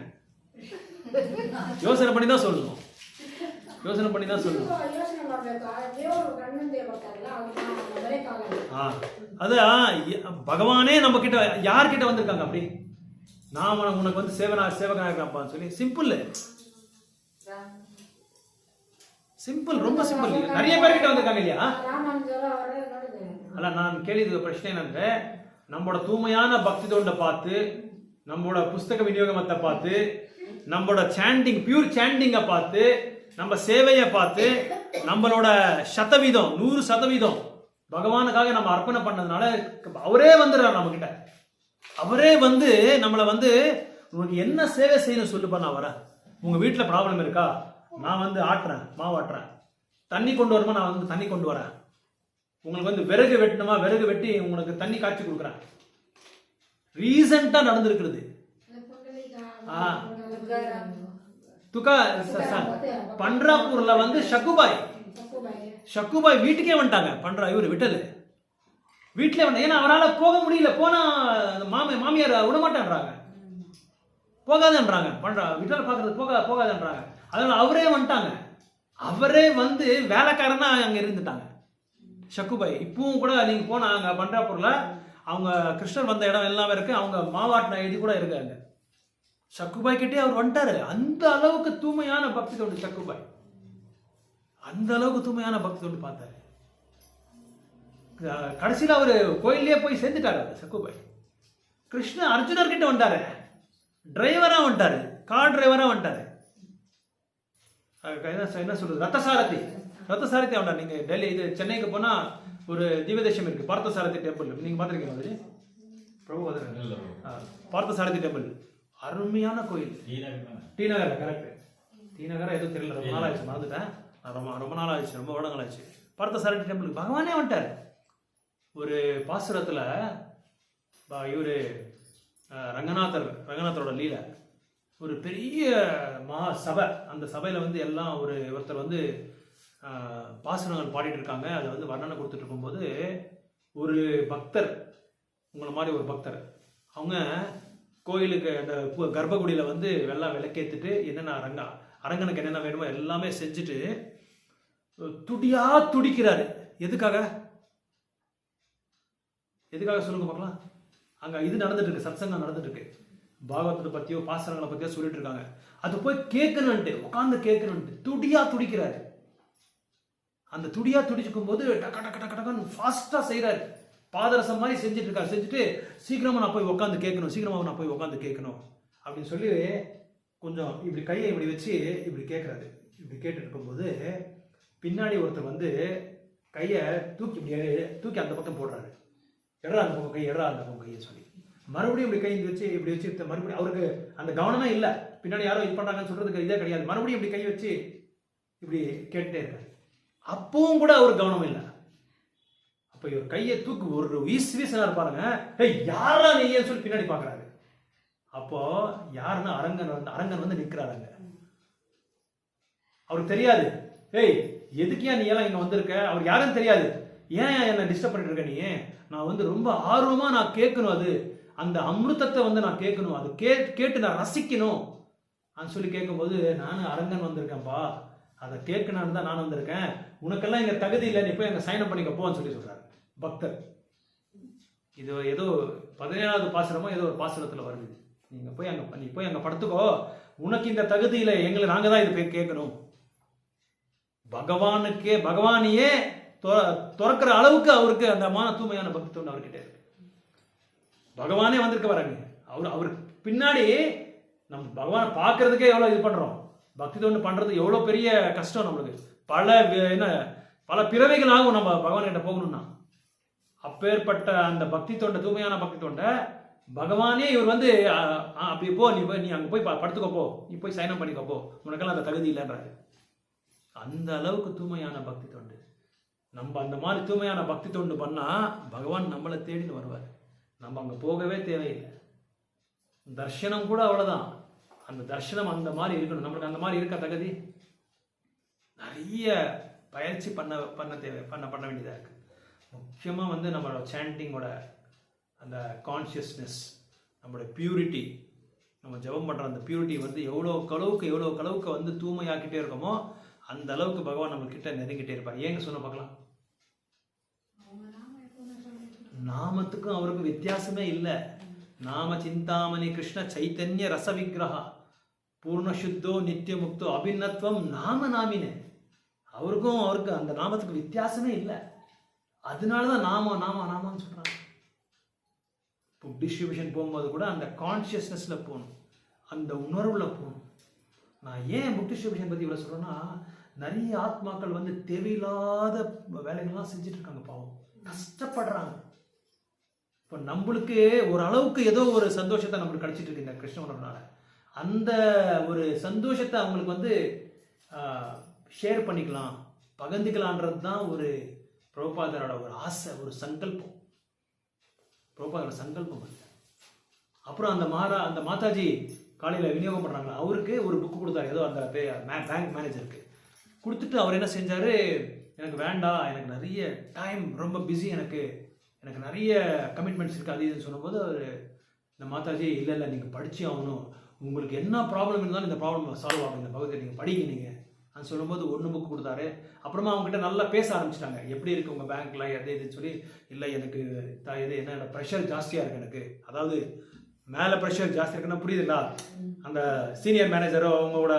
யோசனை பண்ணி தான் சொல்லணும். அதான் பகவானே நம்ம கிட்ட யார்கிட்ட வந்திருக்காங்க? அப்படி நான் உனக்கு சேவகனா இருக்காப்பான்னு சொல்லி சிம்பிள், ரொம்ப சிம்பிள். நிறைய பேர்கிட்ட வந்திருக்காங்க இல்லையா? அல்ல, நான் கேள்வி பிரச்சனை என்னன்னு, நம்மளோட தூய்மையான பக்தி தொண்டை பார்த்து, நம்மளோட புஸ்தக விநியோகத்தை பார்த்து, நம்மளோட சாண்டிங், பியூர் சாண்டிங்கை பார்த்து, நம்ம சேவையை பார்த்து, நம்மளோட 100% பகவானுக்காக நம்ம அர்ப்பணை பண்ணதுனால அவரே வந்துடுறாரு நம்ம கிட்ட. அவரே நம்மளை உனக்கு என்ன சேவை செய்யணும் சொல்லுப்பா, நான் வரேன். உங்க வீட்டில் ப்ராப்ளம் இருக்கா? நான் ஆட்டுறேன், மாவு ஆட்டுறேன். தண்ணி கொண்டு வரமா, நான் தண்ணி கொண்டு வரேன். உங்களுக்கு விறகு வெட்டணுமா, விறகு வெட்டி உங்களுக்கு தண்ணி காய்ச்சி கொடுக்குறேன். ரீசெண்டா நடந்திருக்கிறது. பண்ட்ராப்பூர்ல ஷக்குபாய் வீட்டுக்கே வந்துட்டாங்க. இவரு விட்டல் வீட்டிலே வந்த. ஏன்னா அவரால் போக முடியல. போனா மாமியார் விடமாட்டேன்றாங்க, போகாதுன்றாங்க. விட்டல் பார்க்கறது போகாதுன்றாங்க. அதனால அவரே வந்துட்டாங்க. அவரே வேலைக்காரனா அங்க இருந்துட்டாங்க ஷக்குபாய். இப்பவும் கூட நீங்க போனா அங்க பண்ட்ராப்பூர்ல அவங்க கிருஷ்ணர் வந்த இடம் எல்லாமே இருக்கு. அவங்க மாவாட்டின இது கூட இருக்காங்க. ஷக்குபாய் கிட்டே அவர் வந்துட்டாரு. அந்த அளவுக்கு தூய்மையான பக்தி தொண்டு ஷக்குபாய். அந்த அளவுக்கு தூய்மையான பக்தி தொண்டு பார்த்தாரு. கடைசியில் அவரு கோயிலே போய் சேர்ந்துட்டாரு ஷக்குபாய். கிருஷ்ண அர்ஜுனர் கிட்ட வந்துட்டாரு. டிரைவரா வந்துட்டாரு, கார் டிரைவரா வந்துட்டாரு. என்ன சொல்றது, ரத்தசாரதி வந்துட்டார். நீங்க டெல்லி சென்னைக்கு போனா ஒரு திவ்யதேசம் இருக்கு, பார்த்தசாரதி டெம்பிள். நீங்க பாத்திருக்கீங்க? பிரபு பார்த்தசாரதி டெம்பிள் அருமையான கோயில். டி நகர், கரெக்ட். டி நகர் எதுவும் தெரியல, ரொம்ப நாள் ஆயிடுச்சு, மறந்துட்டேன். ரொம்ப நாள் ஆயிடுச்சு, ரொம்ப வருடங்கள் ஆயிடுச்சு. பார்த்தசாரதி டெம்பிள் பகவானே வந்துட்டார். ஒரு பாசுரத்துல இவரு ரங்கநாதரோட லீலை, ஒரு பெரிய மகா சபை. அந்த சபையில எல்லாம் ஒருத்தர் பாசுரங்கள் பாடிட்டு இருக்காங்க. அதை வர்ணனை கொடுத்துட்டு இருக்கும்போது ஒரு பக்தர், உங்களை மாதிரி ஒரு பக்தர், அவங்க கோயிலுக்கு அந்த கர்ப்பகுடியில வெள்ளம் விளக்கேத்துட்டு என்னென்ன அரங்கனுக்கு என்னென்ன வேணுமோ எல்லாமே செஞ்சுட்டு துடியா துடிக்கிறாரு. எதுக்காக சொல்லுங்க பார்க்கலாம். அங்க இது நடந்துட்டு இருக்கு, சத்சங்கம் நடந்துட்டு இருக்கு. பாகவதத்தை பத்தியோ பாசனங்களை பத்தியோ சொல்லிட்டு இருக்காங்க. அது போய் கேட்கணும்ட்டு, உட்காந்து கேட்கணும்ட்டு துடியா துடிக்கிறாரு. அந்த துடியா துடிச்சுக்கும் போது டக்க டக்க டக்க டக்குன்னு ஃபாஸ்டா செய்யறாரு. பாதரசம் மாதிரி செஞ்சுட்டு இருக்காரு. செஞ்சுட்டு சீக்கிரமா நான் போய் உட்காந்து கேட்கணும் அப்படின்னு சொல்லி கொஞ்சம் இப்படி கையை இப்படி வச்சு இப்படி கேட்கறாரு. இப்படி கேட்டு இருக்கும்போது பின்னாடி ஒருத்தர் கையை தூக்கி அந்த பக்கம் போடுறாரு. எடா அந்த பக்கம் கையை சொல்லி மறுபடியும் இப்படி கை இப்படி வச்சு மறுபடியும் அவருக்கு அந்த கவனமே இல்லை. பின்னாடி யாரோ இது பண்ணுறாங்கன்னு சொல்கிறதுக்கு இதே கிடையாது. மறுபடியும் இப்படி கை வச்சு இப்படி கேட்டுட்டே இருக்காரு. அப்பவும் கூட அவர் கவனம் இல்லை. அப்போ இவர் கையை தூக்கு ஒரு வீசினா பாருங்க, ஏய் யாரா நீன்னு சொல்லி பின்னாடி பார்க்குறாரு. அப்போ யாருன்னா அரங்கன் வந்து நிற்கிறாருங்க. அவருக்கு தெரியாது, ஏய் எதுக்கியா நீ எல்லாம் இங்கே வந்திருக்க, அவர் யாருன்னு தெரியாது. ஏன் என்னை டிஸ்டர்ப் பண்ணிட்டு இருக்க நீ, நான் வந்து ரொம்ப ஆர்வமாக நான் கேட்கணும், அது அந்த அமிர்தத்தை வந்து நான் கேட்கணும், அது கேட்டு நான் ரசிக்கணும் அப்படின்னு சொல்லி கேட்கும்போது, நானும் அரங்கன் வந்திருக்கேன்ப்பா, அதை கேட்கணும்னு தான் நான் வந்திருக்கேன், உனக்கெல்லாம் இங்கே தகுதி இல்லை, நீ போய் அங்கே சைன் அப் பண்ணிக்கப்போன்னு சொல்லி சொல்கிறாரு பக்தர். இது ஏதோ 17வது பாசுரமோ ஏதோ ஒரு பாசுரத்தில் வருது. நீ போய் அங்கே படுத்துக்கோ, உனக்கு இந்த தகுதி இல்லை, எங்களை நாங்கள் தான் இது போய் கேட்கணும். பகவானையே துறக்கிற அளவுக்கு அவருக்கு அந்த தூய்மையான பக்தி தொண்டு அவர்கிட்ட இருக்கு. பகவானே வந்திருக்க வராங்க. அவருக்கு பின்னாடி நம்ம பகவானை பார்க்கறதுக்கே எவ்வளோ இது பண்ணுறோம். பக்தி தொண்டு பண்ணுறது எவ்வளோ பெரிய கஷ்டம் நம்மளுக்கு. பல பிறவைகள் ஆகும் நம்ம பகவான்கிட்ட போகணும்னா. அப்பேற்பட்ட அந்த பக்தி தொண்டை, தூய்மையான பக்தி தொண்டை பகவானே இவர் வந்து அப்படி போ, நீ அங்கே போய் படுத்துக்கப்போ, நீ போய் சைனம் பண்ணிக்கப்போ, உனக்கெல்லாம் அந்த தகுதி இல்லைன்றாரு. அந்த அளவுக்கு தூய்மையான பக்தி தொண்டு. நம்ம அந்த மாதிரி தூய்மையான பக்தி தொண்டு பண்ணால் பகவான் நம்மளை தேடின்னு வருவார். நம்ம அங்கே போகவே தேவையில்லை. தர்ஷனம் கூட அவ்வளோதான். அந்த தர்ஷனம் அந்த மாதிரி இருக்கணும். நம்மளுக்கு அந்த மாதிரி இருக்க தகுதி நிறைய பயிற்சி பண்ண வேண்டியதாக இருக்குது. முக்கியமாக வந்து நம்மளோட சாண்டிங்கோட அந்த கான்ஷியஸ்னஸ், நம்மளோட பியூரிட்டி, நம்ம ஜெபம் பண்ணுற அந்த பியூரிட்டி வந்து எவ்வளோ அளவுக்கு வந்து தூய்மையாக்கிட்டே இருக்கோமோ அந்த அளவுக்கு பகவான் நம்மக்கிட்ட நெருங்கிட்டே இருப்பார். ஏங்க சொன்ன பார்க்கலாம், நாமத்துக்கும் அவருக்கு வித்தியாசமே இல்லை. நாம சிந்தாமணி கிருஷ்ண சைத்தன்ய ரச விக்கிரகா பூர்ணசுத்தோ நித்திய முக்தோ அபிநத்வம் நாம நாமினே. அவருக்கு அந்த நாமத்துக்கு வித்தியாசமே இல்லை. அதனாலதான் நாமன்னு சொல்றாங்க. புக் டிஸ்ட்ரிபியூஷன் போகும்போது கூட அந்த கான்சியஸ்னஸ்ல போகணும், அந்த உணர்வுல போகணும். நான் ஏன் புக் டிஸ்ட்ரிபியூஷன் பத்தி இவ்வளவு சொல்றேன்னா, நிறைய ஆத்மாக்கள் வந்து தேவையில்லாத வேலைகள்லாம் செஞ்சுட்டு இருக்காங்க, பாவம் கஷ்டப்படுறாங்க. இப்போ நம்மளுக்கு ஒரு அளவுக்கு ஏதோ ஒரு சந்தோஷத்தை நம்மளுக்கு கிடைச்சிட்டு இருக்கு இந்த கிருஷ்ண உணர்வுனால. அந்த ஒரு சந்தோஷத்தை அவங்களுக்கு வந்து ஷேர் பண்ணிக்கலாம், பகிர்ந்துக்கலான்றது தான் ஒரு பிரபுபாதரோட ஒரு ஆசை, ஒரு சங்கல்பம். பிரபுபாதரோட சங்கல்பம் அது. அப்புறம் அந்த மாதாஜி காலையில் விநியோகம் பண்ணுறாங்களா, அவருக்கு ஒரு புக்கு கொடுத்தாரு, ஏதோ அந்த பேங்க் மேனேஜருக்கு கொடுத்துட்டு அவர் என்ன செஞ்சார், எனக்கு வேண்டாம், எனக்கு நிறைய டைம், ரொம்ப பிஸி, எனக்கு நிறைய கமிட்மெண்ட்ஸ் இருக்குது அது இதுன்னு சொல்லும்போது அவர் இந்த மாதாஜி இல்லை நீங்கள் படித்து ஆகணும், உங்களுக்கு என்ன ப்ராப்ளம் இருந்தாலும் இந்த ப்ராப்ளம் சால்வ் ஆகும், இந்த பகுதியை நீங்கள் படிங்க நீங்கள் அது சொல்லும்போது 1 புக் கொடுத்தாரு. அப்புறமா அவங்ககிட்ட நல்லா பேச ஆரம்பிச்சிட்டாங்க, எப்படி இருக்குது உங்கள் பேங்க்கில் எது இதுன்னு சொல்லி. இல்லை எனக்கு இது என்ன ப்ரெஷர் ஜாஸ்தியாக இருக்குது எனக்கு, அதாவது மேலே ப்ரெஷர் ஜாஸ்தி இருக்குன்னா புரியுதுங்களா, அந்த சீனியர் மேனேஜரோ அவங்களோட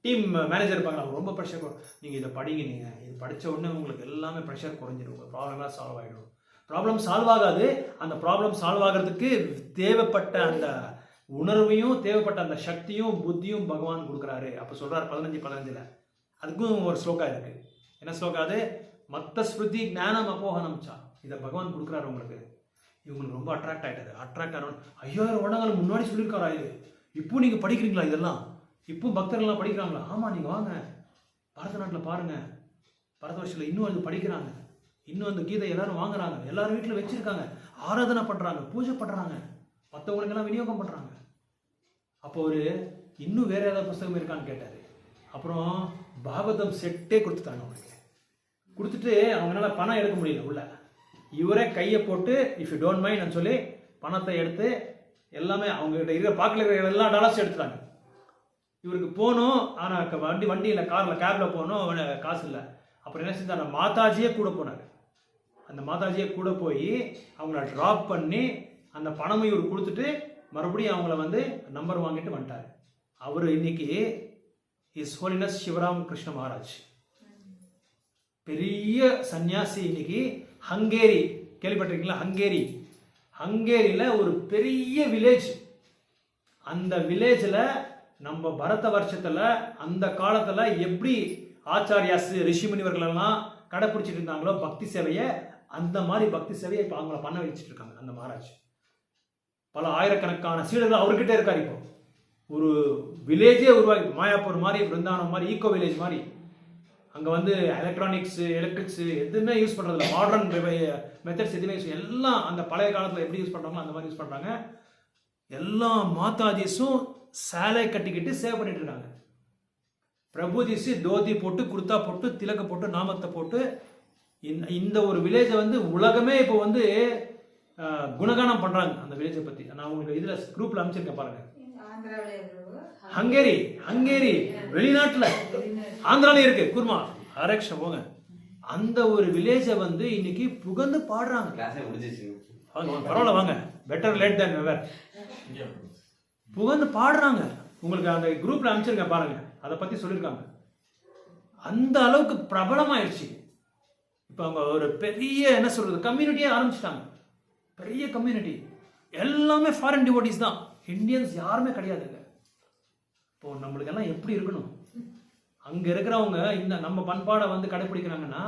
டீம் மேனேஜர் இருப்பாங்க, அவங்க ரொம்ப ப்ரெஷர், நீங்கள் இதை படிங்க, நீங்கள் இது படித்த உடனே உங்களுக்கு எல்லாமே ப்ரெஷர் குறைஞ்சிடும், உங்கள் ப்ராப்ளம்லாம் சால்வ் ஆகிடும். ப்ராப்ளம் சால்வ் ஆகாது, அந்த ப்ராப்ளம் சால்வ் ஆகிறதுக்கு தேவைப்பட்ட அந்த உணர்வையும் தேவைப்பட்ட அந்த சக்தியும் புத்தியும் பகவான் கொடுக்குறாரு. அப்போ சொல்கிறார் 15:15. அதுக்கும் ஒரு ஸ்லோகா இருக்குது. என்ன ஸ்லோகா அது? மத்த ஸ்மிருதி ஞானம் அப்போகனம்ச்சா. இதை பகவான் கொடுக்குறாரு உங்களுக்கு. இவங்களுக்கு ரொம்ப அட்ராக்ட் ஆகணும். 5000 வருடங்கள் முன்னாடி சொல்லியிருக்காரா இது, இப்போ நீங்கள் படிக்கிறீங்களா இதெல்லாம், இப்போ பக்தர்கள்லாம் படிக்கிறாங்களா? ஆமாம், நீங்கள் வாங்க பரதநாட்டில் பாருங்கள், பரதவர்ஷத்தில் இன்னும் அது படிக்கிறாங்க, இன்னும் அந்த கீதை எல்லாரும் வாங்குறாங்க, எல்லாரும் வீட்டில் வச்சுருக்காங்க, ஆராதனை பண்ணுறாங்க, பூஜை பண்ணுறாங்க, மற்றவங்களுக்கெல்லாம் விநியோகம் பண்ணுறாங்க. அப்போ ஒரு இன்னும் வேறு ஏதாவது புஸ்தகம் இருக்கான்னு கேட்டார். அப்புறம் பாகவதம் செட்டே கொடுத்துட்டாங்க அவங்களுக்கு. கொடுத்துட்டு அவங்களால பணம் எடுக்க முடியல உள்ள. இவரே கையை போட்டு இஃப் யூ டோன்ட் மைண்ட் சொல்லி பணத்தை எடுத்து எல்லாமே அவங்ககிட்ட இருக்கிற பாக்கில் இருக்கிற எல்லா டாலர்ஸும் எடுத்துட்டாங்க. இவருக்கு போகணும், ஆனால் வண்டியில் காரில் கேபில் போகணும், காசு இல்லை. அப்புறம் என்ன செஞ்சாங்க, மாதாஜியே கூட போனார். அந்த மாதாஜியை கூட போய் அவங்கள ட்ராப் பண்ணி அந்த பணமும் இவர் கொடுத்துட்டு மறுபடியும் அவங்கள வந்து நம்பர் வாங்கிட்டு வந்துட்டார். அவர் இன்னைக்கு இஸ் ஹோலினஸ் சிவராம் கிருஷ்ண மகாராஜ், பெரிய சன்னியாசி. இன்னைக்கு ஹங்கேரி கேள்விப்பட்டிருக்கீங்களா? ஹங்கேரியில் ஒரு பெரிய வில்லேஜ். அந்த வில்லேஜில் நம்ம பரத வருஷத்தில் அந்த காலத்தில் எப்படி ஆச்சாரியாஸ் ரிஷிமுனிவர்களெல்லாம் கடைப்பிடிச்சிட்டு இருந்தாங்களோ பக்தி சேவையை, அந்த மாதிரி பக்தி சேவையை இப்போ அவங்கள பண்ண வச்சுட்டு இருக்காங்க அந்த மகாராஜ். பல ஆயிரக்கணக்கான சீடர்கள் அவர்கிட்ட இருக்காரு. இப்போ ஒரு வில்லேஜே உருவாகி, மாயாப்பூர் மாதிரி, பிருந்தாவனம் மாதிரி, ஈகோ வில்லேஜ் மாதிரி. அங்கே வந்து எலக்ட்ரிக்ஸ் எதுவுமே யூஸ் பண்ணுறதில்ல. மாடர்ன் மெத்தட்ஸ் எதுவுமே எல்லாம் அந்த பழைய காலத்தில் எப்படி யூஸ் பண்ணுறாங்களோ அந்த மாதிரி யூஸ் பண்ணுறாங்க. எல்லா மாதாஜிஸும் சேலை கட்டிக்கிட்டு சேவ் பண்ணிட்டு இருக்காங்க. பிரபுஜிஸு தோதி போட்டு, குர்தா போட்டு, திலக்க போட்டு, நாமத்தை போட்டு இந்த ஒரு வில்லேஜை வந்து உலகமே இப்போ வந்து குணகானம் பண்ணுறாங்க அந்த வில்லேஜை பற்றி. நான் உங்களுக்கு இதில் குரூப்பில் அனுப்பிச்சிருக்கேன் பாருங்க. ஹங்கேரி வெளிநாட்டில், ஆந்திராலையும் இருக்கு குர்மா ஆரக்ஷா போங்க. அந்த ஒரு வில்லேஜை வந்து இன்னைக்கு புகழ்ந்து பாடுறாங்க. பரவாயில்ல வாங்க, பெட்டர் லேட் தேன் நெவர். புகழ்ந்து பாடுறாங்க. உங்களுக்கு அந்த குரூப்ல அனுப்பிச்சிருங்க பாருங்க, அதை பத்தி சொல்லியிருக்காங்க. அந்த அளவுக்கு பிரபலமாயிடுச்சு. இப்போ அவங்க ஒரு பெரிய என்ன சொல்றது கம்யூனிட்டியே ஆரம்பிச்சிட்டாங்க. பெரிய கம்யூனிட்டி, எல்லாமே ஃபாரின் டிவோட்டிஸ் தான், இந்தியன்ஸ் யாருமே கிடையாதுங்க. இப்போ நம்மளுக்கு எல்லாம் எப்படி இருக்கணும், அங்க இருக்கிறவங்க இந்த நம்ம பண்பாடை வந்து கடைபிடிக்கிறாங்கன்னா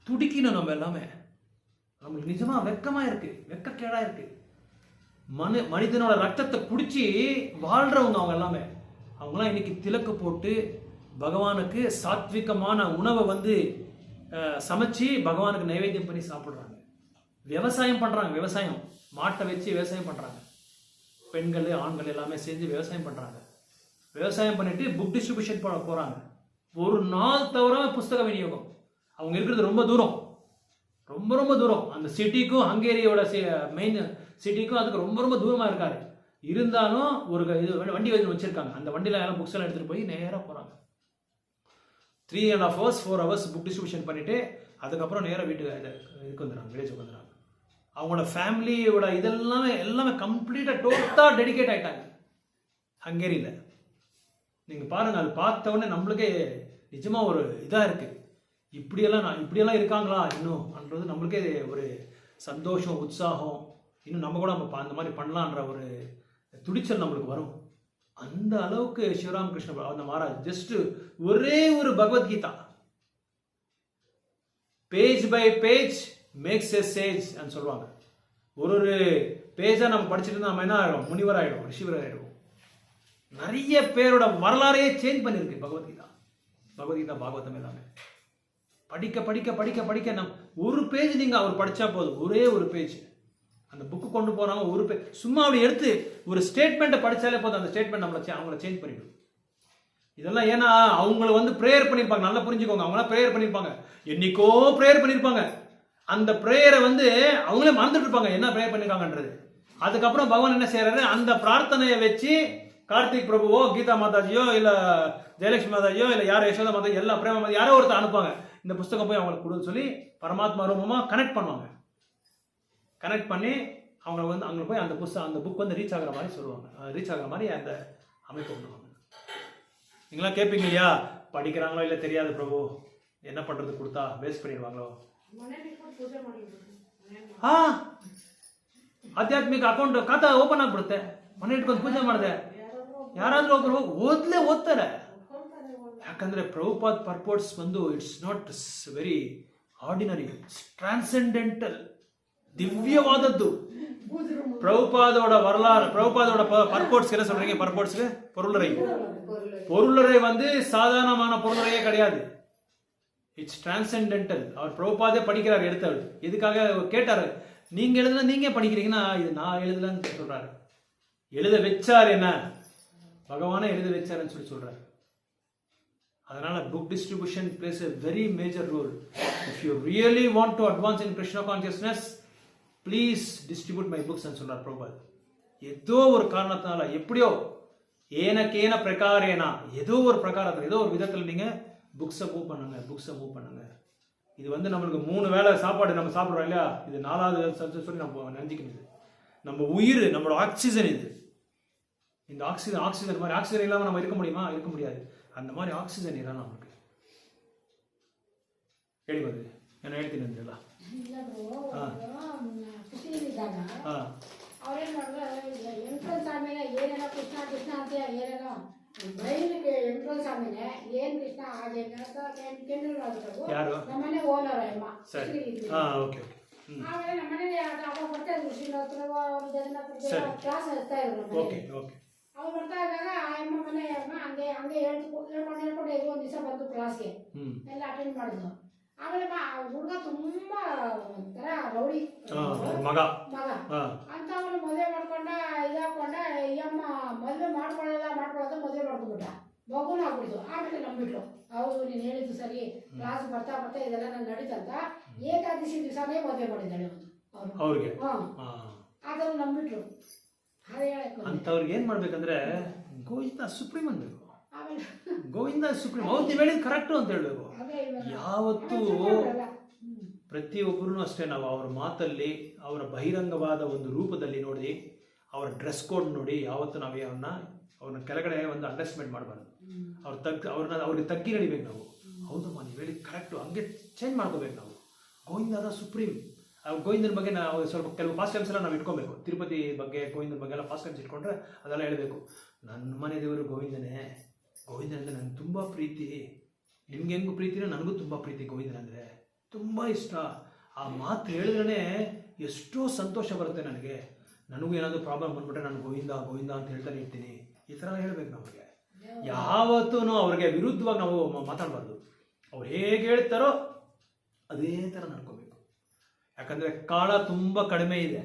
துடிக்கணும். நம்ம எல்லாமே நம்மளுக்கு நிஜமா வெக்கமா இருக்கு, வெக்கக்கேடா இருக்கு. மனிதனோட ரத்தத்தை குடிச்சு வாழ்றவங்க அவங்க எல்லாமே. அவங்களாம் இன்னைக்கு திலக்கு போட்டு பகவானுக்கு சாத்விகமான உணவை வந்து சமைச்சு பகவானுக்கு நைவேத்தியம் பண்ணி சாப்பிடுறாங்க. விவசாயம் பண்றாங்க, விவசாயம் மாட்டை வச்சு விவசாயம் பண்றாங்க. பெண்கள் ஆண்கள் எல்லாமே சேர்ந்து விவசாயம் பண்றாங்க. விவசாயம் பண்ணிட்டு புக் டிஸ்ட்ரிபியூஷன் போறாங்க. ஒரு நாள் தவிர புஸ்தக விநியோகம். அவங்க இருக்கிறது ரொம்ப தூரம், ரொம்ப ரொம்ப தூரம். அந்த சிட்டிக்கும் ஹங்கேரியோட மெயின் சிட்டிக்கும் அதுக்கு ரொம்ப ரொம்ப தூரமா இருக்காரு. இருந்தாலும் ஒரு இது வண்டி வச்சிருக்காங்க. அந்த வண்டியில எல்லாம் புக்ஸ் எல்லாம் எடுத்துட்டு போய் நேராக போறாங்க. 3.5 hours 4 hours புக் டிஸ்ட்ரிபியூஷன் பண்ணிட்டு அதுக்கப்புறம் நேராக வீட்டுக்கு இதுக்கு வந்துடுறாங்க, வில்லேஜுக்கு வந்துடுறாங்க. அவங்களோட ஃபேமிலியோட இதெல்லாமே எல்லாமே கம்ப்ளீட்டா டோட்டா டெடிகேட் ஆயிட்டாங்க ஹங்கேரியில. நீங்க பாருங்க, அது பார்த்த உடனே நம்மளுக்கே நிஜமா ஒரு இதா இருக்கு. இப்படியெல்லாம் இருக்காங்களா இன்னும்ன்றது நம்மளுக்கே ஒரு சந்தோஷம், உற்சாகம். இன்னும் நம்ம கூட அந்த மாதிரி பண்ணலான்ற ஒரு துடிச்சல் நம்மளுக்கு வரும். அந்த அளவுக்கு சிவராம் கிருஷ்ண அந்த மகாராஜ் ஜஸ்ட் ஒரே ஒரு Bhagavad Gita page by page makes a sage சொல்லுவாங்க. ஒரு பேஜா நம்ம படிச்சுட்டு இருந்தா நம்ம என்ன ஆயிடும், முனிவர் ஆயிடும், ரிஷிவர் ஆயிடும். நிறைய பேரோட வரலாறையே சேஞ்ச் பண்ணிருக்கு பகவத்கீதா. பாகவதம் எல்லாமே படிக்க படிக்க படிக்க படிக்க நம் ஒரு பேஜ் நீங்க அவர் படிச்சா போதும், ஒரே ஒரு பேஜ் அந்த புக்கு கொண்டு போறாங்க. ஒரு பேஜ் சும்மா அப்படி எடுத்து ஒரு ஸ்டேட்மெண்ட்டை படிச்சாலே போதும், அந்த ஸ்டேட்மெண்ட் அவங்கள சேஞ்ச் பண்ணிடும். இதெல்லாம் ஏன்னா அவங்கள வந்து ப்ரேயர் பண்ணியிருப்பாங்க. நல்லா புரிஞ்சுக்கோங்க, அவங்களாம் ப்ரேயர் பண்ணியிருப்பாங்க, என்னைக்கோ ப்ரேயர் பண்ணியிருப்பாங்க. அந்த ப்ரேயரை வந்து அவங்களே மறந்துட்டு இருப்பாங்க என்ன ப்ரேயர் பண்ணியிருக்காங்கன்றது. அதுக்கப்புறம் பகவான் என்ன செய்யறாரு, அந்த பிரார்த்தனையை வச்சு கார்த்திக் பிரபுவோ, கீதா மாதாஜியோ, இல்ல ஜெயலட்சுமி மாதாஜியோ, இல்ல யாரோ யசோதா மாதாஜி, எல்லா பிரேம மாதாஜி யாரோ ஒருத்தர் அனுப்புவாங்க. இந்த புஸ்தகம் போய் அவங்களுக்கு கொடுன்னு சொல்லி பரமாத்மா ரூபமா கனெக்ட் பண்ணுவாங்க. கனெக்ட் பண்ணி அவங்க வந்து அங்கே போய் அந்த புக் வந்து ரீச் ஆகிற மாதிரி சொல்லுவாங்க, ரீச் ஆகிற மாதிரி அந்த அமைப்பு பண்ணுவாங்க. நீங்களாம் கேட்பீங்க இல்லையா, படிக்கிறாங்களோ இல்லை தெரியாது பிரபு, என்ன பண்றது, கொடுத்தா வேஸ்ட் பண்ணிடுவாங்களோ. ಆಧ್ಯಾತ್ಮಿಕ ಅಕೌಂಟ್ ಖಾತಾ ಓಪನ್ ಆಗ್ಬಿಡುತ್ತೆ, ಮನೆ ಇಟ್ಕೊಂಡು ಪೂಜೆ ಮಾಡಿದೆ, ಯಾರಾದ್ರೂ ಒಬ್ರು ಓದ್ತಾರೆ. ಯಾಕಂದ್ರೆ ಪ್ರಭುಪಾದ್ ಪರ್ಪೋರ್ಟ್ಸ್ ಬಂದು it's not very ordinary, it's transcendental, ದಿವ್ಯವಾದದ್ದು. பிரபுபாதோட வரலாறு, பிரபுபாதோட பர்போர்ட்ஸ் என்ன சொல்றீங்க, பர்போர்ட்ஸ்க்கு பொருளரை வந்து சாதாரணமான பொருளரையே கிடையாது, இட்ஸ் டிரான்சென்டென்டல். அவர் பிரபுபாதே படிக்கிறார் எடுத்தவர். எதுக்காக கேட்டாரு, நீங்க எழுதுனா நீங்க படிக்கிறீங்கன்னா இது நான் எழுதலன்னு சொல்றாரு. எழுத வச்சார், என்ன பகவானே எழுத வச்சாருன்னு சொல்றாரு. அதனால book distribution place a very major role. If you really want to advance in Krishna consciousness, please distribute my books ன்னு சொல்றார் பிரபுபாத். ஏதோ ஒரு காரணத்தால, எப்படியோ ஏனக்கேன பிரகாரேனா, ஏதோ ஒரு பிரகாரத்தில், ஏதோ ஒரு விதத்தில் நீங்க புக்ஸை மூவ் பண்ணுங்க. இது வந்து நம்மளுக்கு 3 வேளை சாப்பாடு நம்ம சாப்பிட்றோம் இல்லையா, இது 4வது சொல்லி நம்ம நினைஞ்சிக்கணும். நம்ம உயிர், நம்மளோட ஆக்சிஜன் இது. இந்த ஆக்சிஜன் மாதிரி ஆக்சிஜன் இல்லாமல் நம்ம இருக்க முடியுமா? இருக்க முடியாது. அந்த மாதிரி ஆக்சிஜன் இதான் நமக்கு ಹೇಳಿ ಬಂದ್ರಿ, ನಾನು ಹೇಳ್ತೀನಿ ಅಂದ್ರಲ್ಲ. ಅವ್ರೇನ್ ಮಾಡಿದ್ರೆ ಎಂಟ್ರನ್ಸ್ ಆದ್ಮೇಲೆ ಏನೇನೋ ಕೃಷ್ಣ ಅಂತ ಏನೇನೋ ಬೈಲಿಗೆ ಎಂಟ್ರನ್ಸ್ ಆದ್ಮೇಲೆ ಏನ್ ಕೃಷ್ಣ ಹಾಗೆ ಯಾರು ನಮ್ಮನೆ ಓನರ್ ಅಮ್ಮ ಆಮೇಲೆ ನಮ್ಮನೇಲಿ ಅವಾಗ ಬರ್ತಾ ಇದ್ರು ಶ್ರೀನಿವಾಸರಾವ್ ಅವ್ರ ಜನ ಕ್ಲಾಸ್ ಹೇಳ್ತಾ ಇದ್ರು. ಅವ್ರು ಬರ್ತಾ ಇದ್ದಾಗ ಅಮ್ಮ ಮನೆ ಅಮ್ಮ ಹಂಗೆ ಹೇಳ್ಕೊಂಡು ಇದು ಒಂದು ದಿವಸ ಬಂದು ಕ್ಲಾಸ್ಗೆ ಎಲ್ಲ ಅಟೆಂಡ್ ಮಾಡಿದ್ನು. ಆಮೇಲೆ ಹುಡುಗ ತುಂಬಾ ಒಂಥರ ರೌಡಿ ಮಗ ಅಂತ ಅವನು ಮದುವೆ ಮಾಡ್ಕೊಂಡ ಇದಾಕೊಂಡ ಈ ಅಮ್ಮ ಮದುವೆ ಮಾಡ್ಕೊಳ್ಳೋದು ಮದುವೆ ಮಾಡ್ಕೊಂಡ್ಬಿಟ್ಟ, ಮಗುನ ಆಗ್ಬಿಡ್ತು. ಆಮೇಲೆ ನಂಬಿಟ್ಲು, ಹೌದು ನೀನು ಹೇಳಿದ್ದು ಸರಿ, ಕ್ಲಾಸ್ ಬರ್ತಾ ಇದೆಲ್ಲ ನಂಗೆ ನಡೀತಂತ ಏಕಾದಶಿ ದಿವಸನೇ ಮದುವೆ ಮಾಡಿದ್ದಾಳೆ ಅವ್ರಿಗೆ. ಅದನ್ನು ನಂಬಿಟ್ರು. ಅದೇ ಹೇಳಕ್ಕೆ ಅಂಥವ್ರಿಗೆ ಏನು ಮಾಡ್ಬೇಕಂದ್ರೆ ಗೋವಿಂದ ಸುಪ್ರೀಂ ಅನ್ಬೇಕು. ಗೋವಿಂದ ಸುಪ್ರೀಂ, ಹೌದು ನೀವು ಹೇಳಿದ್ ಕರೆಕ್ಟು ಅಂತ ಹೇಳ್ಬೇಕು. ಯಾವತ್ತೂ ಪ್ರತಿಯೊಬ್ಬರೂ ಅಷ್ಟೇ ನಾವು ಅವ್ರ ಮಾತಲ್ಲಿ, ಅವರ ಬಹಿರಂಗವಾದ ಒಂದು ರೂಪದಲ್ಲಿ ನೋಡಿ, ಅವರ ಡ್ರೆಸ್ ಕೋಡ್ ನೋಡಿ ಯಾವತ್ತು ನಾವೇ ಅವ್ರನ್ನ ಕೆಳಗಡೆ ಒಂದು ಅಂಡರ್ಸ್ಟ್ಯಾಂಡ್ ಮಾಡಬಾರ್ದು. ಅವ್ರಿಗೆ ತಗ್ಗಿ ನಡಿಬೇಕು ನಾವು. ಹೌದಮ್ಮ ನೀವು ಹೇಳಿದ ಕರೆಕ್ಟು, ಹಂಗೆ ಚೇಂಜ್ ಮಾಡ್ಕೋಬೇಕು ನಾವು. ಗೋವಿಂದ ಸುಪ್ರೀಂ. ಗೋವಿಂದನ ಬಗ್ಗೆ ನಾವು ಸ್ವಲ್ಪ ಕೆಲವು ಫಾಸ್ಟ್ ಟೈಮ್ಸ್ ಎಲ್ಲ ನಾವು ಇಟ್ಕೊಬೇಕು. ತಿರುಪತಿ ಬಗ್ಗೆ ಗೋವಿಂದನ ಬಗ್ಗೆ ಎಲ್ಲ ಫಾಸ್ಟ್ ಟೈಮ್ಸ್ ಇಟ್ಕೊಂಡ್ರೆ ಅದೆಲ್ಲ ಹೇಳಬೇಕು. ನನ್ನ ಮನೆ ದೇವರು ಗೋವಿಂದನೇ, ಗೋವಿಂದನ ಅಂದರೆ ನನಗೆ ತುಂಬ ಪ್ರೀತಿ, ನಿಮ್ಗೆ ಹೆಂಗೂ ಪ್ರೀತಿನೋ ನನಗೂ ತುಂಬ ಪ್ರೀತಿ, ಗೋವಿಂದನ ಅಂದರೆ ತುಂಬ ಇಷ್ಟ. ಆ ಮಾತು ಹೇಳಿದ್ರೇ ಎಷ್ಟೋ ಸಂತೋಷ ಬರುತ್ತೆ ನನಗೆ. ನನಗೂ ಏನಾದರೂ ಪ್ರಾಬ್ಲಮ್ ಬಂದ್ಬಿಟ್ರೆ ನಾನು ಗೋವಿಂದ ಗೋವಿಂದ ಅಂತ ಹೇಳ್ತಾನೆ ಇರ್ತೀನಿ. ಈ ಥರ ಹೇಳ್ಬೇಕು ನಮಗೆ. ಯಾವತ್ತೂ ಅವ್ರಿಗೆ ವಿರುದ್ಧವಾಗಿ ನಾವು ಮಾತಾಡಬಾರ್ದು. ಅವ್ರು ಹೇಗೆ ಹೇಳ್ತಾರೋ ಅದೇ ಥರ ನಡ್ಕೋಬೇಕು. ಯಾಕಂದರೆ ಕಾಲ ತುಂಬ ಕಡಿಮೆ ಇದೆ.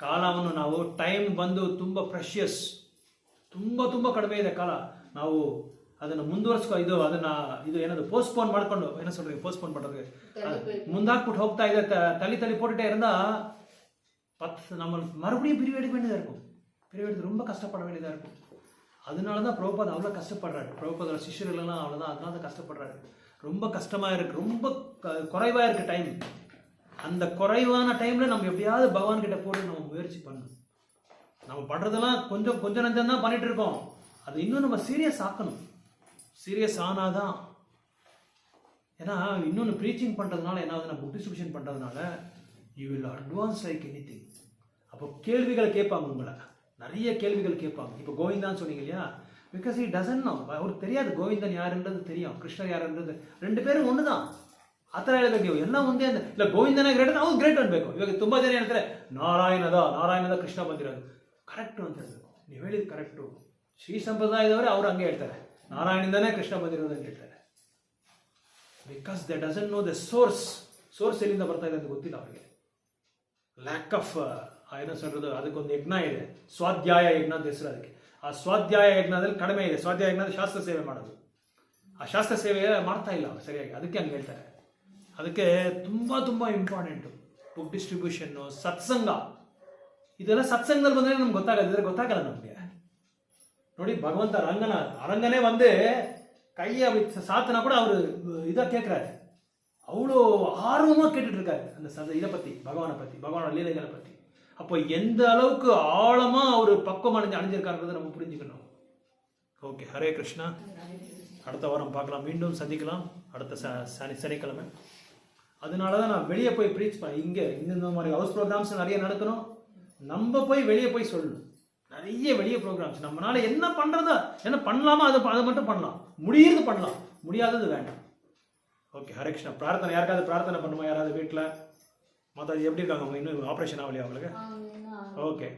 ಕಾಲವನ್ನು ನಾವು ಟೈಮ್ ಬಂದು ತುಂಬ ಪ್ರೆಷಿಯಸ್, ತುಂಬ ಕಡಿಮೆ ಇದೆ ಕಾಲ. ನಾವು ಅದನ್ನು ಇದು ಏನದು ಪೋಸ್ಟ್ಪೋನ್ ಮಾಡ್ಕೊಂಡು ಏನೋ சொல்றீங்க ಪೋಸ್ಟ್ಪೋನ್ பண்ணுறது ಮುಂದಾಕ್ಬಿಟ್ಟು ಹೋಗ್ತಾ ಇದೆ. தள்ளி போட்டுட்டே இருந்தா நம்ம மறுபடியும் பிரிவு எடுக்க வேண்டியதாக இருக்கும். பிரிவு எடுத்து ரொம்ப கஷ்டப்பட வேண்டியதாக இருக்கும். அதனால தான் பிரபுபாத் அவ்வளோ கஷ்டப்படுறாரு. பிரபுபாதோட சிஷ்யர்களெல்லாம் அவ்வளோதான், அதனால தான் கஷ்டப்படுறாரு. ரொம்ப கஷ்டமாக இருக்குது, ரொம்ப குறைவாக இருக்குது டைம். அந்த குறைவான டைமில் நம்ம எப்படியாவது பகவான்கிட்ட போட்டு நம்ம முயற்சி பண்ணணும். நம்ம பண்ணுறதெல்லாம் கொஞ்சம் நஞ்சம் தான் பண்ணிகிட்டு இருக்கோம். அது இன்னும் நம்ம சீரியஸ் ஆக்கணும். சீரியஸ் ஆனாதான். ஏன்னா இன்னொன்று ப்ரீச்சிங் பண்ணுறதுனால என்ன ஆகுதுன்னா, புக் டிஸ்ட்ரிபியூஷன் பண்ணுறதுனால you will advance like anything. அப்போ கேள்விகள் கேட்பாங்க, உங்களை நிறைய கேள்விகள் கேட்பாங்க. இப்போ கோவிந்தான்னு சொன்னீங்க இல்லையா, பிகாஸ் ஹி டசன்ட் நோ. அவருக்கு தெரியாது கோவிந்தன் யாருன்றது தெரியும், கிருஷ்ணர் யாருன்றது ரெண்டு பேரும் ஒன்று தான். ಆ ಥರ ಹೇಳಬೇಕು. ನೀವು ಎಲ್ಲ ಒಂದೇ ಅಂದ್ರೆ ಇಲ್ಲ ಗೋವಿಂದನೇ ಗ್ರೇಟ್, ಅವ್ರು ಗ್ರೇಟ್ ಅನ್ಬೇಕು. ಇವಾಗ ತುಂಬ ಜನ ಹೇಳ್ತಾರೆ ನಾರಾಯಣದ ಕೃಷ್ಣ ಬಂದಿರೋದು ಕರೆಕ್ಟು ಅಂತ ಹೇಳ್ಬೇಕು. ನೀವು ಹೇಳಿದ್ದು ಕರೆಕ್ಟು. ಶ್ರೀ ಸಂಪ್ರದಾಯದವರೇ ಅವ್ರು ಹಂಗೆ ಹೇಳ್ತಾರೆ, ನಾರಾಯಣದಿಂದನೇ ಕೃಷ್ಣ ಬಂದಿರೋದು ಅಂತ ಹೇಳ್ತಾರೆ. Because they doesn't know the source ಎಲ್ಲಿಂದ ಬರ್ತಾ ಇದೆ ಅಂತ ಗೊತ್ತಿಲ್ಲ ಅವರಿಗೆ. ಲ್ಯಾಕ್ ಆಫ್ ಏನೋ சொல்றது, ಅದಕ್ಕೊಂದು ಯಜ್ಞ ಇದೆ, ಸ್ವಾಧ್ಯಾಯ ಯಜ್ಞ ಅಂತ ಹೆಸರು ಅದಕ್ಕೆ. ಆ ಸ್ವಾಧ್ಯಾಯ ಯಜ್ಞದಲ್ಲಿ ಕಡಿಮೆ ಇದೆ. ಸ್ವಾಧ್ಯಾಯ ಯಜ್ಞದ ಶಾಸ್ತ್ರ ಸೇವೆ ಮಾಡೋದು, ಆ ಶಾಸ್ತ್ರ ಸೇವೆ ಮಾಡ್ತಾ ಇಲ್ಲ ಅವ್ರು ಸರಿಯಾಗಿ. ಅದಕ್ಕೆ ಹಂಗೆ ಹೇಳ್ತಾರೆ. ಅದಕ್ಕೆ ತುಂಬ ಇಂಪಾರ್ಟೆಂಟು ಬುಕ್ ಡಿಸ್ಟ್ರಿಬ್ಯೂಷನ್ನು, ಸತ್ಸಂಗ. ಇದೆಲ್ಲ ಸತ್ಸಂಗದಲ್ಲಿ ಬಂದರೆ ನಮ್ಗೆ ಗೊತ್ತಾಗಲ್ಲ ನಮಗೆ. ನೋಡಿ ಭಗವಂತ அரங்கனே வந்து கையை சாத்தினா கூட அவர் இதாக கேட்குறாரு. அவ்வளோ ஆர்வமாக கேட்டுட்டு இருக்காரு அந்த இதை பற்றி, பகவானோட லீலைகளை பற்றி. அப்போ எந்த அளவுக்கு ஆழமாக அவர் பக்குவம் அணிஞ்சிருக்காருன்றதை நம்ம புரிஞ்சுக்கணும். ஓகே, ஹரே கிருஷ்ணா. அடுத்த வாரம் பார்க்கலாம், மீண்டும் சந்திக்கலாம் அடுத்த சனிக்கிழமை. அதனால தான் நான் வெளியே போய் ப்ரீச் பண்ணேன். இங்கே இந்த மாதிரி ஹவுஸ் ப்ரோக்ராம்ஸ் நிறைய நடக்கணும். நம்ம போய் வெளியே போய் சொல்லணும். நிறைய வெளியே ப்ரோக்ராம்ஸ் நம்மளால என்ன பண்ணுறதோ என்ன பண்ணலாமோ அதை மட்டும் பண்ணலாம். முடியுறது பண்ணலாம், முடியாதது வேண்டாம். ஓகே, ஹரே கிருஷ்ணா. பிரார்த்தனை யாருக்காவது பிரார்த்தனை பண்ணுமா? யாராவது வீட்டில் மாதாஜி எப்படி இருக்காங்க? அவங்க இன்னும் ஆப்ரேஷன் ஆகலையா அவங்களுக்கு? ஓகே,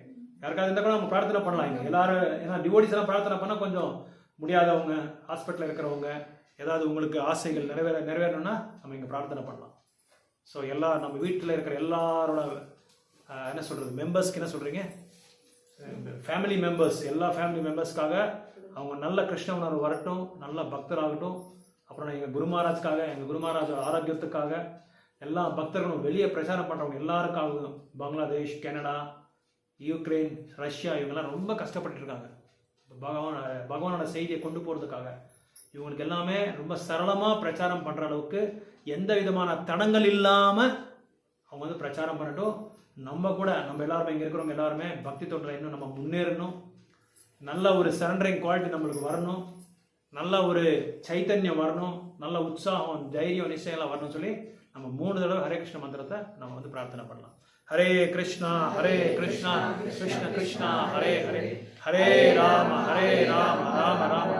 யாருக்காவது இருந்தால் கூட நம்ம பிரார்த்தனை பண்ணலாம். இங்கே எல்லாரும், ஏன்னா டிவோடிஸ் எல்லாம் பிரார்த்தனை பண்ணால் கொஞ்சம் முடியாதவங்க, ஹாஸ்பிட்டலில் இருக்கிறவங்க, ஏதாவது உங்களுக்கு ஆசைகள் நிறைவேறணும்னா நம்ம இங்கே பிரார்த்தனை பண்ணலாம். ஸோ நம்ம வீட்டில் இருக்கிற எல்லாரோட என்ன சொல்கிறது, மெம்பர்ஸ்க்கு என்ன சொல்கிறீங்க, ஃபேமிலி மெம்பர்ஸ், எல்லா ஃபேமிலி மெம்பர்ஸ்க்காக அவங்க நல்ல கிருஷ்ண உணர்வு வரட்டும், நல்ல பக்தராகட்டும். அப்புறம் எங்கள் குருமகாராஜ்க்காக, எங்கள் குருமகாராஜ் ஆரோக்கியத்துக்காக, எல்லா பக்தர்களும் வெளியே பிரச்சாரம் பண்ணுறவங்க எல்லாருக்காகவும், பங்களாதேஷ், கனடா, யுக்ரைன், ரஷ்யா, இவங்கெல்லாம் ரொம்ப கஷ்டப்பட்டு இருக்காங்க பகவானோட செய்தியை கொண்டு போகிறதுக்காக. இவங்களுக்கு எல்லாமே ரொம்ப சரளமாக பிரச்சாரம் பண்ணுற அளவுக்கு எந்த விதமான தடங்கள் இல்லாமல் அவங்க வந்து பிரச்சாரம் பண்ணட்டும். நம்ம எல்லாருமே இங்கே இருக்கிறவங்க எல்லாருமே பக்தி தொண்டில் இன்னும் நம்ம முன்னேறணும். நல்ல ஒரு சரண்டரிங் குவாலிட்டி நம்மளுக்கு வரணும், நல்ல ஒரு சைத்தன்யம் வரணும், நல்ல உற்சாகம், தைரியம், நிச்சயம் வரணும்னு சொல்லி நம்ம 3 தடவை ஹரே கிருஷ்ண மந்திரத்தை நம்ம வந்து பிரார்த்தனை பண்ணலாம். Hare Krishna Krishna Krishna Hare Hare, Hare Rama Rama Rama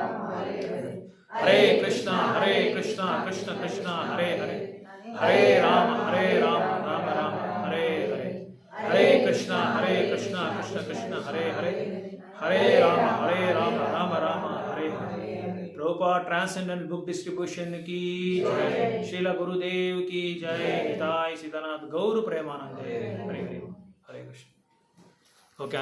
Hare Krishna Krishna Krishna Hare Hare, Hare Rama Rama Rama Hare Hare, Hare Krishna Krishna Krishna Krishna Hare Hare Hare Ram Ram Ram Hare Hare. Prabhupada transcendental book distribution की जय, श्रील गुरुदेव की जय, निताय सीतानाथ गौर प्रेमानंदे। हरे हरे हरे कृष्ण। ओके।